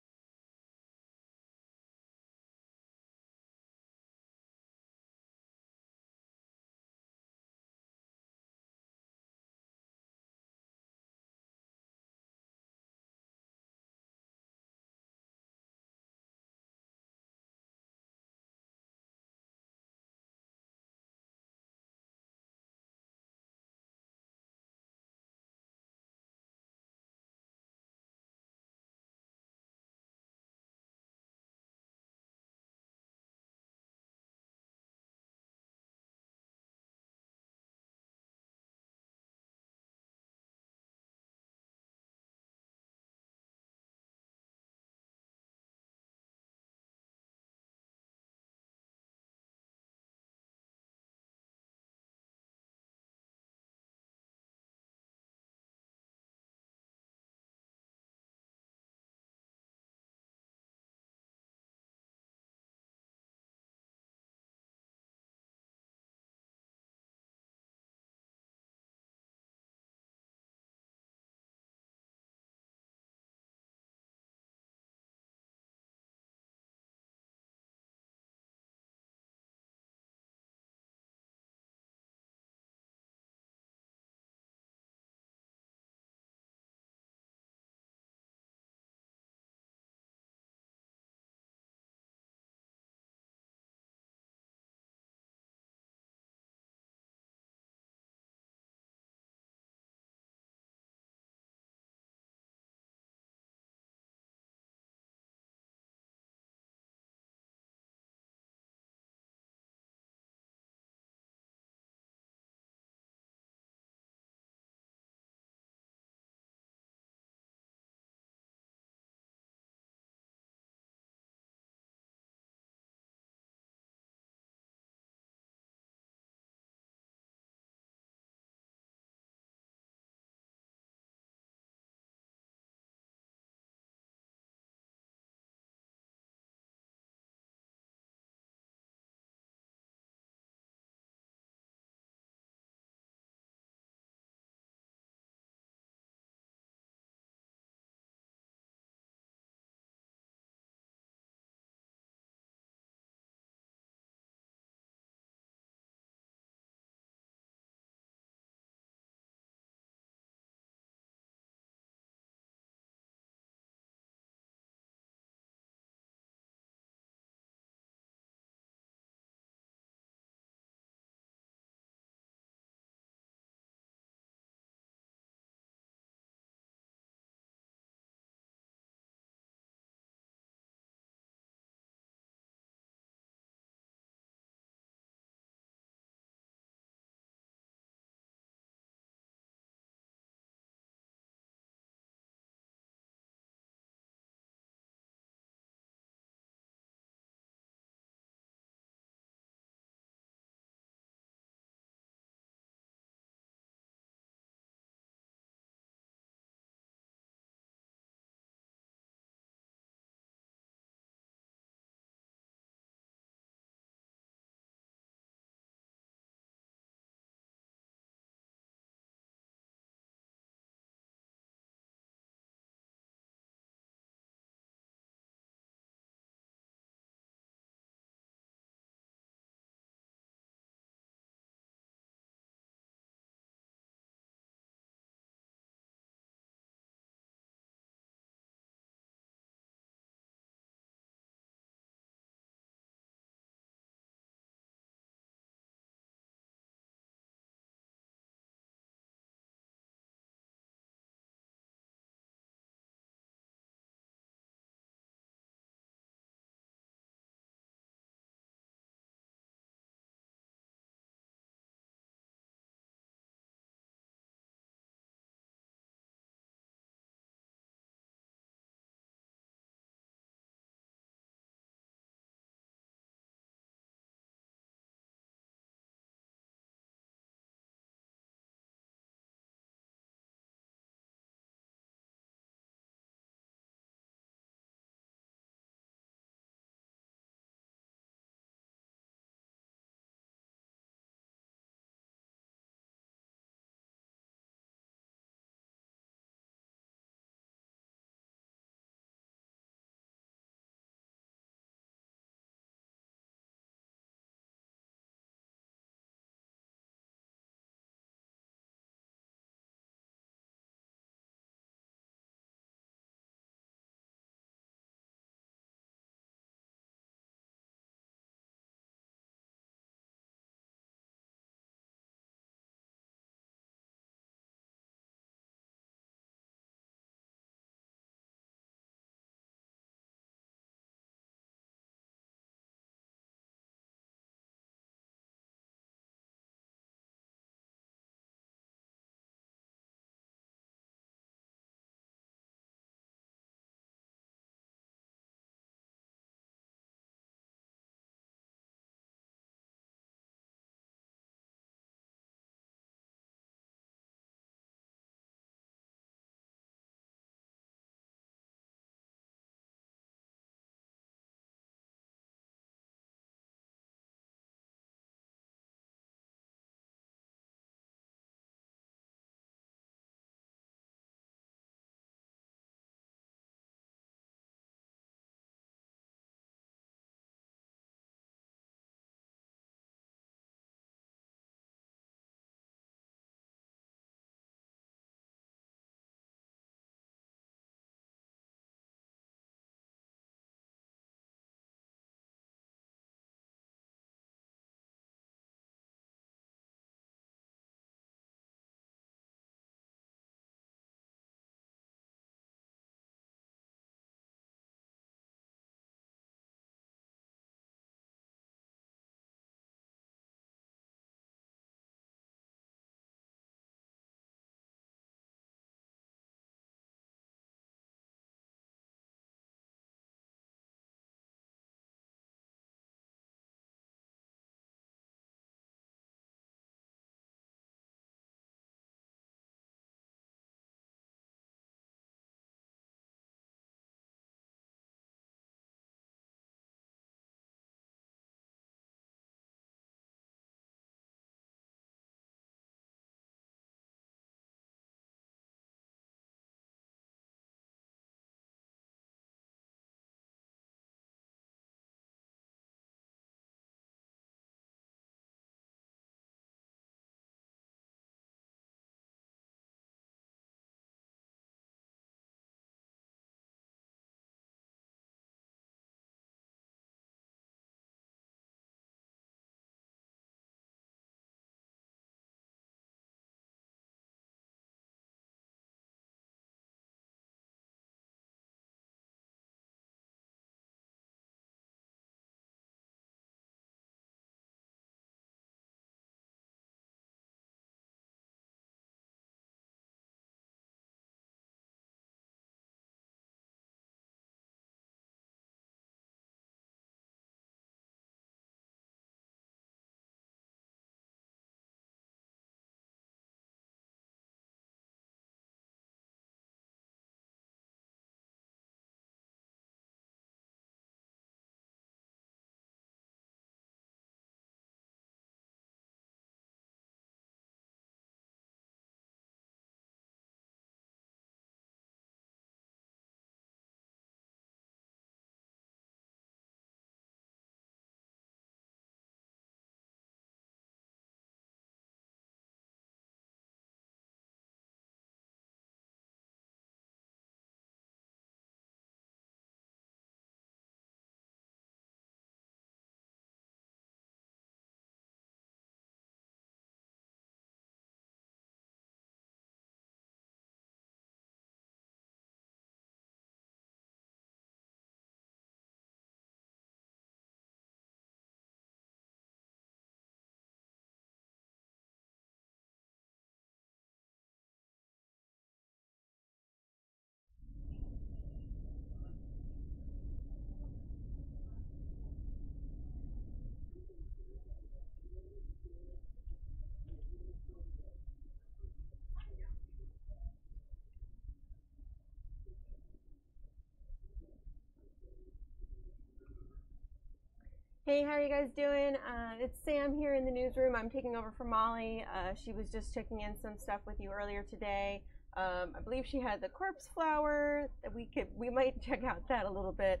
Hey, how are you guys doing? It's Sam here in the newsroom. I'm taking over for Molly. She was just checking in some stuff with you earlier today. I believe she had the corpse flower. We might check out that a little bit.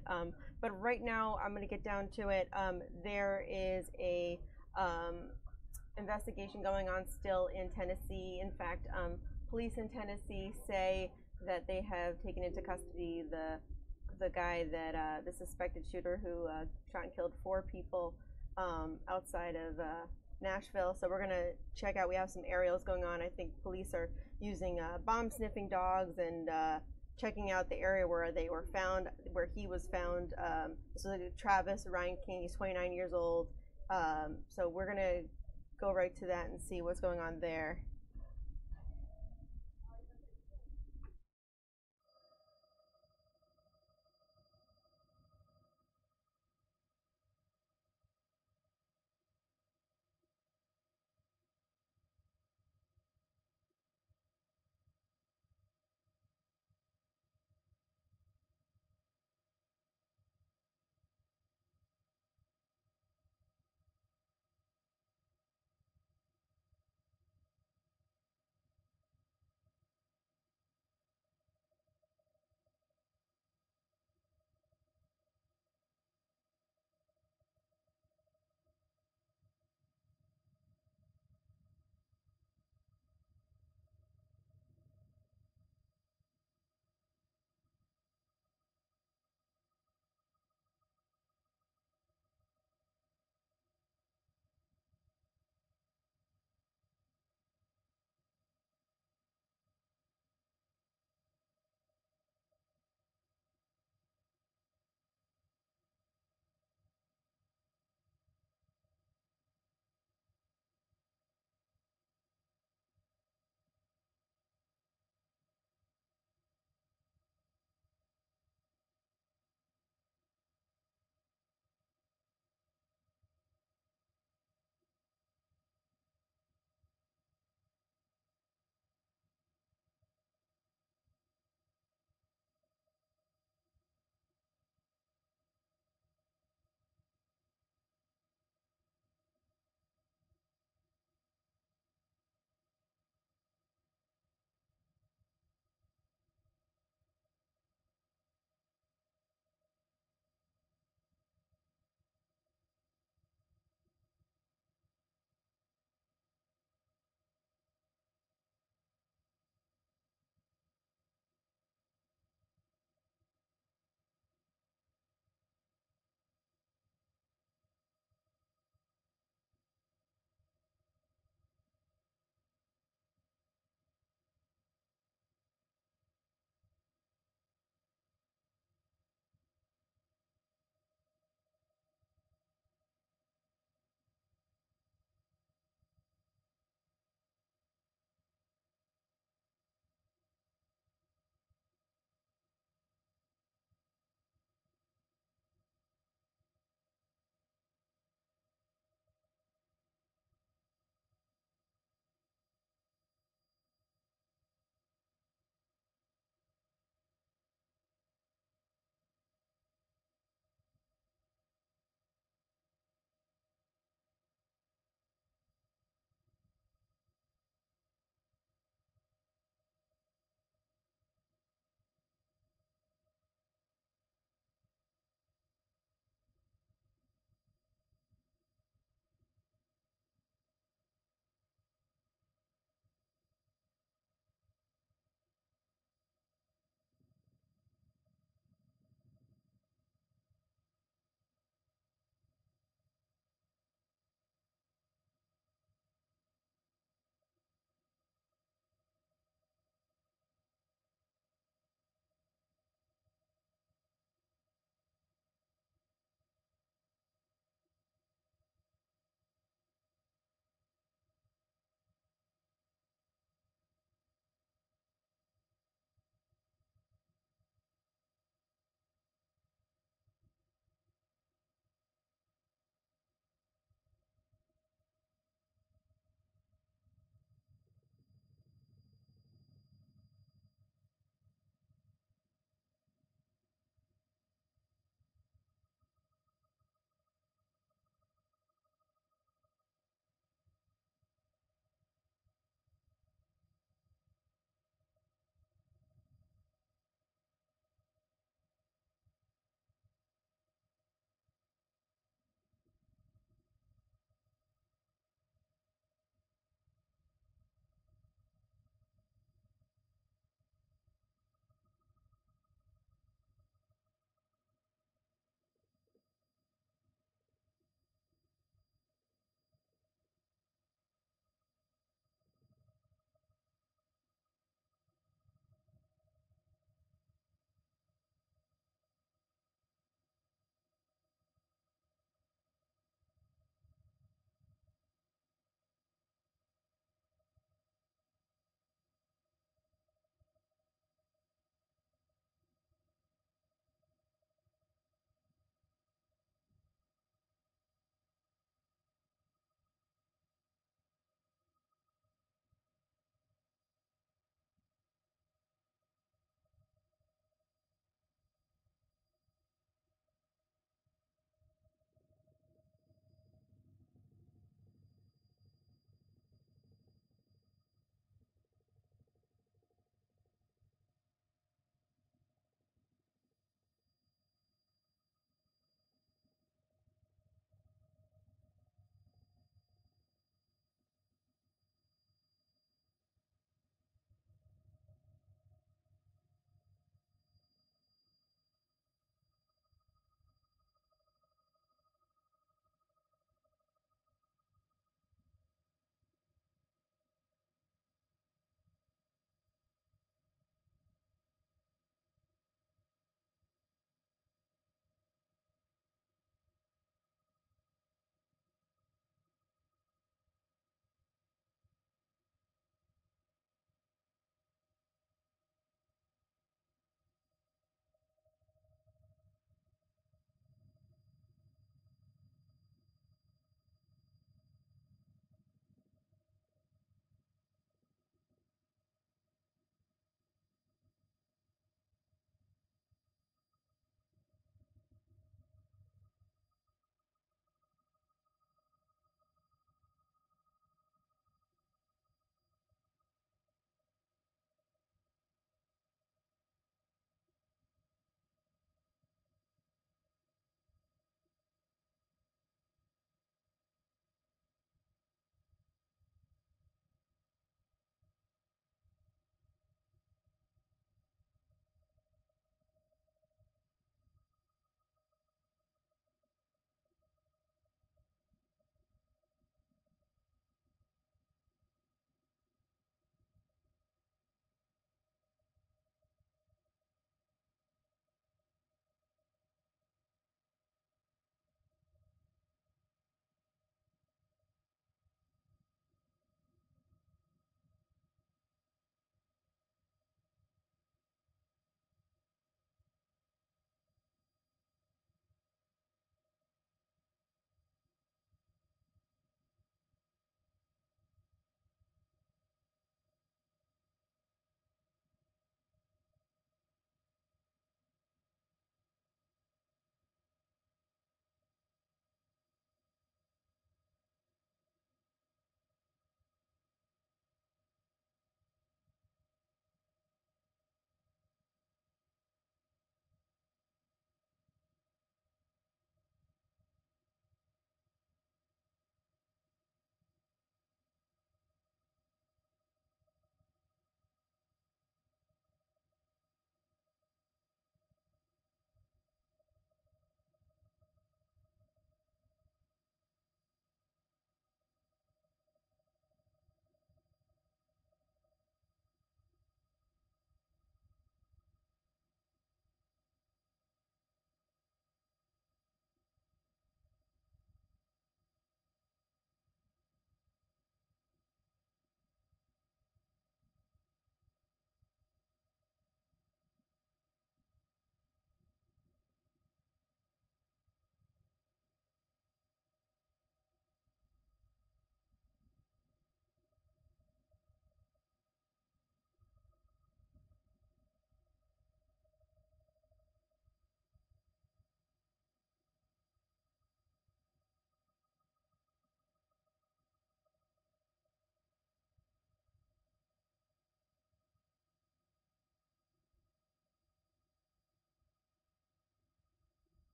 But right now, I'm going to get down to it. There is a investigation going on still in Tennessee. In fact, police in Tennessee say that they have taken into custody the guy that the suspected shooter who shot and killed 4 people outside of Nashville. So we're gonna check out. We have some aerials going on. I think police are using bomb sniffing dogs and checking out the area where they were found, where he was found. So Travis Reinking, he's 29 years old. So we're gonna go right to that and see what's going on there.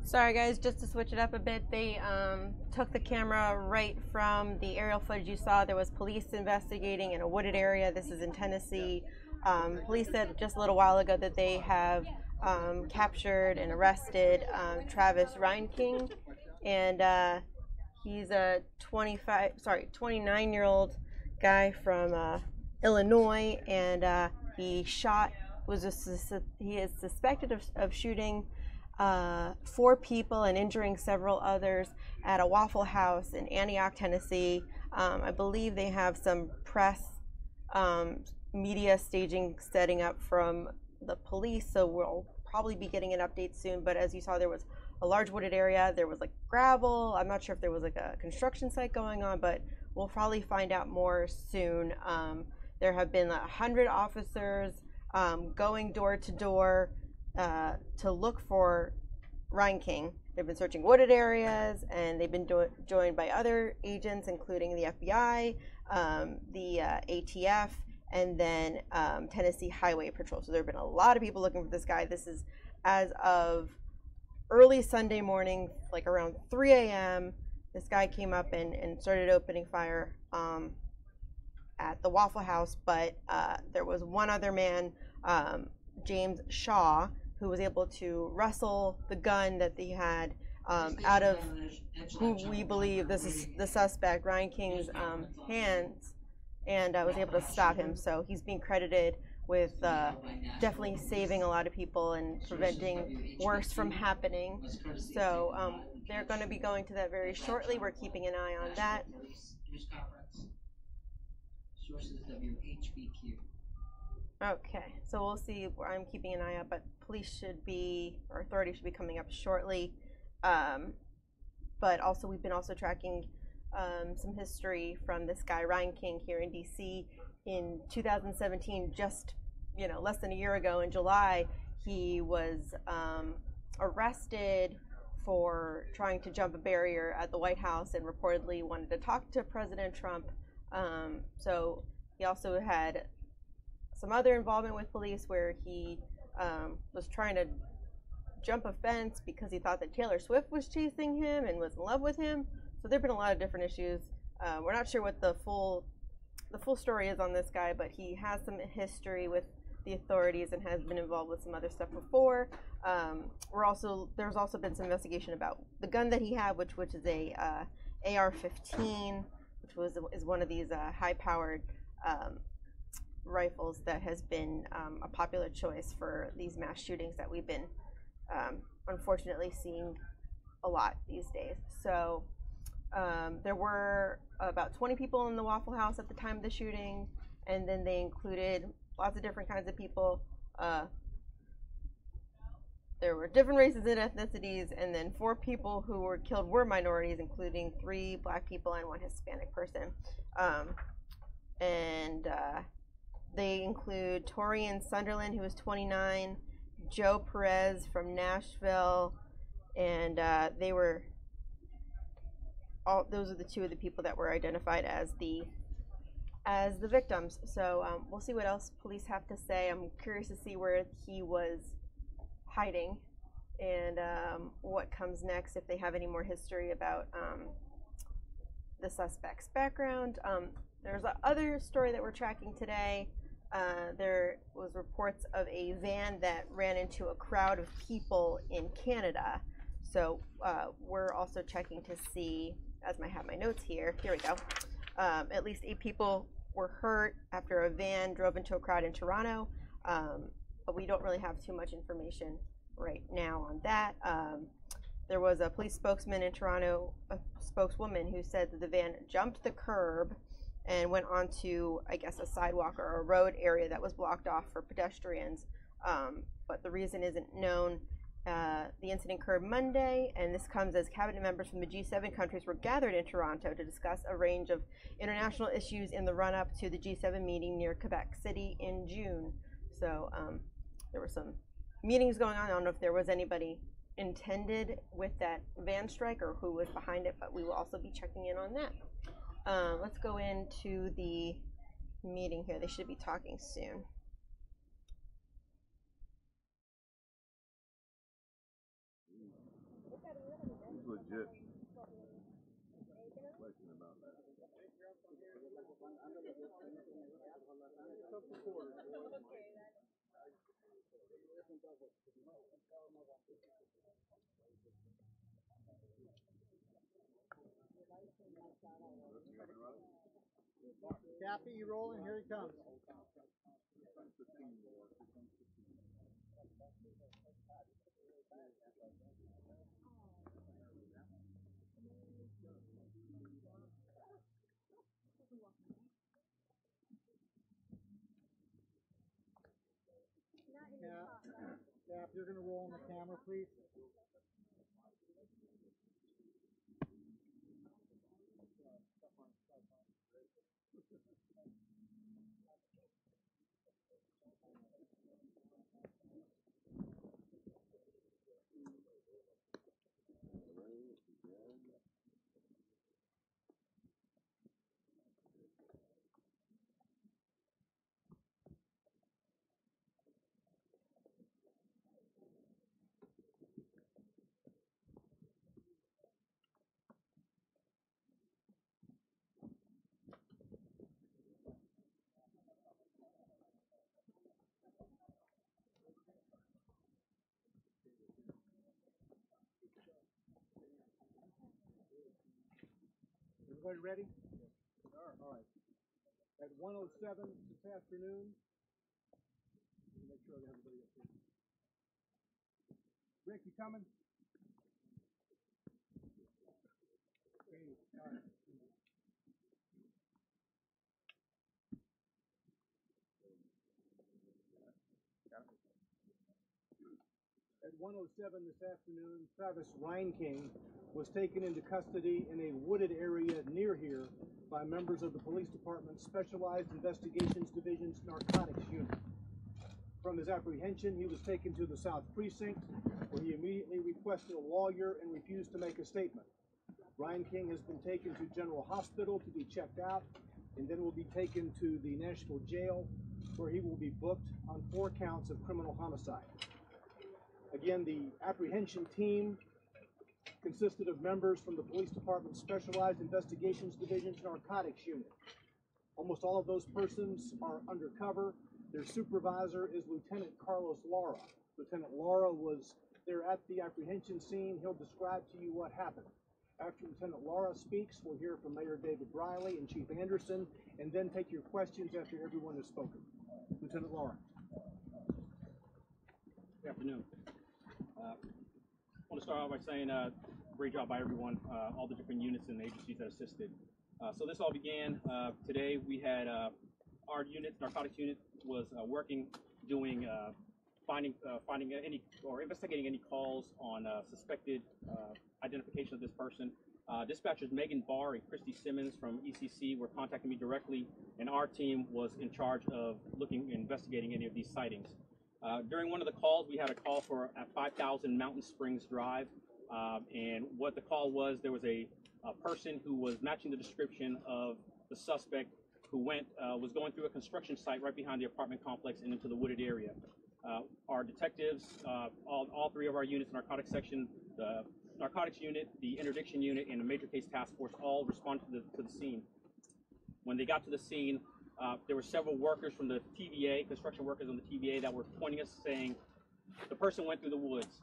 Sorry guys, just to switch it up a bit, they took the camera right from the aerial footage you saw. There was police investigating in a wooded area. This is in Tennessee. Police said just a little while ago that they have captured and arrested Travis Reinking, and he's a 29-year-old guy from Illinois, and he is suspected of shooting 4 people and injuring several others at a Waffle House in Antioch, Tennessee. I believe they have some press media staging setting up from the police, so we'll probably be getting an update soon. But as you saw, there was a large wooded area. There was like gravel. I'm not sure if there was like a construction site going on, but we'll probably find out more soon. There have been 100 officers going door to door to look for Reinking. They've been searching wooded areas, and they've been joined by other agents, including the FBI, the ATF, and then Tennessee Highway Patrol. So there have been a lot of people looking for this guy. This is as of early Sunday morning, like around 3 a.m. This guy came up and started opening fire at the Waffle House, but there was one other man, James Shaw, who was able to wrestle the gun that they had out of who we believe this is the suspect, Reinking's hands, and was able to stop him. So he's being credited with definitely saving a lot of people and preventing worse from happening. So they're going to be going to that very shortly. We're keeping an eye on that. Okay, so we'll see. I'm keeping an eye out, but police should be, or authorities should be coming up shortly. But also, we've been also tracking some history from this guy Reinking here in DC. In 2017, just less than a year ago, in July, he was arrested for trying to jump a barrier at the White House and reportedly wanted to talk to President Trump. So he also had some other involvement with police where he was trying to jump a fence because he thought that Taylor Swift was chasing him and was in love with him. So there have been a lot of different issues. We're not sure what the full story is on this guy, but he has some history with the authorities and has been involved with some other stuff before. There's also been some investigation about the gun that he had, which is a AR-15, which is one of these high-powered rifles that has been a popular choice for these mass shootings that we've been unfortunately seeing a lot these days. So there were about 20 people in the Waffle House at the time of the shooting, and then they included lots of different kinds of people. There were different races and ethnicities, and then 4 people who were killed were minorities, including 3 black people and 1 Hispanic person. They include Torian Sunderland, who was 29, Joe Perez from Nashville, and those are the 2 of the people that were identified as the victims. So we'll see what else police have to say. I'm curious to see where he was hiding and what comes next, if they have any more history about the suspect's background. There's another story that we're tracking today. There was reports of a van that ran into a crowd of people in Canada. So we're also checking to see, as I have my notes here, here we go. At least 8 people were hurt after a van drove into a crowd in Toronto, but we don't really have too much information right now on that. There was a police spokesman in Toronto, a spokeswoman, who said that the van jumped the curb and went onto, I guess, a sidewalk or a road area that was blocked off for pedestrians, but the reason isn't known. The incident occurred Monday, and this comes as cabinet members from the G7 countries were gathered in Toronto to discuss a range of international issues in the run-up to the G7 meeting near Quebec City in June. So there were some meetings going on. I don't know if there was anybody intended with that van strike or who was behind it, but we will also be checking in on that. Let's go into the meeting here. They should be talking soon. He's legit. Question about that. Cappy, you rolling? Here he comes. Cap, you're gonna roll on the camera, please. Everybody ready? All right. At 1:07 this afternoon, make sure that everybody up here. Rick, you coming? Okay, all right. At 1:07 this afternoon, Travis Reinking was taken into custody in a wooded area near here by members of the Police Department's Specialized Investigations Division's Narcotics Unit. From his apprehension, he was taken to the South Precinct, where he immediately requested a lawyer and refused to make a statement. Reinking has been taken to General Hospital to be checked out, and then will be taken to the Nashville Jail, where he will be booked on 4 counts of criminal homicide. Again, the apprehension team consisted of members from the Police Department's Specialized Investigations Division's Narcotics Unit. Almost all of those persons are undercover. Their supervisor is Lieutenant Carlos Lara. Lieutenant Lara was there at the apprehension scene. He'll describe to you what happened. After Lieutenant Lara speaks, we'll hear from Mayor David Briley and Chief Anderson, and then take your questions after everyone has spoken. Lieutenant Lara. Good afternoon. I want to start off by saying great job by everyone, all the different units and agencies that assisted. So this all began today. We had our unit, narcotics unit, was working, doing, finding any or investigating any calls on suspected identification of this person. Dispatchers Megan Barr and Christy Simmons from ECC were contacting me directly, and our team was in charge of investigating any of these sightings. During one of the calls, we had a call for at 5000 Mountain Springs Drive, and what the call was, there was a person who was matching the description of the suspect who was going through a construction site right behind the apartment complex and into the wooded area. Our detectives, all 3 of our units, narcotics section, the narcotics unit, the interdiction unit, and the major case task force all responded to the scene. When they got to the scene, there were several workers from the TVA, construction workers on the TVA, that were pointing us, saying the person went through the woods.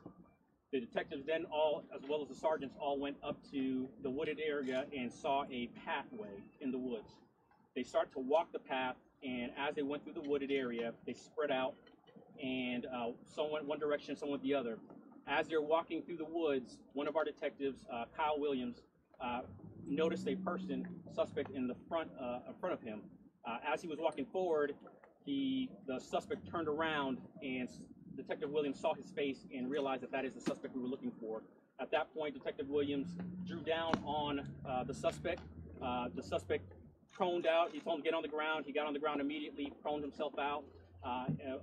The detectives then as well as the sergeants, all went up to the wooded area and saw a pathway in the woods. They start to walk the path, and as they went through the wooded area, they spread out, and some went one direction, some went the other. As they're walking through the woods, one of our detectives, Kyle Williams, noticed a suspect in front of him. As he was walking forward, the suspect turned around, and Detective Williams saw his face and realized that is the suspect we were looking for. At that point, Detective Williams drew down on the suspect. The suspect proned out. He told him to get on the ground. He got on the ground immediately, proned himself out.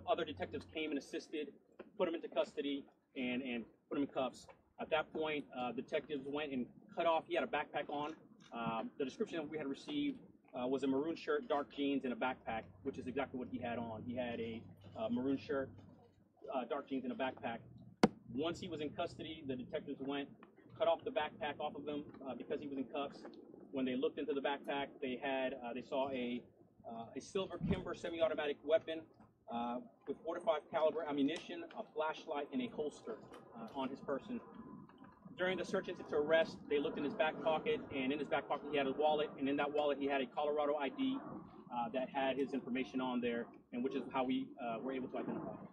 Other detectives came and assisted, put him into custody, and put him in cuffs. At that point, detectives went and cut off. He had a backpack on. The description that we had received was a maroon shirt, dark jeans, and a backpack, which is exactly what he had on. He had a maroon shirt, dark jeans, and a backpack. Once he was in custody, the detectives went, cut off the backpack off of him because he was in cuffs. When they looked into the backpack, they saw a silver Kimber semi-automatic weapon with .45 caliber ammunition, a flashlight, and a holster on his person. During the search incident to arrest, they looked in his back pocket, and in his back pocket he had a wallet, and in that wallet he had a Colorado ID that had his information on there, and which is how we were able to identify him.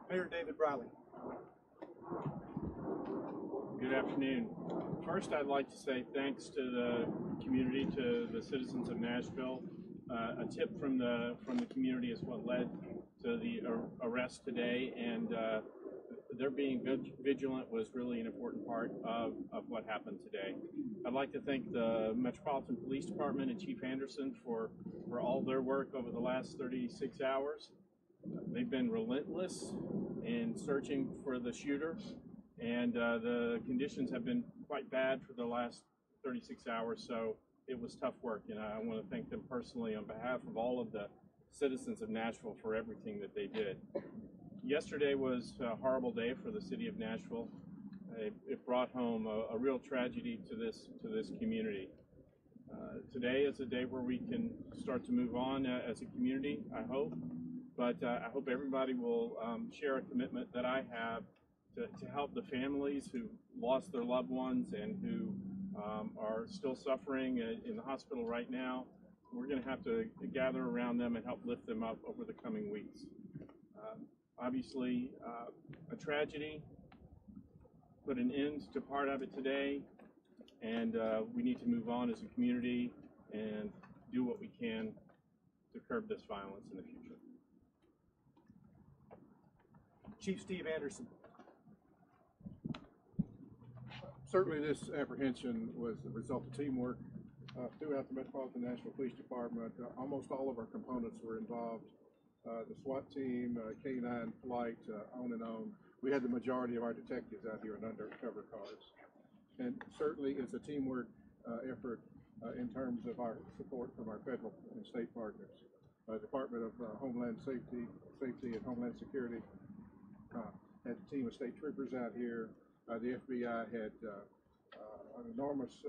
Mayor David Briley. Good afternoon. First, I'd like to say thanks to the community, to the citizens of Nashville. A tip from the community is what led to the arrest today, and their being vigilant was really an important part of what happened today. I'd like to thank the Metropolitan Police Department and Chief Anderson for all their work over the last 36 hours. They've been relentless in searching for the shooter, and the conditions have been quite bad for the last 36 hours, so it was tough work, and I want to thank them personally on behalf of all of the citizens of Nashville for everything that they did. Yesterday was a horrible day for the city of Nashville. It brought home a real tragedy to this community. Today is a day where we can start to move on as a community, I hope, but I hope everybody will share a commitment that I have to help the families who lost their loved ones and who are still suffering in the hospital right now. We're going to have to gather around them and help lift them up over the coming weeks. Obviously, a tragedy, put an end to part of it today, and we need to move on as a community and do what we can to curb this violence in the future. Chief Steve Anderson. Certainly this apprehension was the result of teamwork throughout the Metropolitan Nashville Police Department. Almost all of our components were involved. The SWAT team, K9 flight, on and on. We had the majority of our detectives out here in undercover cars. And certainly it's a teamwork effort in terms of our support from our federal and state partners. Department of Homeland Safety and Homeland Security had a team of state troopers out here. The FBI had an enormous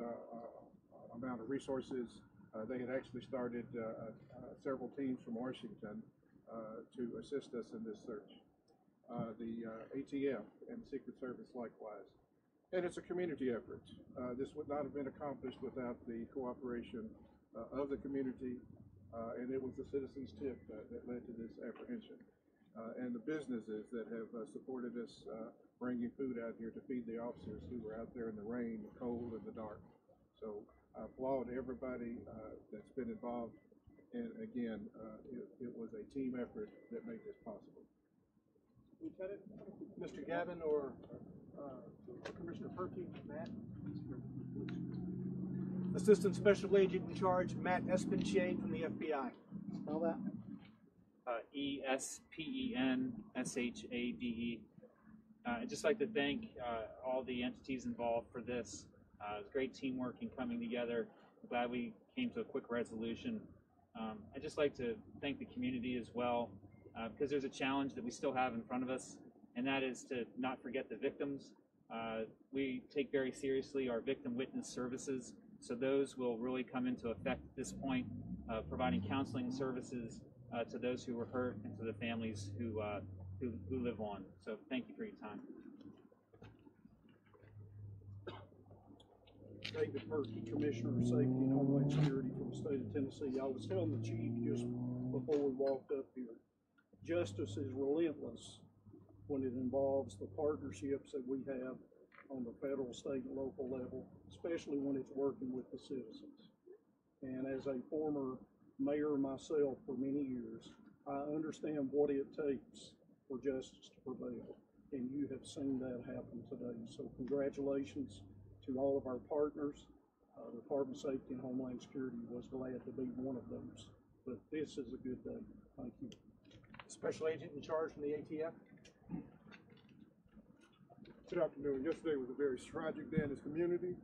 amount of resources. They had actually started several teams from Washington to assist us in this search. The ATF and the Secret Service likewise. And it's a community effort. This would not have been accomplished without the cooperation of the community, and it was the citizens' tip that led to this apprehension. And the businesses that have supported us bringing food out here to feed the officers who were out there in the rain, the cold, and the dark. So I applaud everybody that's been involved. And again, it was a team effort that made this possible. Lieutenant, Mr. Gavin or Commissioner Perky, Matt. Assistant Special Agent in Charge, Matt Espenshade from the FBI. Spell that. ESPENSHADE. I'd just like to thank all the entities involved for this. It was great teamwork in coming together. I'm glad we came to a quick resolution. I'd just like to thank the community as well, because there's a challenge that we still have in front of us, and that is to not forget the victims. We take very seriously our victim witness services, so those will really come into effect at this point, providing counseling services to those who were hurt and to the families who live on. So thank you for your time. David Perky, Commissioner of Safety and Homeland Security from the state of Tennessee. I was telling the chief just before we walked up here, justice is relentless when it involves the partnerships that we have on the federal, state, and local level, especially when it's working with the citizens. And as a former mayor myself for many years, I understand what it takes for justice to prevail, and you have seen that happen today. So congratulations to all of our partners. The Department of Safety and Homeland Security was glad to be one of those. But this is a good day. Thank you. Special Agent in Charge from the ATF. Good afternoon. Yesterday was a very tragic day in this community.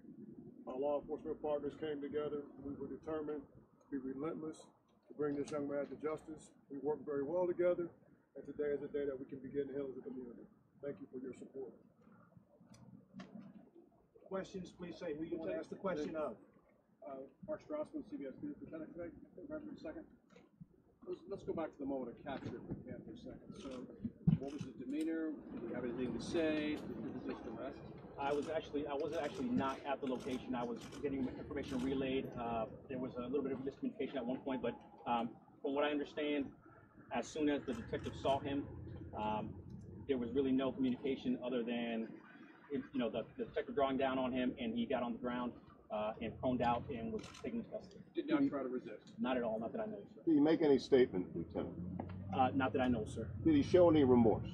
Our law enforcement partners came together. We were determined to be relentless to bring this young man to justice. We worked very well together. and today is a day that we can begin to heal as a community. Thank you for your support. Questions, please say who you want to ask the question of. Mark Strassman, CBS News. Lieutenant, could I remember a second? Let's go back to the moment of capture if we can for a second. So, what was his demeanor? Did he have anything to say? Did he resist arrest? I wasn't actually not at the location. I was getting information relayed. There was a little bit of miscommunication at one point, but from what I understand, as soon as the detective saw him, there was really no communication other than, the detective drawing down on him, and he got on the ground and proned out and was taken into custody. Did not try to resist? Not at all. Not that I know, sir. Did he make any statement, Lieutenant? Not that I know, sir. Did he show any remorse?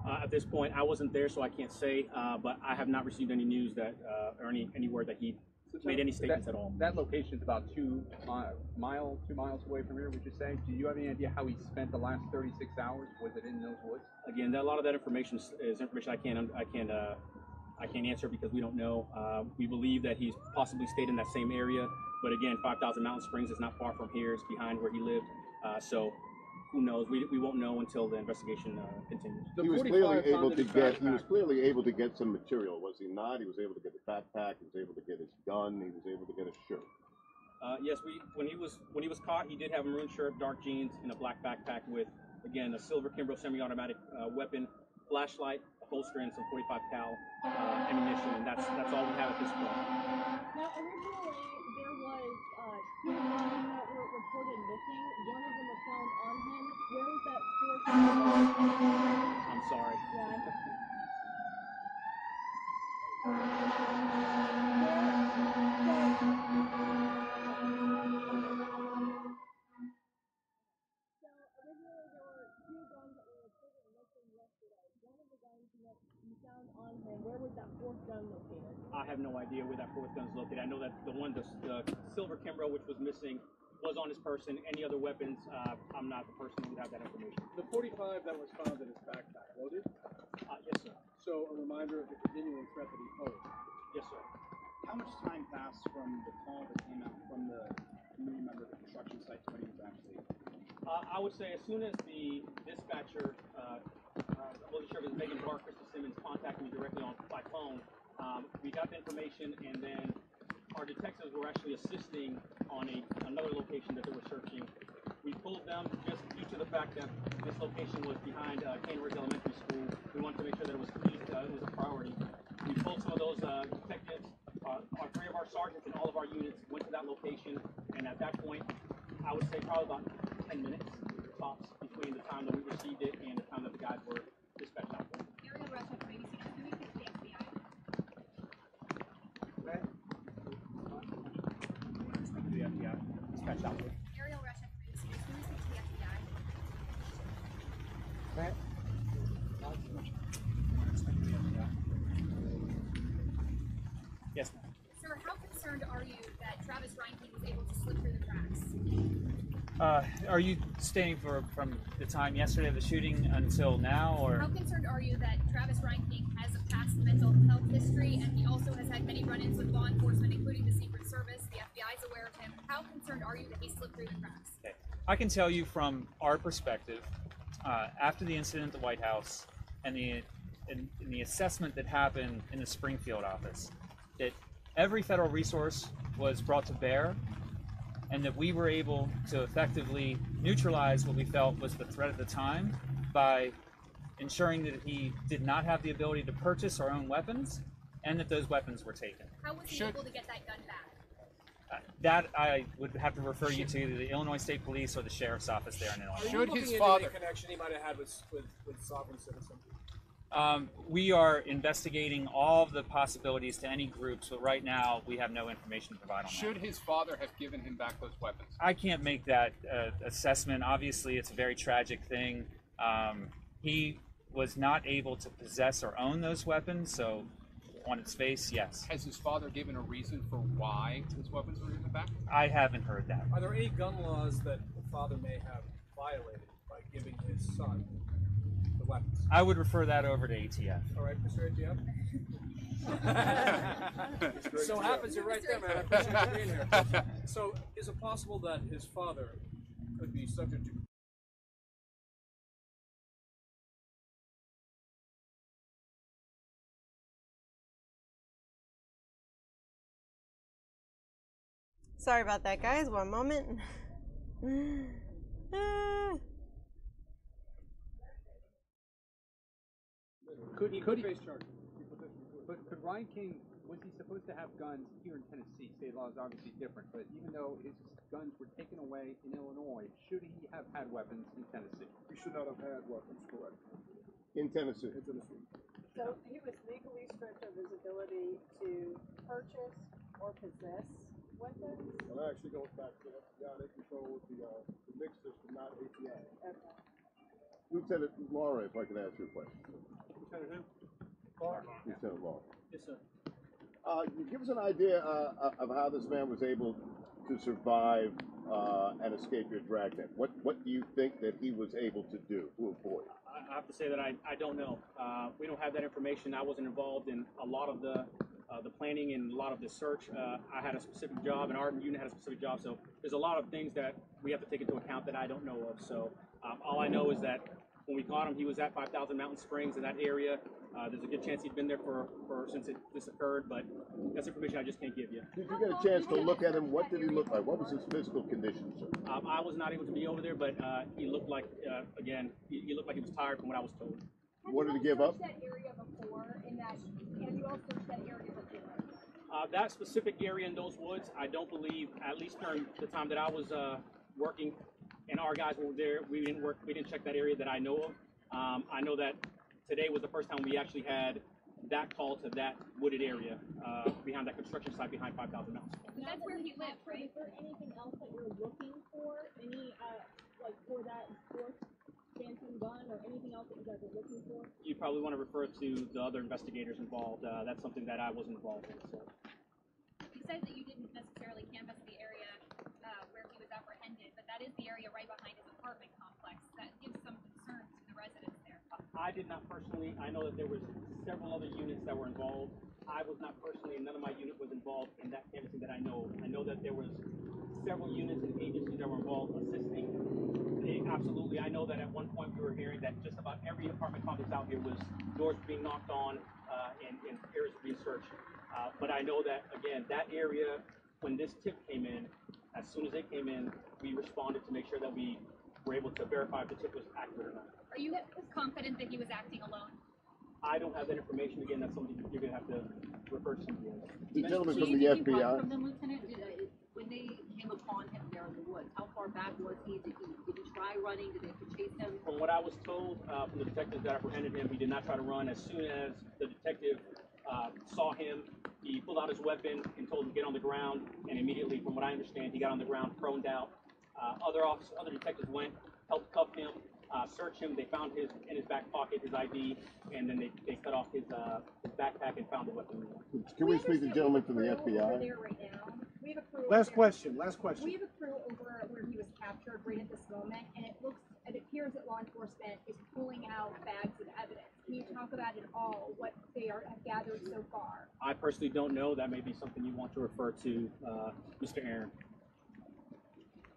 At this point, I wasn't there, so I can't say. But I have not received any news that or any word that he made any statements at all. That location is about 2 miles away from here, would you say? Do you have any idea how he spent the last 36 hours? Was it in those woods? Again, a lot of that information is information I can't answer because we don't know. We believe that he's possibly stayed in that same area, but again, 5,000 Mountain Springs is not far from here. It's behind where he lived, so who knows? We won't know until the investigation continues. He was clearly able to get some material, was he not? He was able to get a backpack. He was able to get his gun. He was able to get a shirt. Yes, when he was caught, he did have a maroon shirt, dark jeans, and a black backpack with, again, a silver Kimbrough semi-automatic weapon, flashlight, a holster, and some 45 cal ammunition, and that's all we have at this point. Now, originally, there was 2 guns that were reported missing. One of them was found on him. Where was that 4th gun? I'm sorry. Where was that 4th gun located? I have no idea where that 4th gun is located. I know that the silver Kimbrough, which was missing, was on his person. Any other weapons, I'm not the person who would have that information. The 45 that was found in his backpack, loaded? Yes, sir. So a reminder of the continuing threat that he posed? Yes, sir. How much time passed from the call that came out from the community member at the construction site to when he was actually? I would say as soon as the dispatcher, I wasn't sure if it was Megan Barr, Krista Simmons, contacted me directly by phone, we got the information, and then our detectives were actually assisting on another location that they were searching. We pulled them just due to the fact that this location was behind Cane Ridge Elementary School. We wanted to make sure that it was clean, it was a priority. We pulled some of those detectives, 3 of our sergeants and all of our units went to that location, and at that point, I would say probably about 10 minutes tops between the time that we received it and the time that the guys were dispatched out there. Ariel Rush of ABC. Can we speak to the FBI? The FBI dispatched out there. Ariel Rush of ABC. Can we speak to the FBI? Yes, ma'am. Sir, how concerned are you that Travis Reinking was able to slip through the cracks? Are you staying from the time yesterday of the shooting until now, or? How concerned are you that Travis Reinking has a past mental health history and he also has had many run-ins with law enforcement, including the Secret Service? The FBI is aware of him. How concerned are you that he slipped through the cracks? Okay. I can tell you from our perspective, after the incident at the White House and the assessment that happened in the Springfield office, that every federal resource was brought to bear, and that we were able to effectively neutralize what we felt was the threat at the time by ensuring that he did not have the ability to purchase or own weapons, and that those weapons were taken. How was he able to get that gun back? That I would have to refer you to the Illinois State Police or the Sheriff's Office there in Illinois. Should his father connection he might have had with sovereign citizen? We are investigating all of the possibilities to any groups, but right now we have no information to provide on that. Should his father have given him back those weapons? I can't make that assessment. Obviously, it's a very tragic thing. He was not able to possess or own those weapons, so on its face, yes. Has his father given a reason for why his weapons were given back? I haven't heard that. Are there any gun laws that the father may have violated by giving his son the weapons? I would refer that over to ATF. All right, Mr. ATF. So happens you're right there, man. I appreciate you being here. So is it possible that his father could be subject to Sorry about that, guys. One moment. Could Reinking, was he supposed to have guns here in Tennessee? State law is obviously different, but even though his guns were taken away in Illinois, should he have had weapons in Tennessee? He should not have had weapons, correct. In Tennessee. In Tennessee. So he was legally stripped of his ability to purchase or possess weapons? Well, that actually goes back to the FBI. They control the mix system, not API. Okay. Lieutenant Laura, if I could ask you a question. Lieutenant who? Lieutenant Laura. Yes, sir. Give us an idea of how this man was able to survive and escape your dragnet. What do you think that he was able to do to avoid? I have to say that I don't know. We don't have that information. I wasn't involved in a lot of the planning and a lot of the search. I had a specific job, and our unit had a specific job. So there's a lot of things that we have to take into account that I don't know of. So all I know is that when we caught him, he was at 5,000 Mountain Springs in that area. There's a good chance he'd been there since this occurred, but that's information I just can't give you. Did you get a chance to look at him? What did he look like? What was his physical condition, sir? I was not able to be over there, but he looked like, again, he looked like he was tired from what I was told. Wanted to give up? That area before, in that, have you all searched that area before? That specific area in those woods, I don't believe, at least during the time that I was working and our guys were there, we didn't check that area that I know of. I know that today was the first time we actually had that call to that wooded area behind that construction site behind 5,000 Mountain. That's where he lived, right? Is there anything else that you're looking for? Any, like for that fourth phantom gun or anything else that you guys are looking for? You probably want to refer to the other investigators involved. That's something that I wasn't involved in. So. You said that you didn't necessarily canvass the area where he was apprehended, but that is the area right behind his apartment complex. That gives some concern to the residents there. I did not personally. I know that there was several other units that were involved. I was not personally, and none of my unit was involved in that canvassing that I know. I know that there was several units and agencies that were involved assisting. Absolutely, I know that at one point we were hearing that just about every apartment complex out here was doors being knocked on and areas being searched. But I know that, again, that area, when this tip came in, as soon as it came in, we responded to make sure that we were able to verify if the tip was accurate or not. Are you confident that he was acting alone? I don't have that information. Again, that's something you're going to have to refer to somebody else. The gentleman from the FBI. From them, Lieutenant, when they came upon him there in the woods, how far back was he? Did he try running? Did they have to chase him? From what I was told from the detectives that apprehended him, he did not try to run. As soon as the detective saw him, he pulled out his weapon and told him to get on the ground, and immediately, from what I understand, he got on the ground, proned out. Other detectives went, helped cuff him, search him. They found in his back pocket his ID, and then they cut off his backpack and found the weapon. Can we speak to the gentleman from the FBI? There right now. We have a crew. Last question. We have a crew over where he was captured right at this moment, and it appears that law enforcement is pulling out bags of evidence. Can you talk about it all, what they have gathered so far? I personally don't know. That may be something you want to refer to Mr. Aaron.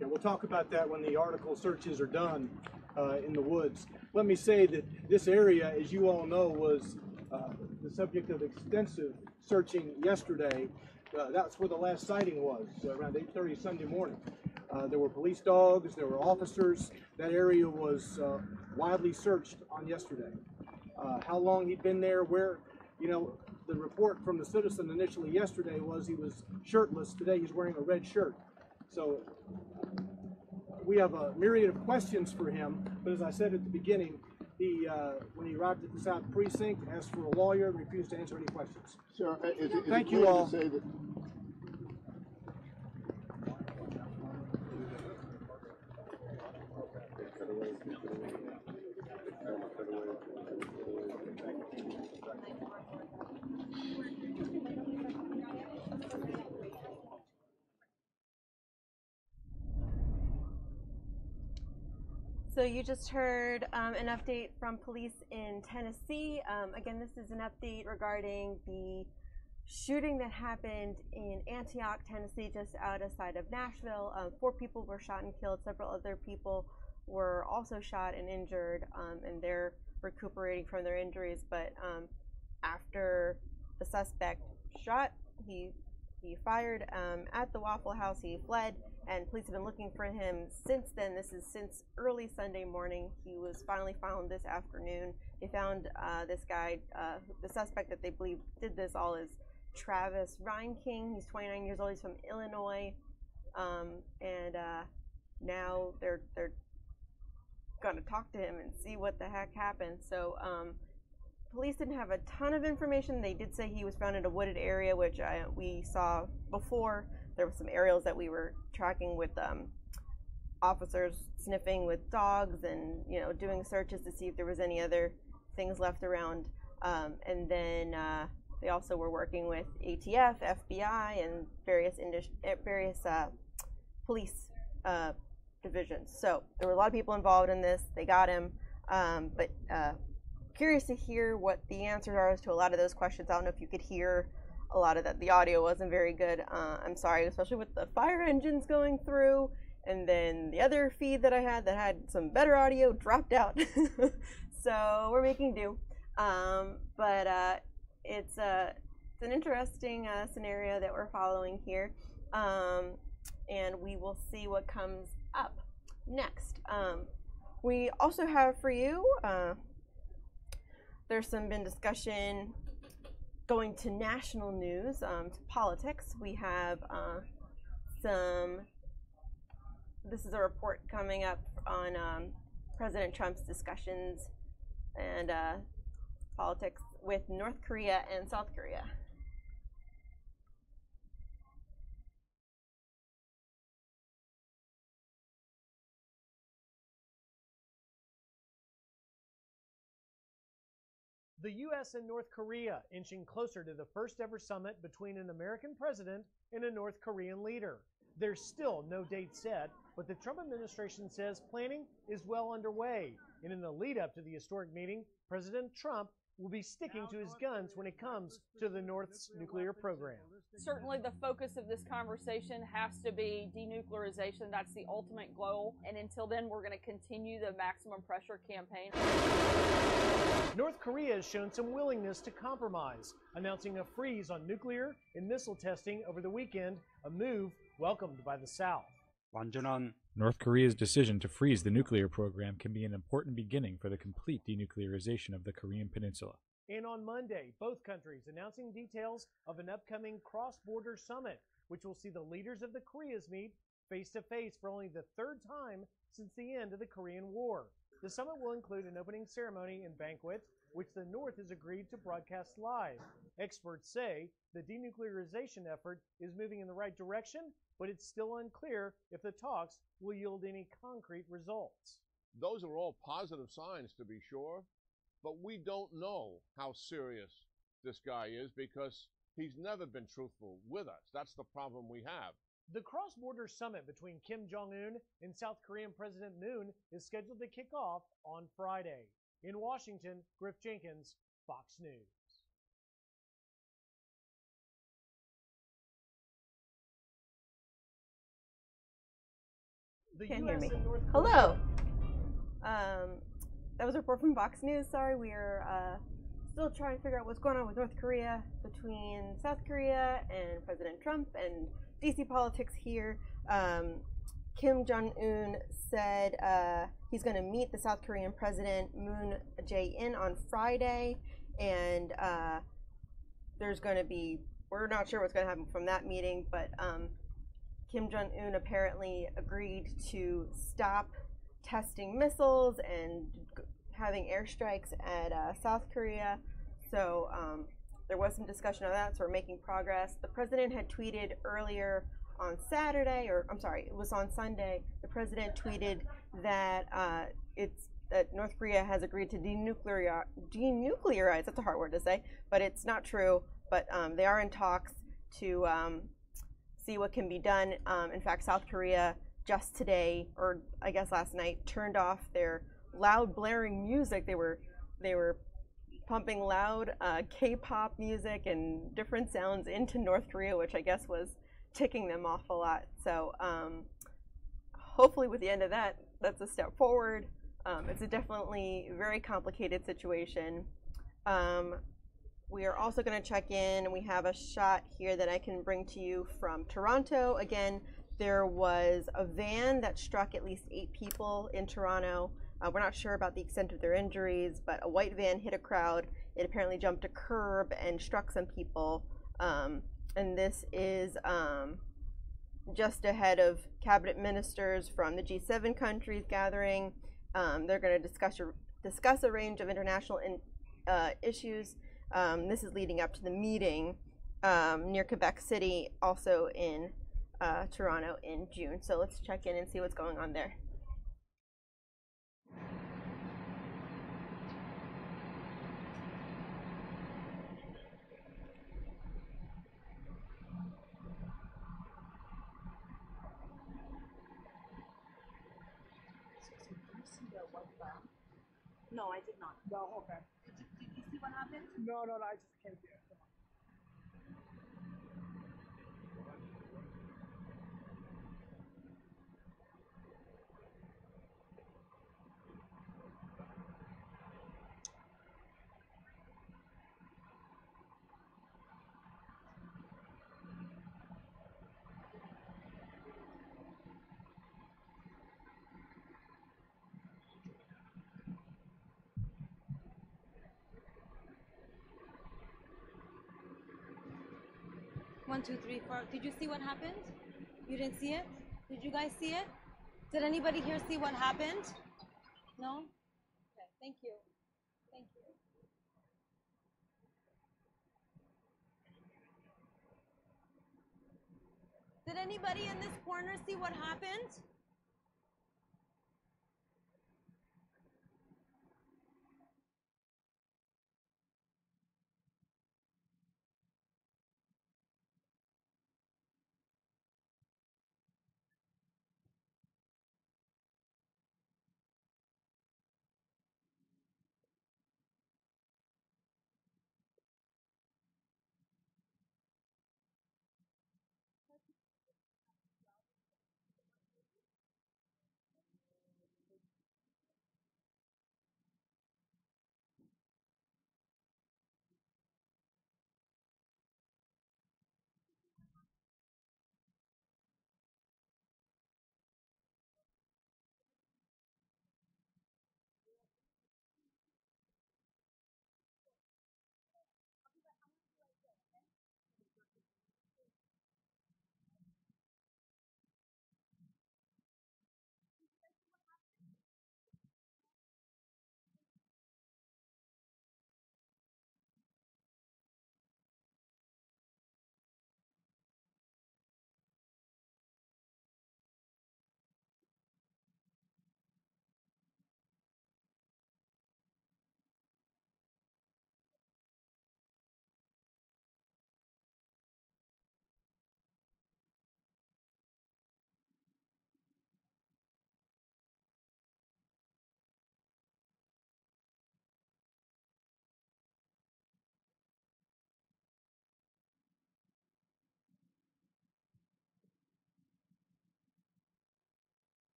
Yeah, we'll talk about that when the article searches are done in the woods. Let me say that this area, as you all know, was the subject of extensive searching yesterday. That's where the last sighting was, around 8:30 Sunday morning. There were police dogs, there were officers. That area was widely searched on yesterday. How long he'd been there, where, the report from the citizen initially yesterday was he was shirtless. Today he's wearing a red shirt. So we have a myriad of questions for him, but as I said at the beginning, he, when he arrived at the South Precinct, asked for a lawyer and refused to answer any questions. Sir, thank you all. So you just heard an update from police in Tennessee. Again, this is an update regarding the shooting that happened in Antioch, Tennessee, just outside of Nashville. 4 people were shot and killed. Several other people were also shot and injured, and they're recuperating from their injuries. But after the suspect shot, he He fired at the Waffle House. He fled, and police have been looking for him since then. This is since early Sunday morning. He was finally found this afternoon. They found this guy, the suspect that they believe did this all is Travis Reinking. He's 29 years old. He's from Illinois, and now they're going to talk to him and see what the heck happened. So police didn't have a ton of information. They did say he was found in a wooded area, which we saw before. There were some aerials that we were tracking with officers sniffing with dogs and, you know, doing searches to see if there was any other things left around. And then they also were working with ATF, FBI, and various police divisions. So there were a lot of people involved in this. They got him, but curious to hear what the answers are to a lot of those questions. I don't know if you could hear a lot of that. The audio wasn't very good. I'm sorry, especially with the fire engines going through, and then the other feed that I had that had some better audio dropped out. So we're making do. But it's an interesting scenario that we're following here, and we will see what comes up next. We also have for you, there's been discussion going to national news, to politics. We have this is a report coming up on President Trump's discussions and politics with North Korea and South Korea. The U.S. and North Korea inching closer to the first ever summit between an American president and a North Korean leader. There's still no date set, but the Trump administration says planning is well underway. And in the lead up to the historic meeting, President Trump will be sticking to his guns when it comes to the North's nuclear program. Certainly the focus of this conversation has to be denuclearization. That's the ultimate goal. And until then, we're going to continue the maximum pressure campaign. North Korea has shown some willingness to compromise, announcing a freeze on nuclear and missile testing over the weekend, a move welcomed by the South. North Korea's decision to freeze the nuclear program can be an important beginning for the complete denuclearization of the Korean Peninsula. And on Monday, both countries announcing details of an upcoming cross-border summit, which will see the leaders of the Koreas meet face-to-face for only the third time since the end of the Korean War. The summit will include an opening ceremony and banquet, which the North has agreed to broadcast live. Experts say the denuclearization effort is moving in the right direction, but it's still unclear if the talks will yield any concrete results. Those are all positive signs, to be sure, but we don't know how serious this guy is because he's never been truthful with us. That's the problem we have. The cross-border summit between Kim Jong-un and South Korean President Moon is scheduled to kick off on Friday. In Washington, Griff Jenkins, Fox News. Can't hear me. Hello. That was a report from Fox News. Sorry, we are still trying to figure out what's going on with North Korea, between South Korea and President Trump, and DC politics here. Kim Jong-un said he's going to meet the South Korean President Moon Jae-in on Friday, and there's going to be, we're not sure what's going to happen from that meeting, but Kim Jong-un apparently agreed to stop testing missiles and having airstrikes at South Korea. So there was some discussion of that, so we're making progress. The president had tweeted earlier on Saturday, or I'm sorry, it was on Sunday. The president tweeted that that North Korea has agreed to denuclearize. That's a hard word to say, but it's not true. But they are in talks to see what can be done. In fact, South Korea just today, or I guess last night, turned off their loud blaring music. They were pumping loud K-pop music and different sounds into North Korea, which I guess was ticking them off a lot. So hopefully with the end of that, that's a step forward. It's a definitely very complicated situation. We we are also going to check in, and we have a shot here that I can bring to you from Toronto. Again, there was a van that struck at least 8 people in Toronto. We're not sure about the extent of their injuries, but a white van hit a crowd. It apparently jumped a curb and struck some people. And this is just ahead of cabinet ministers from the G7 countries gathering. They're going to discuss a range of international issues. This is leading up to the meeting near Quebec City, also in Toronto in June. So let's check in and see what's going on there. No, I did not. No, okay. Did you see what happened? No, I just came here. One, two, three, four. Did you see what happened? You didn't see it? Did you guys see it? Did anybody here see what happened? No? Okay, thank you. Thank you. Did anybody in this corner see what happened?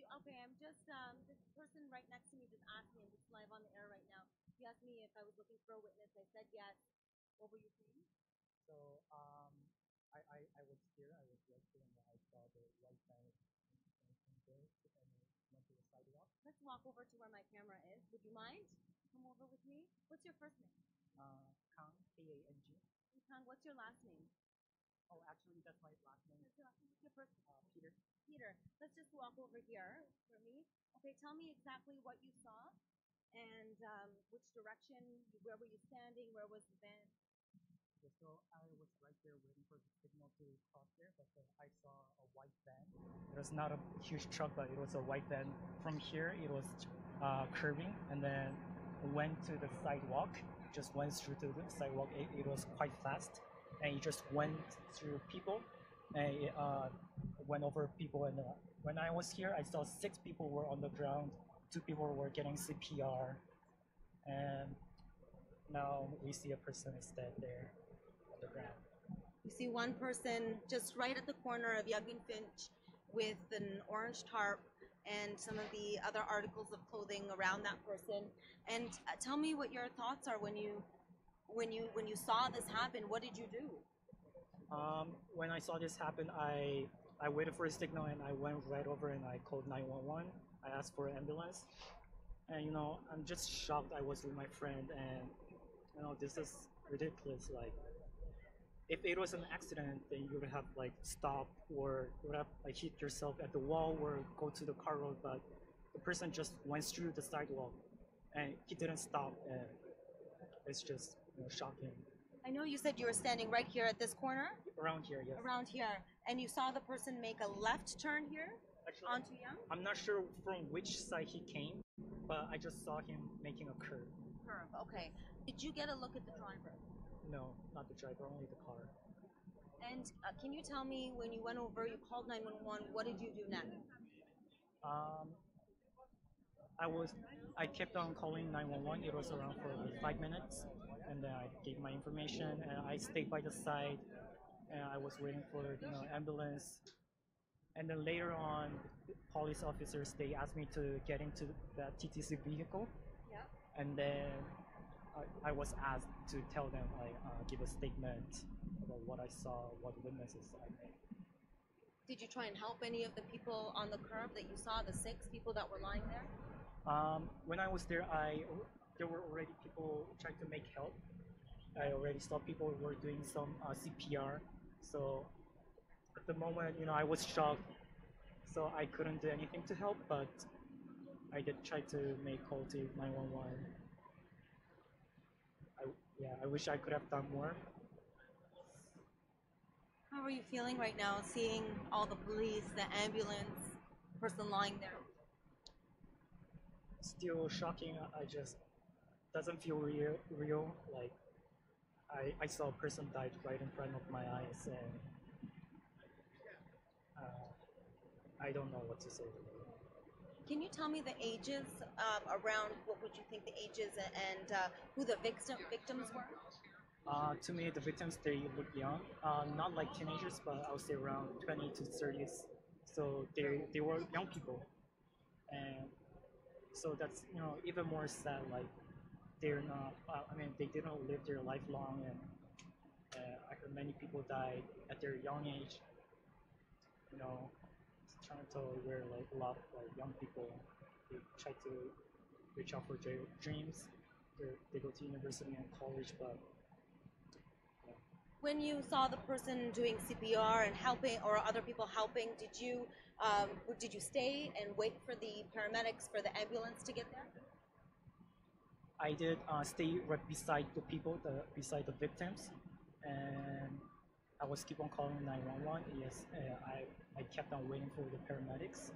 you, okay, I'm just, this person right next to me just asked me, I'm just live on the air right now. He asked me if I was looking for a witness. I said yes. What were you saying? So, I was here. I was right here, and I saw the white van from there, and went to the sidewalk. Let's walk over to where my camera is. Would you mind? Come over with me. What's your first name? Kang, K-A-N-G. Kang, what's your last name? Oh, actually, that's my last name. What's your last name? What's your first name? Peter. Peter. Let's just walk over here for me. Okay, tell me exactly what you saw and which direction, where were you standing, where was the van? Yeah, so I was right there waiting for the signal to cross there, but I saw a white van. It was not a huge truck, but it was a white van. From here, it was curving, and then went to the sidewalk, just went through to the sidewalk. It was quite fast, and it just went through people, and it went over people. And when I was here, I saw 6 people were on the ground, 2 people were getting CPR, and now we see a person is dead there on the ground. You see one person just right at the corner of Yug and Finch with an orange tarp and some of the other articles of clothing around that person. And tell me what your thoughts are when you saw this happen. What did you do? When I saw this happen, I waited for a signal, and I went right over and I called 911. I asked for an ambulance, and I'm just shocked. I was with my friend, and this is ridiculous. Like, if it was an accident, then you would have stopped, or you would have hit yourself at the wall or go to the car road. But the person just went through the sidewalk, and he didn't stop, and it's just shocking. I know you said you were standing right here at this corner. Around here, yes. Around here, and you saw the person make a left turn here onto Young? I'm not sure from which side he came, but I just saw him making a curve. Curve, okay. Did you get a look at the driver? No, not the driver, only the car. And can you tell me, when you went over, you called 911, what did you do next? I kept on calling 911. It was around for 5 minutes, and then I gave my information, and I stayed by the side, and I was waiting for ambulance. And then later on, police officers, they asked me to get into that TTC vehicle. Yeah. And then I was asked to tell them, give a statement about what I saw, what witnesses I made. Did you try and help any of the people on the curb that you saw, the 6 people that were lying there? When I was there, there were already people trying to make help. I already saw people who were doing some CPR. So at the moment, I was shocked, so I couldn't do anything to help, but I did try to make call to 911. I wish I could have done more. How are you feeling right now, seeing all the police, the ambulance, person lying there? Still shocking. I just doesn't feel real. Like, I saw a person died right in front of my eyes, and I don't know what to say. Can you tell me the ages around, what would you think the ages, and who the victims were? To me, the victims, they look young, not like teenagers, but I would say around 20 to 30s. So they were young people, and so that's even more sad. Like, they're not. They didn't live their life long, and I heard many people died at their young age. Toronto, where a lot of young people, they try to reach out for their dreams. They go to university and college, but when you saw the person doing CPR and helping, or other people helping, did you stay and wait for the paramedics, for the ambulance to get there? I did stay right beside the people, beside the victims, and I was keep on calling 911. Yes, I kept on waiting for the paramedics.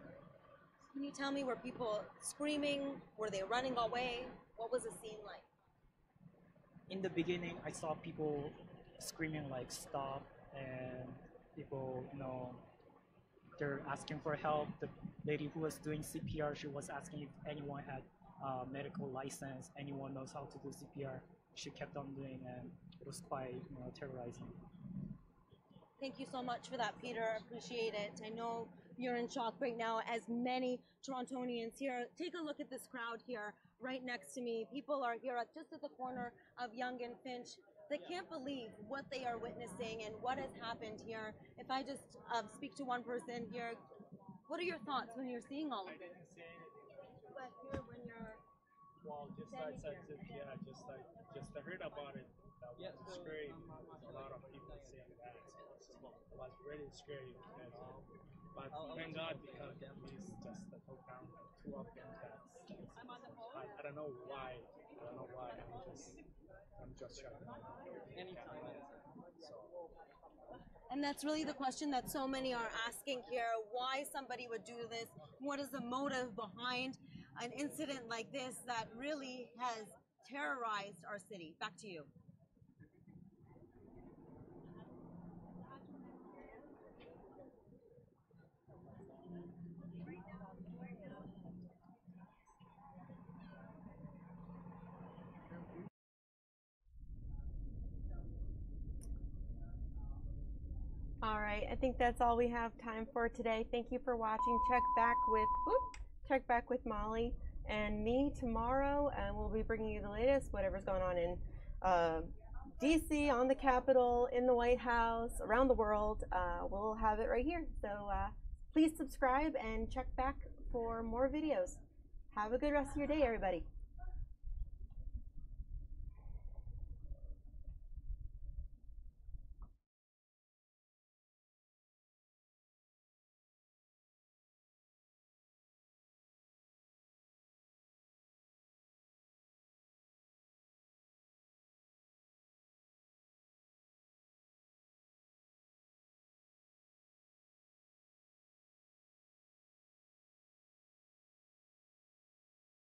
Can you tell me, were people screaming? Were they running away? What was the scene like? In the beginning, I saw people screaming like stop, and people, they're asking for help. The lady who was doing CPR, she was asking if anyone had a medical license, anyone knows how to do CPR. She kept on doing, and it was quite terrorizing. Thank you so much for that, Peter. Appreciate it. I know you're in shock right now, as many Torontonians here. Take a look at this crowd here right next to me. People are here just at the corner of Yonge and Finch. They can't believe what they are witnessing and what has happened here. If I just speak to one person here, what are your thoughts when you're seeing all of this? I didn't see anything. But here, when you're just I heard about it. That was scary. There's a lot of people saying that. It was really scary because, but thank God because it's just the whole town, two of them. I don't know why. I'm just shocked. And that's really the question that so many are asking here, why somebody would do this, what is the motive behind an incident like this that really has terrorized our city. Back to you. All right, I think that's all we have time for today. Thank you for watching. Check back with Molly and me tomorrow, and we'll be bringing you the latest, whatever's going on in DC, on the Capitol, in the White House, around the world. We'll have it right here. So please subscribe and check back for more videos. Have a good rest of your day, everybody.